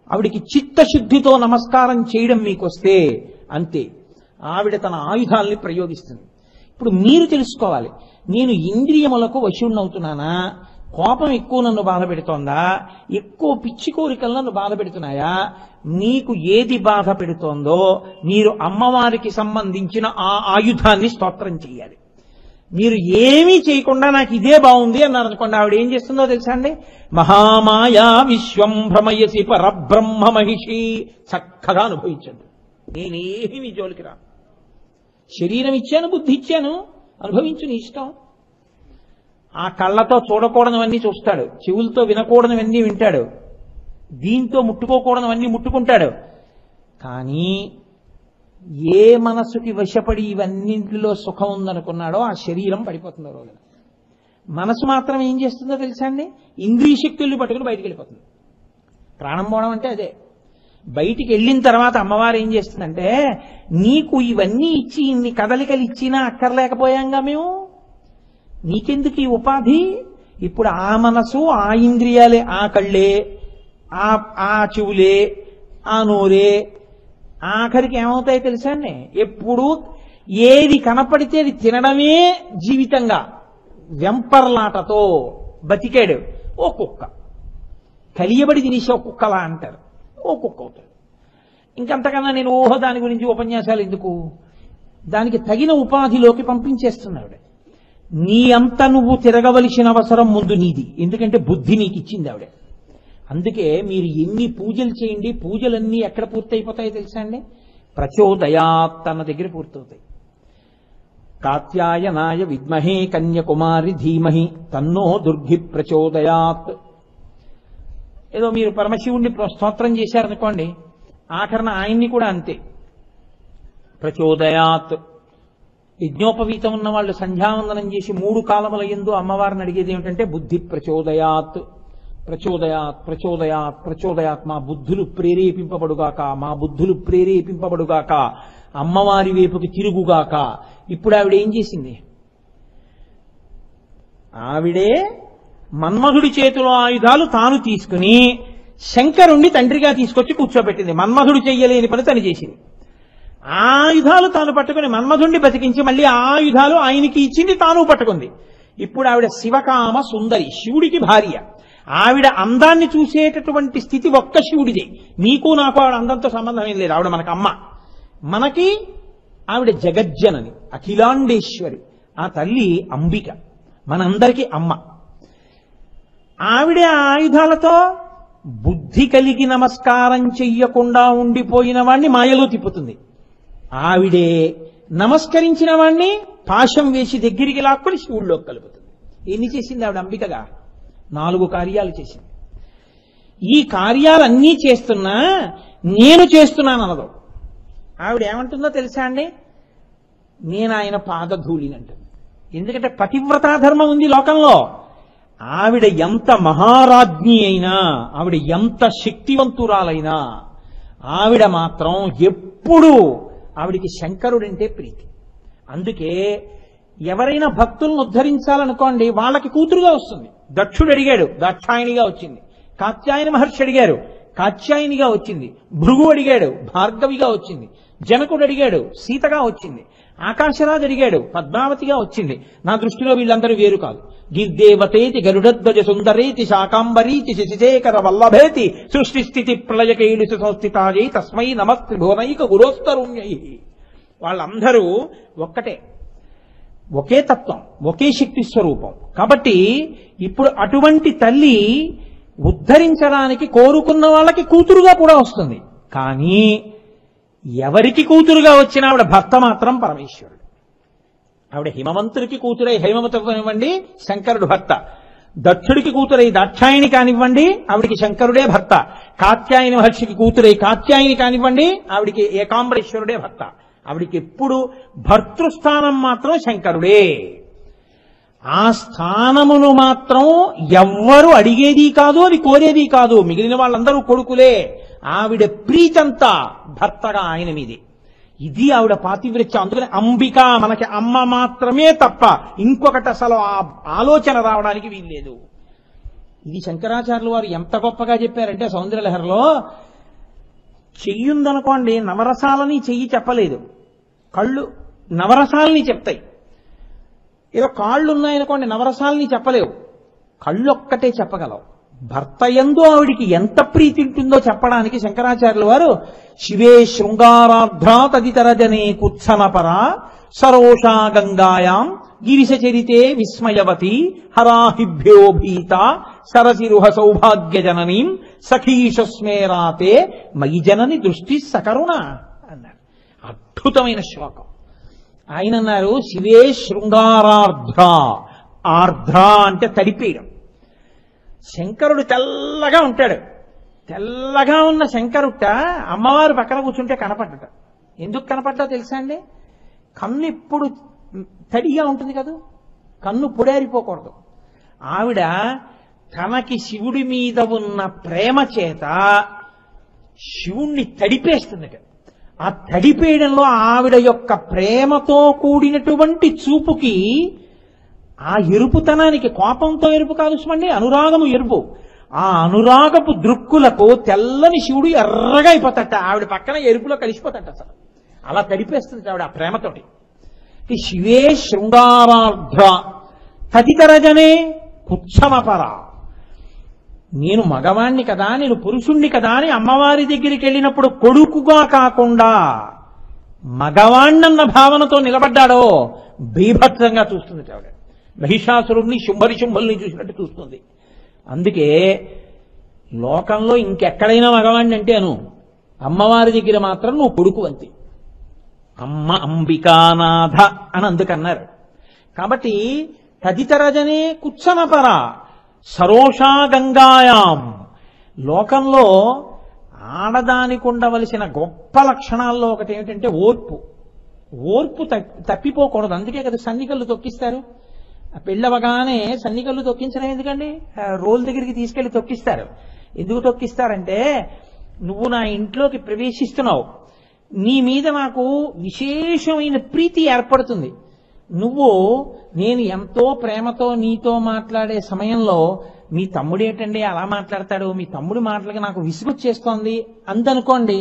ఆవిడికి చిత్తశుద్ధితో నమస్కారం చేయడం మీకు వస్తే అంతే, ఆవిడ తన ఆయుధాలని ప్రయోగిస్తుంది. ఇప్పుడు మీరు తెలుసుకోవాలి, నేను ఇంద్రియములకు వశుణ్ణవుతున్నానా? కోపం ఎక్కువ నన్ను బాధ పెడుతోందా? ఎక్కువ పిచ్చి కోరికలు నన్ను బాధ పెడుతున్నాయా? నీకు ఏది బాధ పెడుతోందో మీరు అమ్మవారికి సంబంధించిన ఆ ఆయుధాన్ని స్తోత్రం చేయాలి. మీరు ఏమీ చేయకుండా నాకు ఇదే బాగుంది అన్నారు అనుకోండి, ఆవిడ ఏం చేస్తుందో తెలుసా అండి? మహామాయా విశ్వం భ్రమయసి పరబ్రహ్మ మహిషి, చక్కగా అనుభవించండి. నేనేమి జోలికి రా. శరీరం ఇచ్చాను, బుద్ధి ఇచ్చాను, అనుభవించు నీ ఇష్టం. ఆ కళ్ళతో చూడకూడనివన్నీ చూస్తాడు, చెవులతో వినకూడనివన్నీ వింటాడు, దీంతో ముట్టుకోకూడనివన్నీ ముట్టుకుంటాడు. కానీ ఏ మనస్సుకి వశపడి ఇవన్నింటిలో సుఖం ఉందనుకున్నాడో ఆ శరీరం పడిపోతుందో రోజున. మనసు మాత్రం ఏం చేస్తుందో తెలుసా అండి? ఇంద్రియ శక్తుల్ని పట్టుకుని బయటికి వెళ్ళిపోతుంది. ప్రాణం పోవడం అంటే అదే. బయటికి వెళ్ళిన తర్వాత అమ్మవారు ఏం చేస్తుందంటే, నీకు ఇవన్నీ ఇచ్చి ఇన్ని కదలికలు ఇచ్చినా అక్కర్లేకపోయాంగా మేము, నీకెందుకు ఈ ఉపాధి? ఇప్పుడు ఆ మనసు, ఆ ఇంద్రియాలే, ఆ కళ్ళే, ఆ చెవులే, ఆ నోరే, ఆఖరికి ఏమవుతాయి తెలుసా అండి? ఎప్పుడు ఏది కనపడితే అది తినడమే జీవితంగా వెంపర్లాటతో బతికాడు. ఓ కుక్క కలియబడి తినేసి ఓ కుక్కలా అంటారు, ఓ కుక్క అవుతాడు. ఇంకంతకన్నా నేను దాని గురించి ఉపన్యాసాలు ఎందుకు? దానికి తగిన ఉపాధిలోకి పంపించేస్తున్నాడు. నీ అంత నువ్వు తిరగవలసిన అవసరం ముందు నీది. ఎందుకంటే బుద్ధి నీకు ఇచ్చింది ఆవిడ. అందుకే మీరు ఎన్ని పూజలు చేయండి, పూజలన్నీ ఎక్కడ పూర్తయిపోతాయో తెలుసా అండి? ప్రచోదయాత్ అన్న దగ్గర పూర్తవుతాయి. కాత్యాయనాయ విద్మహే కన్యకుమారి ధీమహి తన్నో దుర్గి ప్రచోదయాత్. ఏదో మీరు పరమశివుణ్ణి స్తోత్రం చేశారనుకోండి, ఆఖరణ ఆయన్ని కూడా అంతే ప్రచోదయాత్. యజ్ఞోపవీతం ఉన్న వాళ్ళు సంధ్యావందనం చేసి 3 కాలముల యందు అమ్మవారిని అడిగేది ఏమిటంటే బుద్ధి ప్రచోదయాత్, ప్రచోదయాత్, ప్రచోదయాత్, ప్రచోదయాత్. మా బుద్ధులు ప్రేరేపింపబడుగాక, మా బుద్ధులు ప్రేరేపింపబడుగాక, అమ్మవారి వైపుకి తిరుగుగాక. ఇప్పుడు ఆవిడ ఏం చేసింది? ఆవిడే మన్మధుడి చేతిలో ఆయుధాలు తాను తీసుకుని శంకరుణ్ణి తండ్రిగా తీసుకొచ్చి కూర్చోబెట్టింది. మన్మధుడు చెయ్యలేని పని తను చేసింది. ఆ ఆయుధాలు తాను పట్టుకుని మన్మధుణ్ణి బతికించి మళ్ళీ ఆ ఆయుధాలు ఆయనకి ఇచ్చింది, తాను పట్టుకుంది. ఇప్పుడు ఆవిడ శివకామ సుందరి, శివుడికి భార్య. ఆవిడ అందాన్ని చూసేటటువంటి స్థితి ఒక్క శివుడిదే. నీకు నాకు ఆవిడ అందంతో సంబంధం ఏం లేదు. ఆవిడ మనకు అమ్మ. మనకి ఆవిడ జగజ్జనని, అఖిలాండేశ్వరి. ఆ తల్లి అంబిక, మనందరికీ అమ్మ. ఆవిడ ఆయుధాలతో బుద్ధి కలిగి నమస్కారం చెయ్యకుండా ఉండిపోయిన వాణ్ణి మాయలో తిప్పుతుంది. ఆవిడే నమస్కరించిన వాణ్ణి పాశం వేసి దగ్గరికి లాక్కొని శివుడిలోకి కలుపుతుంది. ఎన్ని చేసింది ఆవిడ అంబికగా? 4 కార్యాలు చేసింది. ఈ కార్యాలన్నీ చేస్తున్నా నేను చేస్తున్నాను అనదు. ఆవిడ ఏమంటుందో తెలుసా అండి? నేను ఆయన పాదధూళినంటుంది. ఎందుకంటే పతివ్రతా ధర్మం ఉంది లోకంలో. ఆవిడ ఎంత మహారాజ్ఞి అయినా, ఆవిడ ఎంత శక్తివంతురాలైనా, ఆవిడ మాత్రం ఎప్పుడూ ఆవిడికి శంకరుడంటే ప్రీతి. అందుకే ఎవరైనా భక్తులను ఉద్ధరించాలనుకోండి, వాళ్ళకి కూతురుగా వస్తుంది. దక్షుడు అడిగాడు, దాక్షాయణిగా వచ్చింది. కాత్యాయన మహర్షి అడిగారు, కాత్యాయనిగా వచ్చింది. భృగు అడిగాడు, భార్గవిగా వచ్చింది. జనకుడు అడిగాడు, సీతగా వచ్చింది. ఆకాశరాజు అడిగాడు, పద్మావతిగా వచ్చింది. నా దృష్టిలో వీళ్ళందరూ వేరు కాదు. గిర్దేవతేతి గరుడధ్వజ సుందరేతి శాకాంబరీతి శశిశేఖర వల్లభేతి సృష్టి స్థితి ప్రళయకైలు సంస్థితాయై తస్మై నమస్తి భువనైక గురోస్తరుణ్యై. వాళ్ళందరూ ఒక్కటే, ఒకే తత్వం, ఒకే శక్తి స్వరూపం. కాబట్టి ఇప్పుడు అటువంటి తల్లి ఉద్ధరించడానికి కోరుకున్న వాళ్ళకి కూతురుగా కూడా వస్తుంది. కానీ ఎవరికి కూతురుగా వచ్చినా ఆవిడ భర్త మాత్రం పరమేశ్వరుడు. ఆవిడ హిమవంతుడికి కూతురై హైమవతి కానివ్వండి, శంకరుడు భర్త. దక్షుడికి కూతురై దాక్షాయణి కానివ్వండి, ఆవిడికి శంకరుడే భర్త. కాత్యాయని మహర్షికి కూతురై కాత్యాయని కానివ్వండి, ఆవిడికి ఏకాంబరేశ్వరుడే భర్త. ఆవిడికి ఎప్పుడు భర్తృస్థానం మాత్రం శంకరుడే. ఆ స్థానమును మాత్రం ఎవ్వరు అడిగేది కాదు, అది కోరేది కాదు. మిగిలిన వాళ్ళందరూ కొడుకులే. ఆవిడ ప్రీతంతా భర్తగా ఆయన మీదే. ఇది ఆవిడ పాతివ్రత్యం. అందుకని అంబిక మనకి అమ్మ మాత్రమే తప్ప ఇంకొకటి అసలు ఆ ఆలోచన రావడానికి వీల్లేదు. ఇది శంకరాచార్యులు వారు ఎంత గొప్పగా చెప్పారంటే సౌందర్యలహరిలో, చెయ్యుందనుకోండి, నవరసాలని చెయ్యి చెప్పలేదు, కళ్ళు నవరసాలని చెప్తాయి. ఏదో కాళ్ళు ఉన్నాయనుకోండి, నవరసాలని చెప్పలేవు, కళ్ళు ఒక్కటే చెప్పగలవు. భర్త యందు ఆవిడికి ఎంత ప్రీతి ఉంటుందో చెప్పడానికి శంకరాచార్యుల వారు శివే శృంగారార్ధ్రా తదితరజనే కుత్సనపర సరోషా గంగాయాం గిరిశచరితే విస్మయవతి హరాహిభ్యో భీత సరసిరుహ సౌభాగ్య జననీం సఖీషస్మేరాతే మయి జనని దృష్టి సకరుణ అన్నారు. అద్భుతమైన శ్లోకం. ఆయన అన్నారు, శివే శృంగారార్ధ్ర. ఆర్ధ్ర అంటే తడిపేయడం. శంకరుడు తెల్లగా ఉంటాడు. తెల్లగా ఉన్న శంకరుట అమ్మవారు పక్కన కూర్చుంటే కనపడ్డట. ఎందుకు కనపడ్డా తెలుసా అండి? కన్ను ఎప్పుడు తడిగా ఉంటుంది కదా, కన్ను పొడేరిపోకూడదు. ఆవిడ తనకి శివుడి మీద ఉన్న ప్రేమ చేత శివుణ్ణి తడిపేస్తుందట. ఆ తడిపేయడంలో ఆవిడ యొక్క ప్రేమతో కూడినటువంటి చూపుకి, ఆ ఎరుపుతనానికి, కోపంతో ఎరుపు కాదు సుమండి, అనురాగము ఎరుపు. ఆ అనురాగపు దృక్కులకు తెల్లని శివుడు ఎర్రగా అయిపోతట. ఆవిడ పక్కన ఎరుపులో కలిసిపోతట. అసలు అలా తడిపేస్తుంది ఆవిడ ఆ ప్రేమతోటి. శివే శృంగారార్ధ్ర తదితరజనే కుత్సమపర. నేను మగవాణ్ణి కదా, నేను పురుషుణ్ణి కదా అని అమ్మవారి దగ్గరికి వెళ్ళినప్పుడు కొడుకుగా కాకుండా మగవాణ్ణన్న భావనతో నిలబడ్డాడో బీభత్సంగా చూస్తుంది ఆవిడ. మహిషాసురుణ్ణి శుంభుల్ని చూసినట్టు చూస్తుంది. అందుకే లోకంలో ఇంకెక్కడైనా మగవాణ్ణి అంటే అను, అమ్మవారి దగ్గర మాత్రం నువ్వు కొడుకు అంతే. అమ్మ అంబికానాథ అని అందుకన్నారు. కాబట్టి తదితరజనే కుత్సనపర సరోషా గంగాయాం. లోకంలో ఆడదానికి ఉండవలసిన గొప్ప లక్షణాల్లో ఒకటి ఏమిటంటే ఓర్పు. ఓర్పు తప్పిపోకూడదు. అందుకే కదా సన్నికళ్ళు తొక్కిస్తారు. పెళ్ళవగానే సన్నికళ్ళు తొక్కించడం ఎందుకండి? రోల్ దగ్గరికి తీసుకెళ్లి తొక్కిస్తారు. ఎందుకు తొక్కిస్తారంటే, నువ్వు నా ఇంట్లోకి ప్రవేశిస్తున్నావు, నీ మీద నాకు విశేషమైన ప్రీతి ఏర్పడుతుంది. నువ్వు నేను ఎంతో ప్రేమతో నీతో మాట్లాడే సమయంలో మీ తమ్ముడు ఏంటండి అలా మాట్లాడతాడు, మీ తమ్ముడి మాటలకి నాకు విసుగొచ్చేస్తోంది అందనుకోండి,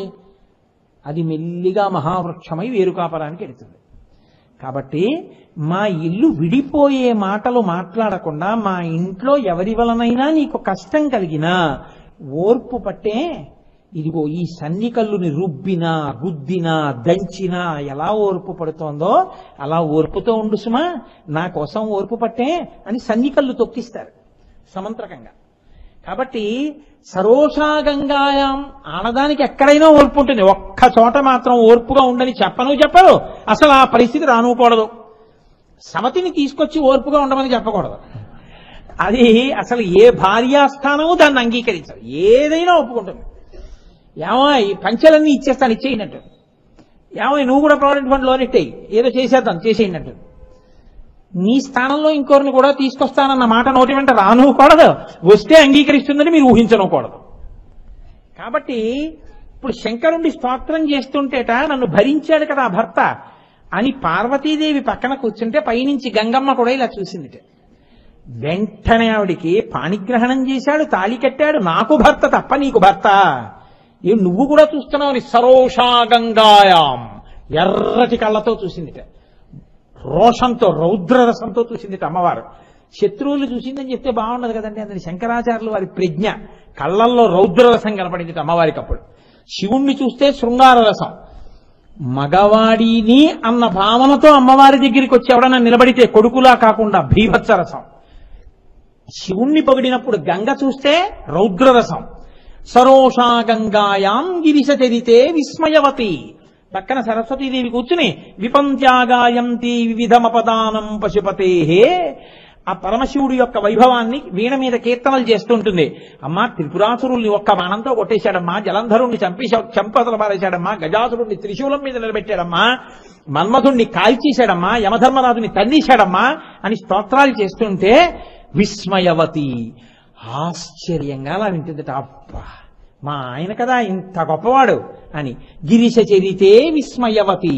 అది మెల్లిగా మహావృక్షమై వేరుకాపరానికి వెళుతుంది. కాబట్టి మా ఇల్లు విడిపోయే మాటలు మాట్లాడకుండా మా ఇంట్లో ఎవరి వలనైనా నీకు కష్టం కలిగినా ఓర్పు పట్టే ఇదిగో ఈ సన్నికల్లుని రుబ్బినా గుద్దినా దంచినా ఎలా ఓర్పు పడుతోందో అలా ఓర్పుతో ఉండు సుమా, నా కోసం ఓర్పు పట్టే అని సన్నికల్లు తొక్కిస్తారు సమంత్రకంగా. కాబట్టి సరోషాగంగాయాం ఆడదానికి ఎక్కడైనా ఓర్పు ఉంటుంది, ఒక్క చోట మాత్రం ఓర్పుగా ఉండని చెప్పరు, అసలు ఆ పరిస్థితి రానుకూడదు. సవతిని తీసుకొచ్చి ఓర్పుగా ఉండమని చెప్పకూడదు. అది అసలు ఏ భార్యాస్థానము దాన్ని అంగీకరించదు, ఏదైనా ఒప్పుకుంటుంది. ఏమో ఈ పంచెలన్నీ ఇచ్చేస్తాను ఇచ్చేయినట్టు, ఏమో నువ్వు కూడా ప్రావిడెంట్ ఫండ్ లోన్ ఇట్టేయి ఏదో చేసేద్దాం చేసేయినట్టు. నీ స్థానంలో ఇంకోరిని కూడా తీసుకొస్తానన్న మాట నోటి వెంట రానుకూడదు, వస్తే అంగీకరిస్తుందని మీరు ఊహించనుకూడదు. కాబట్టి ఇప్పుడు శంకరుణ్ణి స్తోత్రం చేస్తుంటేట నన్ను భరించాడు కదా భర్త అని పార్వతీదేవి పక్కన కూర్చుంటే పైనుంచి గంగమ్మ కూడా ఇలా చూసిందిట. వెంటనే ఆవిడికి పాణిగ్రహణం చేశాడు, తాళి కట్టాడు. నాకు భర్త తప్ప నీకు భర్త, ఏం నువ్వు కూడా చూస్తున్నావు అని సరోషాగంగాయాం ఎర్రటి కళ్ళతో చూసిందిట, రోషంతో రౌద్రరసంతో చూసిందిట అమ్మవారు. శత్రువులు చూసిందని చెప్తే బాగుండదు కదండి, అందుని శంకరాచార్యులు వారి ప్రజ్ఞ, కళ్ళల్లో రౌద్రరసం కనపడింది అమ్మవారికి. అప్పుడు శివుణ్ణి చూస్తే శృంగార రసం, మగవాడిని అన్న భావనతో అమ్మవారి దగ్గరికి వచ్చి ఎవడన్నా నిలబడితే కొడుకులా కాకుండా భీభత్సరసం. శివుణ్ణి పొగిడినప్పుడు గంగ చూస్తే రౌద్రరసం. సరోషాగంగాయాం గిరిశ చరితే విస్మయవతి, పక్కన సరస్వతీదేవి కూర్చుని విపంత్యాగాయంతి వివిధమపదానం పశుపతేహే, ఆ పరమశివుడి యొక్క వైభవాన్ని వీణ మీద కీర్తనలు చేస్తుంటుంది. అమ్మా త్రిపురాసురుల్ని ఒక్క బాణంతో కొట్టేశాడమ్మా, జలంధరుణ్ణి చంపతల పారేశాడమ్మా, గజాసురుణ్ణి త్రిశూలం మీద నిలబెట్టాడమ్మా, మన్మధుణ్ణి కాల్చేశాడమ్మా, యమధర్మరాజుని తన్నేశాడమ్మా అని స్తోత్రాలు చేస్తుంటే విస్మయవతి ఆశ్చర్యంగా అలా వింటుందట. అబ్బా మా ఆయన కదా ఇంత గొప్పవాడు అని. గిరిశ చరితే విస్మయవతి,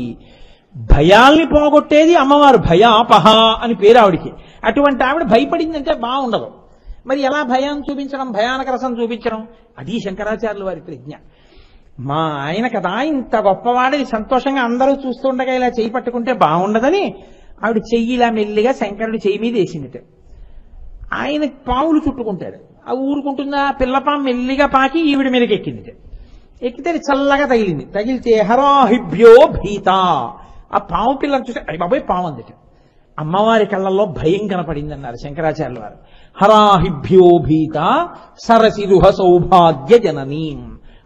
భయాల్ని పోగొట్టేది అమ్మవారు, భయాపహ అని పేరు ఆవిడికి. అటువంటి ఆవిడ భయపడిందంటే బాగుండదు. మరి ఎలా భయాన్ని చూపించడం, భయానక రసం చూపించడం, అది శంకరాచార్యుల వారి ప్రజ్ఞ. మా ఆయన కదా ఇంత గొప్పవాడని సంతోషంగా అందరూ చూస్తుండగా ఇలా చెయ్యి పట్టుకుంటే బాగుండదని ఆవిడ చెయ్యి ఇలా మెల్లిగా శంకరుడి చెయ్యి మీద వేసిందిట. ఆయన పావులు చుట్టుకుంటాడు, ఆ ఊరుకుంటుందా పిల్లపాము మెల్లిగా పాకి ఈవిడ మీదకి ఎక్కింది. ఎక్కితే చల్లగా తగిలింది, తగిలితే హరాహిభ్యో భీత, ఆ పాము పిల్లని చూస్తే అయ్యి బాబాయ్ పాము అందట. అమ్మవారి కళ్ళల్లో భయం కనపడింది అన్నారు శంకరాచార్యుల వారు. హరాహిభ్యో భీత సరసిరుహ సౌభాగ్య జననీం,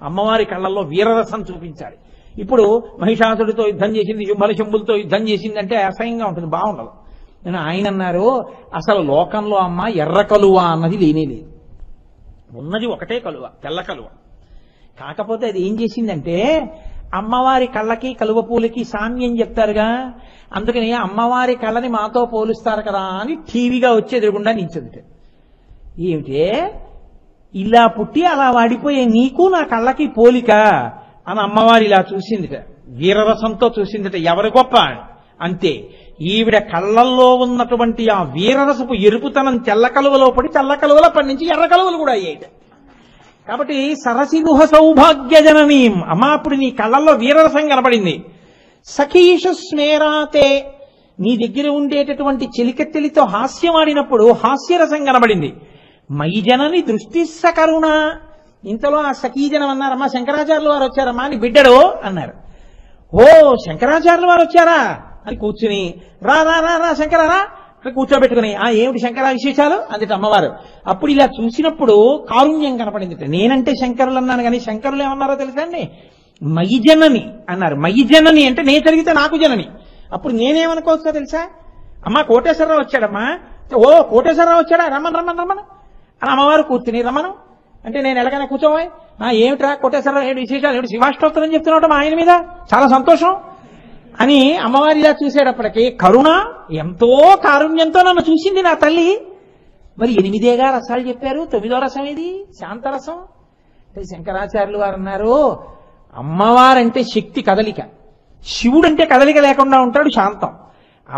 అమ్మవారి కళ్ళల్లో వీరరసం చూపించాలి. ఇప్పుడు మహిషాసుడితో యుద్ధం చేసింది, శుంభలశంభులతో యుద్ధం చేసిందంటే అసహ్యంగా ఉంటుంది, బాగుండదు. నేను ఆయన అన్నారు అసలు లోకంలో అమ్మ ఎర్ర కలువ అన్నది లేనేలేదు, ఉన్నది ఒకటే కలువ, తెల్ల కలువ. కాకపోతే అది ఏం చేసిందంటే అమ్మవారి కళ్ళకి కలువ పూలకి సామ్యం చెప్తారుగా, అందుకని అమ్మవారి కళ్ళని మాతో పోలుస్తారు కదా అని టీవీగా వచ్చి ఎదురుగుండా నిల్చుంది. ఏమిటే ఇలా పుట్టి అలా వాడిపోయే నీకు నా కళ్ళకి పోలిక అని అమ్మవారి ఇలా చూసిందిట, వీరరసంతో చూసిందిట. ఎవరు గొప్ప అంతే. ఈవిడ కళ్ళల్లో ఉన్నటువంటి ఆ వీరరసపు ఎరుపుతనం తెల్ల కలువలో పడి తెల్ల కలువలో పండించి ఎర్ర కలువలు కూడా అయ్యాయి. కాబట్టి సరసిరుహ సౌభాగ్య జననీం, అమ్మా అప్పుడు నీ కళ్ళల్లో వీరరసం కనపడింది. సఖీషు స్మేరాతే, నీ దగ్గర ఉండేటటువంటి చెలికెత్తెలితో హాస్యమాడినప్పుడు హాస్యరసం కనబడింది. మైజనని దృష్టి సకరుణ, ఇంతలో ఆ సఖీజనం అన్నారమ్మా శంకరాచార్యుల వారు వచ్చారమ్మా నీ బిడ్డడు అన్నారు. ఓ శంకరాచార్యుల వారు వచ్చారా అని కూర్చుని రా రా రా రా శంకరారా కూర్చోబెట్టుకుని ఆ ఏమిటి శంకర విశేషాలు అందుట అమ్మవారు. అప్పుడు ఇలా చూసినప్పుడు కారుణ్యం కనపడింది. నేనంటే శంకరులు అన్నాను కానీ శంకరులు ఏమన్నారో తెలుసా అండి, మయిజనని అన్నారు. మయిజనని అంటే నేను జరిగితే నాకు జనని. అప్పుడు నేనేమనుకోవచ్చో తెలుసా, అమ్మా కోటేశ్వరరావు వచ్చాడమ్మా, ఓ కోటేశ్వరరావు వచ్చాడా రమ్మను రమ్మను రమ్మను అని అమ్మవారు కూర్చుని రమ్మను అంటే నేను ఎలాగైనా కూర్చోవాలి. ఏమిట్రా కోటేశ్వరరావు ఏమిటి విశేషాలు, ఏమిటి శివాష్టోత్తరం చెప్తున్నావు మా ఆయన మీద, చాలా సంతోషం అని అమ్మవారి ఇలా చూసేటప్పటికి కరుణ ఎంతో కారుణ్యంతో నన్ను చూసింది నా తల్లి. మరి 8గా రసాలు చెప్పారు, 9వ రసం ఏది, శాంతరసం. అంటే శంకరాచార్యులు వారు అన్నారు అమ్మవారంటే శక్తి కదలిక, శివుడంటే కదలిక లేకుండా ఉంటాడు శాంతం.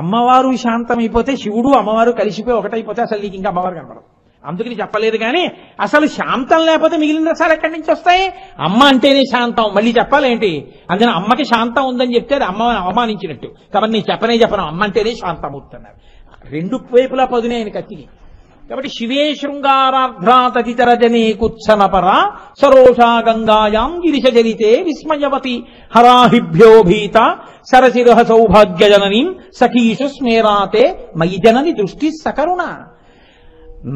అమ్మవారు శాంతమైపోతే శివుడు అమ్మవారు కలిసిపోయి ఒకటైపోతే అసలు నీకు ఇంకా అమ్మవారు కనపడదు. అందుకని చెప్పలేదు. కానీ అసలు శాంతం లేకపోతే మిగిలిన రసాలు ఎక్కడి నుంచి వస్తాయి? అమ్మ అంటేనే శాంతం, మళ్ళీ చెప్పాలేంటి? అందుకని అమ్మకి శాంతం ఉందని చెప్తే అది అమ్మ అవమానించినట్టు. కాబట్టి నేను చెప్పను, అమ్మ అంటేనే శాంతమూర్తి అన్నారు. రెండు వైపులా పదునే ఆయన కత్తికి. కాబట్టి శివే శృంగారార్ధ్రాతతితరజనే కుత్సనపర సరోషా గంగాయాం గిరిశజలితే విస్మయవతి హరాహిభ్యో భీత సరసిరహ సౌభాగ్యజననీం సఖీషు స్మేరాతే మయి జనని దృష్టి సకరుణ.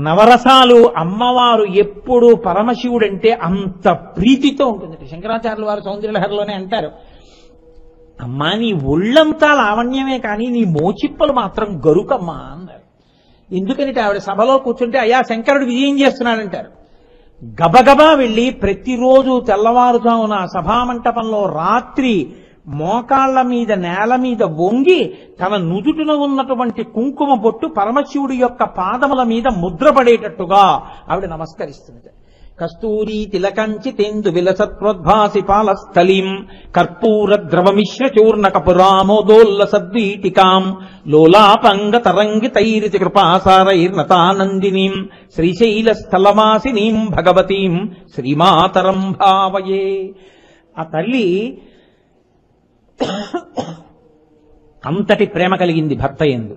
నవరసాలు అమ్మవారు ఎప్పుడు పరమశివుడంటే అంత ప్రీతితో ఉంటుంది. శంకరాచార్యుల వారు సౌందర్యలహరిలోనే అంటారు, అమ్మా నీ ఒళ్ళంతా లావణ్యమే కానీ నీ మోచిప్పలు మాత్రం గరుకమ్మా అన్నారు. ఎందుకంటే ఆవిడ సభలో కూర్చుంటే అయ్యా శంకరుడు విజయం చేస్తున్నాడంటారు. గబగబా వెళ్ళి ప్రతిరోజు తెల్లవారుజామున సభామంటపంలో రాత్రి మోకాళ్ల మీద నేల మీద వంగి తన నుదుటిన ఉన్నటువంటి కుంకుమ బొట్టు పరమశివుడి యొక్క పాదముల మీద ముద్రపడేటట్టుగా ఆవిడ నమస్కరిస్తుంది. కస్తూరీ తిలకంచి తెందు విలసత్వద్భాసి పాలస్థలీం కర్పూర ద్రవమిశ్ర చూర్ణ కపురామోదోల్ల సద్వీటికాం లోలాపంగ తరంగి తైరితి కృపాసారైర్నతానందినీం శ్రీశైల స్థలవాసినీం భగవతీం శ్రీమాతరం భావయే. ఆ తల్లి అంతటి ప్రేమ కలిగింది భర్త యందు.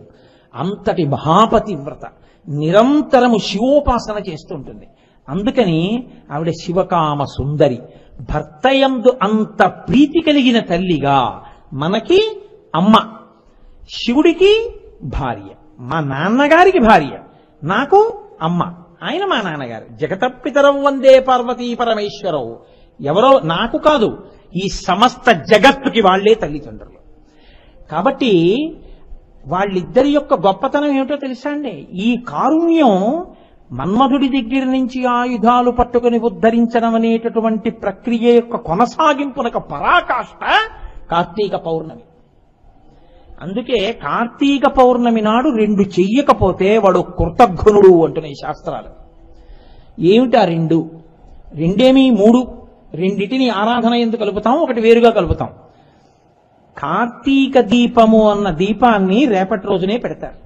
అంతటి మహాపతివ్రత, నిరంతరము శివోపాసన చేస్తుంటుంది. అందుకని ఆవిడ శివకామ సుందరి. భర్త యందు అంత ప్రీతి కలిగిన తల్లిగా మనకి అమ్మ, శివుడికి భార్య, మా నాన్నగారికి భార్య, నాకు అమ్మ, ఆయన మా నాన్నగారు. జగతపితరం వందే పార్వతీ పరమేశ్వరవు. ఎవరో నాకు కాదు, ఈ సమస్త జగత్తుకి వాళ్లే తల్లిదండ్రులు. కాబట్టి వాళ్ళిద్దరి యొక్క గొప్పతనం ఏమిటో తెలుసా అండి? ఈ కారుణ్యం మన్మధుడి దగ్గర నుంచి ఆయుధాలు పట్టుకుని ఉద్ధరించడం అనేటటువంటి ప్రక్రియ యొక్క కొనసాగింపునకు పరాకాష్ట కార్తీక పౌర్ణమి. అందుకే కార్తీక పౌర్ణమి నాడు 2 చెయ్యకపోతే వాడు కృతఘ్నుడు అంటున్నాయి శాస్త్రాలు. ఏమిటా 2? 3 రెండిటిని ఆరాధన ఎందుకు కలుపుతాం, ఒకటి వేరుగా కలుపుతాం. కార్తీక దీపము అన్న దీపాన్ని రేపటి రోజునే పెడతారు.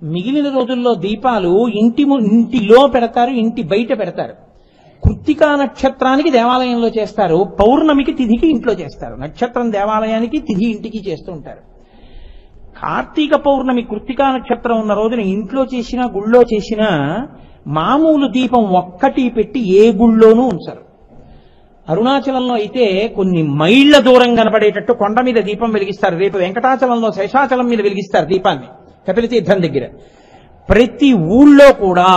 మిగిలిన రోజుల్లో దీపాలు ఇంటిలో పెడతారు, ఇంటి బయట పెడతారు. కృత్తికా నక్షత్రానికి దేవాలయంలో చేస్తారు, పౌర్ణమికి తిథికి ఇంట్లో చేస్తారు. నక్షత్రం దేవాలయానికి, తిథి ఇంటికి చేస్తూ ఉంటారు. కార్తీక పౌర్ణమి కృత్తికా నక్షత్రం ఉన్న రోజున ఇంట్లో చేసినా గుళ్ళో చేసినా మామూలు దీపం ఒక్కటి పెట్టి ఏ గుళ్ళోనూ ఉంచరు. అరుణాచలంలో అయితే కొన్ని మైళ్ల దూరం కనబడేటట్టు కొండ మీద దీపం వెలిగిస్తారు. రేపు వెంకటాచలంలో శేషాచలం మీద వెలిగిస్తారు దీపాన్ని కపిలతీర్థం దగ్గర. ప్రతి ఊళ్ళో కూడా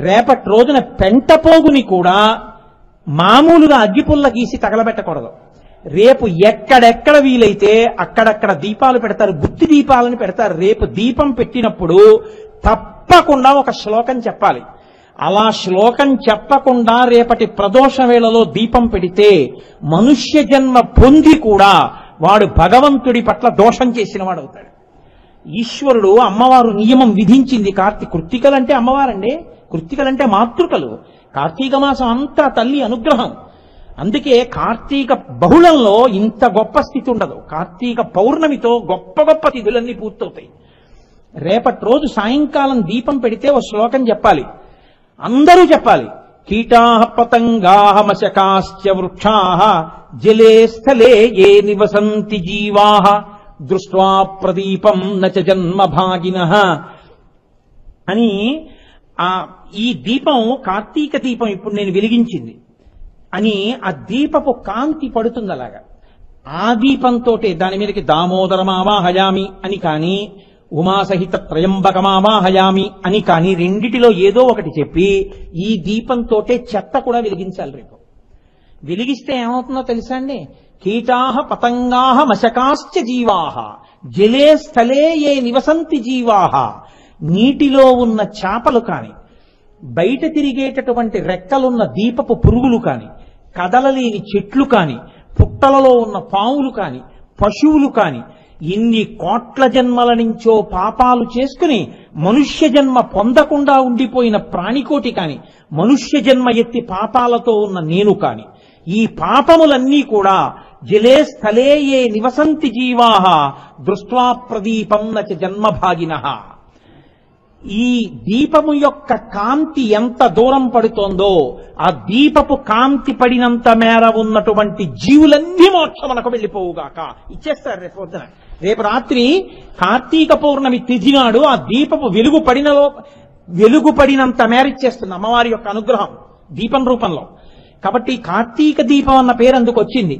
రేపటి రోజున పెంటపోగుని కూడా మామూలుగా అగ్గిపుల్ల గీసి తగలబెట్టకూడదు. రేపు ఎక్కడెక్కడ వీలైతే అక్కడక్కడ దీపాలు పెడతారు, గుత్తి దీపాలను పెడతారు. రేపు దీపం పెట్టినప్పుడు తప్పకుండా ఒక శ్లోకం చెప్పాలి. అలా శ్లోకం చెప్పకుండా రేపటి ప్రదోష వేళలో దీపం పెడితే మనుష్య జన్మ పొంది కూడా వాడు భగవంతుడి పట్ల దోషం చేసిన వాడు అవుతాడు. ఈశ్వరుడు, అమ్మవారు నియమం విధించింది. కృత్తికలంటే అమ్మవారండి, కృత్తికలంటే మాతృకలు. కార్తీక మాసం అంతా తల్లి అనుగ్రహం. అందుకే కార్తీక బహుళంలో ఇంత గొప్ప స్థితి ఉండదు. కార్తీక పౌర్ణమితో గొప్ప గొప్ప తిథులన్నీ పూర్తవుతాయి. రేపటి రోజు సాయంకాలం దీపం పెడితే ఓ శ్లోకం చెప్పాలి, అందరూ చెప్పాలి. కీటాః పతంగాః మశకాశ్చ వృక్షాః జలే స్థలే ఏ నివసంతి జీవాః దృష్ట్వా ప్రదీపం నచ జన్మ భాగినః అని. ఈ దీపం కార్తీక దీపం ఇప్పుడు నేను వెలిగించింది అని ఆ దీపపు కాంతి పడుతుంది. అలాగా ఆ దీపంతో దాని మీదకి దామోదరమావాహయామి అని కానీ, ఉమాసహిత త్రయంబకమావాహయామి అని కానీ, రెండిటిలో ఏదో ఒకటి చెప్పి ఈ దీపంతో చెత్త కూడా వెలిగించాలి. రేపు వెలిగిస్తే ఏమవుతుందో తెలుసా అండి? కీటాః పతంగాః మశకాశ్చ జీవాః జలే స్థలే ఏ నివసంతి జీవాః. నీటిలో ఉన్న చేపలు కాని, బయట తిరిగేటటువంటి రెక్కలున్న దీపపు పురుగులు కాని, కదలలేని చెట్లు కాని, పుట్టలలో ఉన్న పాములు కాని, పశువులు కాని, ఇన్ని కోట్ల జన్మల నుంచో పాపాలు చేసుకుని మనుష్య జన్మ పొందకుండా ఉండిపోయిన ప్రాణికోటి కాని, మనుష్య జన్మ ఎత్తి పాపాలతో ఉన్న నేను కాని, ఈ పాపములన్నీ కూడా జలే స్థలే ఏ నివసంతి జీవాః దృష్ట్వా ప్రదీపం నచ జన్మభాగినః. ఈ దీపము యొక్క కాంతి ఎంత దూరం పడుతోందో ఆ దీపపు కాంతి పడినంత మేర ఉన్నటువంటి జీవులన్నీ మోక్షమునకు వెళ్ళిపోవుగాక. ఇచ్చేస్తారు రేపు పొద్దున. రేపు రాత్రి కార్తీక పౌర్ణమి తిథి నాడు ఆ దీపపు వెలుగు పడినంత మేర ఇచ్చేస్తుంది అమ్మవారి యొక్క అనుగ్రహం దీపం రూపంలో. కాబట్టి కార్తీక దీపం అన్న పేరు అందుకు వచ్చింది.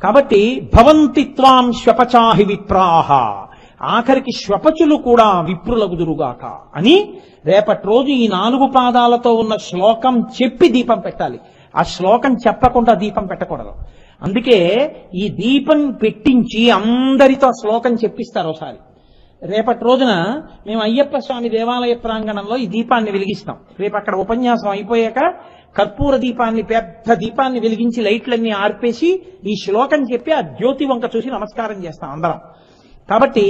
కాబట్టి భవంతి త్వాం శ్వపచాహి విప్రాహ, ఆఖరికి శ్వపచులు కూడా విప్రులగుదురుగాక అని రేపటి రోజు ఈ 4 పాదాలతో ఉన్న శ్లోకం చెప్పి దీపం పెట్టాలి. ఆ శ్లోకం చెప్పకుండా దీపం పెట్టకూడదు. అందుకే ఈ దీపం పెట్టించి అందరితో శ్లోకం చెప్పిస్తారు ఒకసారి. రేపటి రోజున మేము అయ్యప్ప స్వామి దేవాలయ ప్రాంగణంలో ఈ దీపాన్ని వెలిగిస్తాం. రేపు అక్కడ ఉపన్యాసం అయిపోయాక కర్పూర దీపాన్ని, పెద్ద దీపాన్ని వెలిగించి లైట్లన్నీ ఆర్పేసి ఈ శ్లోకం చెప్పి ఆ జ్యోతి వంక చూసి నమస్కారం చేస్తాం అందరం. కాబట్టి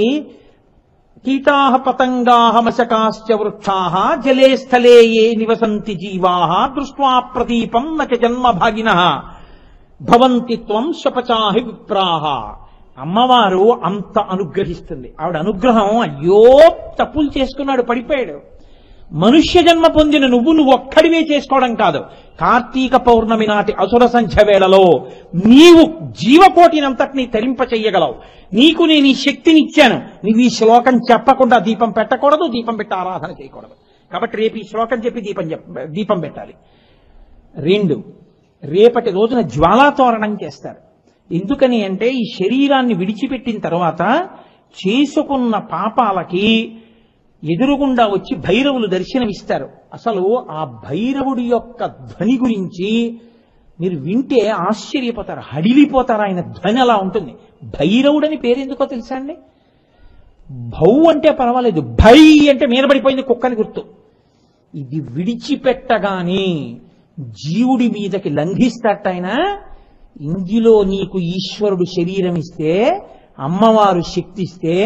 కీటాః పతంగాః మశకాశ్చ వృక్షాః జలే స్థలే ఏ నివసంతి జీవాః దృష్ట్వా ప్రదీపం నచ జన్మభాగినః భవంతి త్వం శ్వపచాహి విప్రాః. అమ్మవారు అంత అనుగ్రహిస్తుంది. ఆవిడ అనుగ్రహం అయ్యో తప్పులు చేసుకున్నాడు పడిపోయాడు. మనుష్య జన్మ పొందిన నువ్వు ఒక్కడివే చేసుకోవడం కాదు, కార్తీక పౌర్ణమి నాటి అసుర సంధ్య వేళలో నీవు జీవకోటినంతటినీ తరింప చెయ్యగలవు. నీకు నేను ఈ శక్తినిచ్చాను. నీవు ఈ శ్లోకం చెప్పకుండా దీపం పెట్టకూడదు, దీపం పెట్టి ఆరాధన చేయకూడదు. కాబట్టి రేపు ఈ శ్లోకం చెప్పి దీపం పెట్టాలి. 2, రేపటి రోజున జ్వాలాతోరణం చేస్తారు. ఎందుకని అంటే ఈ శరీరాన్ని విడిచిపెట్టిన తర్వాత చేసుకున్న పాపాలకి ఎదురుగుండా వచ్చి భైరవులు దర్శనమిస్తారు. అసలు ఆ భైరవుడి యొక్క ధ్వని గురించి మీరు వింటే ఆశ్చర్యపోతారు, హడిలిపోతారు. ఆయన ధ్వని అలా ఉంటుంది. భైరవుడని పేరు ఎందుకో తెలుసా అండి? భౌ అంటే పర్వాలేదు, భై అంటే మీద పడిపోయింది కుక్కని గుర్తు. ఇది విడిచిపెట్టగానే జీవుడి మీదకి లంఘిస్తాట ఆయన. ఇందులో నీకు ఈశ్వరుడు శరీరం ఇస్తే, అమ్మవారు శక్తి ఇస్తే,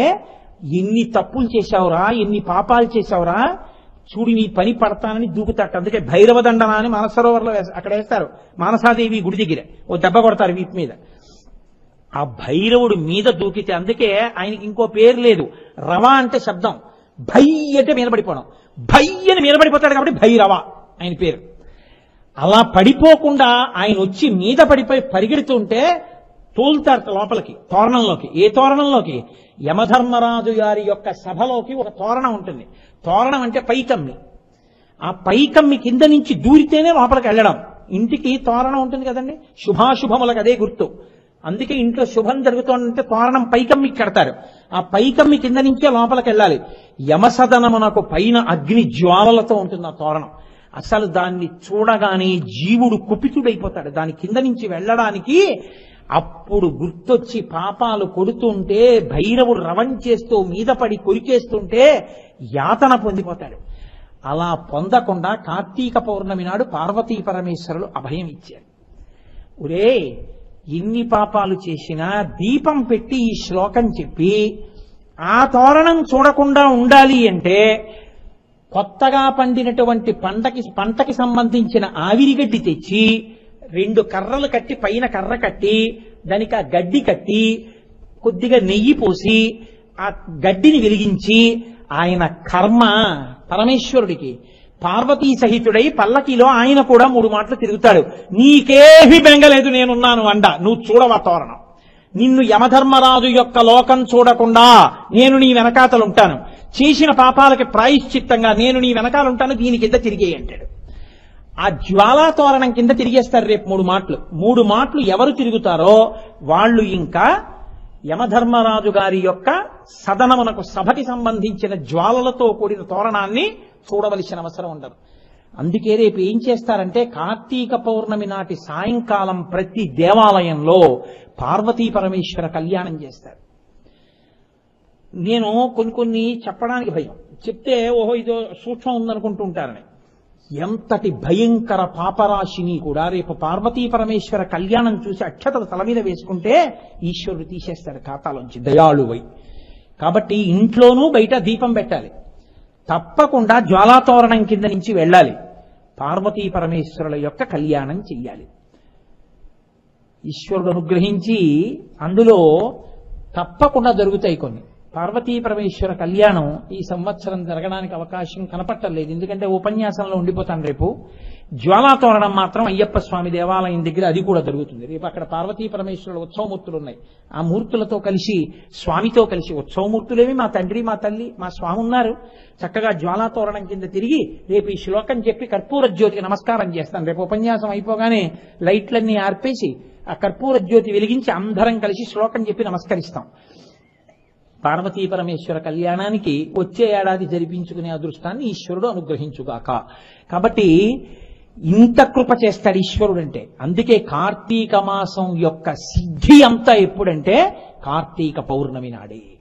ఎన్ని తప్పులు చేశావురా, ఎన్ని పాపాలు చేశావురా, చూడి నీ పని పడతానని దూకుతాట. అందుకే భైరవ దండన అని మానసరోవర్లో అక్కడ వేస్తారు. మానసాదేవి గుడి దగ్గర ఓ దెబ్బ కొడతారు వీటి మీద. ఆ భైరవుడు మీద దూకితే, అందుకే ఆయనకి ఇంకో పేరు లేదు. రవ అంటే శబ్దం, భై అంటే మీద పడిపోవడం. భై అని మీద పడిపోతాడు కాబట్టి భైరవ ఆయన పేరు. అలా పడిపోకుండా ఆయన వచ్చి మీద పడిపోయి పరిగెడుతుంటే తోలుతారు లోపలికి, తోరణంలోకి. ఏ తోరణంలోకి? యమధర్మరాజు గారి యొక్క సభలోకి ఒక తోరణం ఉంటుంది. తోరణం అంటే పైకమ్మి. ఆ పైకమ్మి కింద నుంచి దూరితేనే లోపలికి వెళ్ళడం. ఇంటికి తోరణం ఉంటుంది కదండి, శుభాశుభములకు అదే గుర్తు. అందుకే ఇంట్లో శుభం జరుగుతుందంటే తోరణం పైకమ్మికి కడతారు. ఆ పైకమ్మి కింద నుంచే లోపలికి వెళ్ళాలి. యమసదనమునకు పైన అగ్ని జ్వాలలతో ఉంటుంది ఆ తోరణం. అసలు దాన్ని చూడగానే జీవుడు కుపితుడైపోతాడు దాని కింద నుంచి వెళ్ళడానికి. అప్పుడు గుర్తొచ్చి పాపాలు కొడుతుంటే, భైరవుడు రవం చేస్తూ మీద పడి కొరికేస్తుంటే యాతన పొందిపోతాడు. అలా పొందకుండా కార్తీక పౌర్ణమి నాడు పార్వతీ పరమేశ్వరులు అభయం ఇచ్చారు. ఒరే, ఎన్ని పాపాలు చేసినా దీపం పెట్టి ఈ శ్లోకం చెప్పి ఆ తోరణం చూడకుండా ఉండాలి అంటే కొత్తగా పండినటువంటి పంటకి సంబంధించిన ఆవిరిగడ్డి తెచ్చి 2 కర్రలు కట్టి, పైన కర్ర కట్టి, దానికి ఆ గడ్డి కట్టి, కొద్దిగా నెయ్యి పోసి ఆ గడ్డిని వెలిగించి, ఆయన కర్మ పరమేశ్వరుడికి పార్వతీ సహితుడై పల్లకిలో ఆయన కూడా 3 మాటలు తిరుగుతాడు. నీకేమీ బెంగలేదు, నేనున్నాను అండ, నువ్వు చూడవా తోరణం. నిన్ను యమధర్మరాజు యొక్క లోకం చూడకుండా నేను నీ వెనకాతలుంటాను. చేసిన పాపాలకి ప్రాయశ్చిత్తంగా నేను నీ వెనకాలంటాను, దీని కింద తిరిగేయి అంటాడు. ఆ జ్వాలా తోరణం కింద తిరిగేస్తారు రేపు 3 మాటలు. 3 మాటలు ఎవరు తిరుగుతారో వాళ్ళు ఇంకా యమధర్మరాజు గారి యొక్క సదనమునకు, సభకి సంబంధించిన జ్వాలలతో కూడిన తోరణాన్ని చూడవలసిన అవసరం ఉండదు. అందుకే రేపు ఏం చేస్తారంటే కార్తీక పౌర్ణమి నాటి సాయంకాలం ప్రతి దేవాలయంలో పార్వతీ పరమేశ్వర కళ్యాణం చేస్తారు. నేను కొన్ని చెప్పడానికి భయం, చెప్తే ఓహో ఇదో సూక్ష్మం ఉందనుకుంటూ ఉంటారని. ఎంతటి భయంకర పాపరాశిని కూడా రేపు పార్వతీ పరమేశ్వర కళ్యాణం చూసి అక్షతలు తల మీద వేసుకుంటే ఈశ్వరుడు తీసేస్తాడు ఖాతాలోంచి, దయాళువై. కాబట్టి ఇంట్లోనూ బయట దీపం పెట్టాలి. తప్పకుండా జ్వాలాతోరణం కింద నుంచి వెళ్ళాలి. పార్వతీ పరమేశ్వరుల యొక్క కళ్యాణం చెయ్యాలి. ఈశ్వరుడు అనుగ్రహించి అందులో తప్పకుండా జరుగుతాయి కొన్ని. పార్వతీ పరమేశ్వర కళ్యాణం ఈ సంవత్సరం జరగడానికి అవకాశం కనపట్టలేదు, ఎందుకంటే ఉపన్యాసంలో ఉండిపోతాను. రేపు జ్వాలాతోరణం మాత్రం అయ్యప్ప స్వామి దేవాలయం దగ్గర అది కూడా జరుగుతుంది. రేపు అక్కడ పార్వతీ పరమేశ్వరుల ఉత్సవమూర్తులు ఉన్నాయి. ఆ మూర్తులతో కలిసి స్వామితో కలిసి ఉత్సవమూర్తులేమి మా తండ్రి మా తల్లి మా స్వామి ఉన్నారు. చక్కగా జ్వాలాతోరణం కింద తిరిగి రేపు ఈ శ్లోకం చెప్పి కర్పూర జ్యోతికి నమస్కారం చేస్తాను. రేపు ఉపన్యాసం అయిపోగానే లైట్లన్నీ ఆర్పేసి ఆ కర్పూర జ్యోతి వెలిగించి అందరం కలిసి శ్లోకం చెప్పి నమస్కరిస్తాం. పార్వతీ పరమేశ్వర కళ్యాణానికి వచ్చే ఏడాది జరిపించుకునే అదృష్టాన్ని ఈశ్వరుడు అనుగ్రహించుగాక. కాబట్టి ఇంత కృప చేస్తాడు ఈశ్వరుడంటే. అందుకే కార్తీక మాసం యొక్క సిద్ధి అంతా ఎప్పుడంటే కార్తీక పౌర్ణమి నాడే.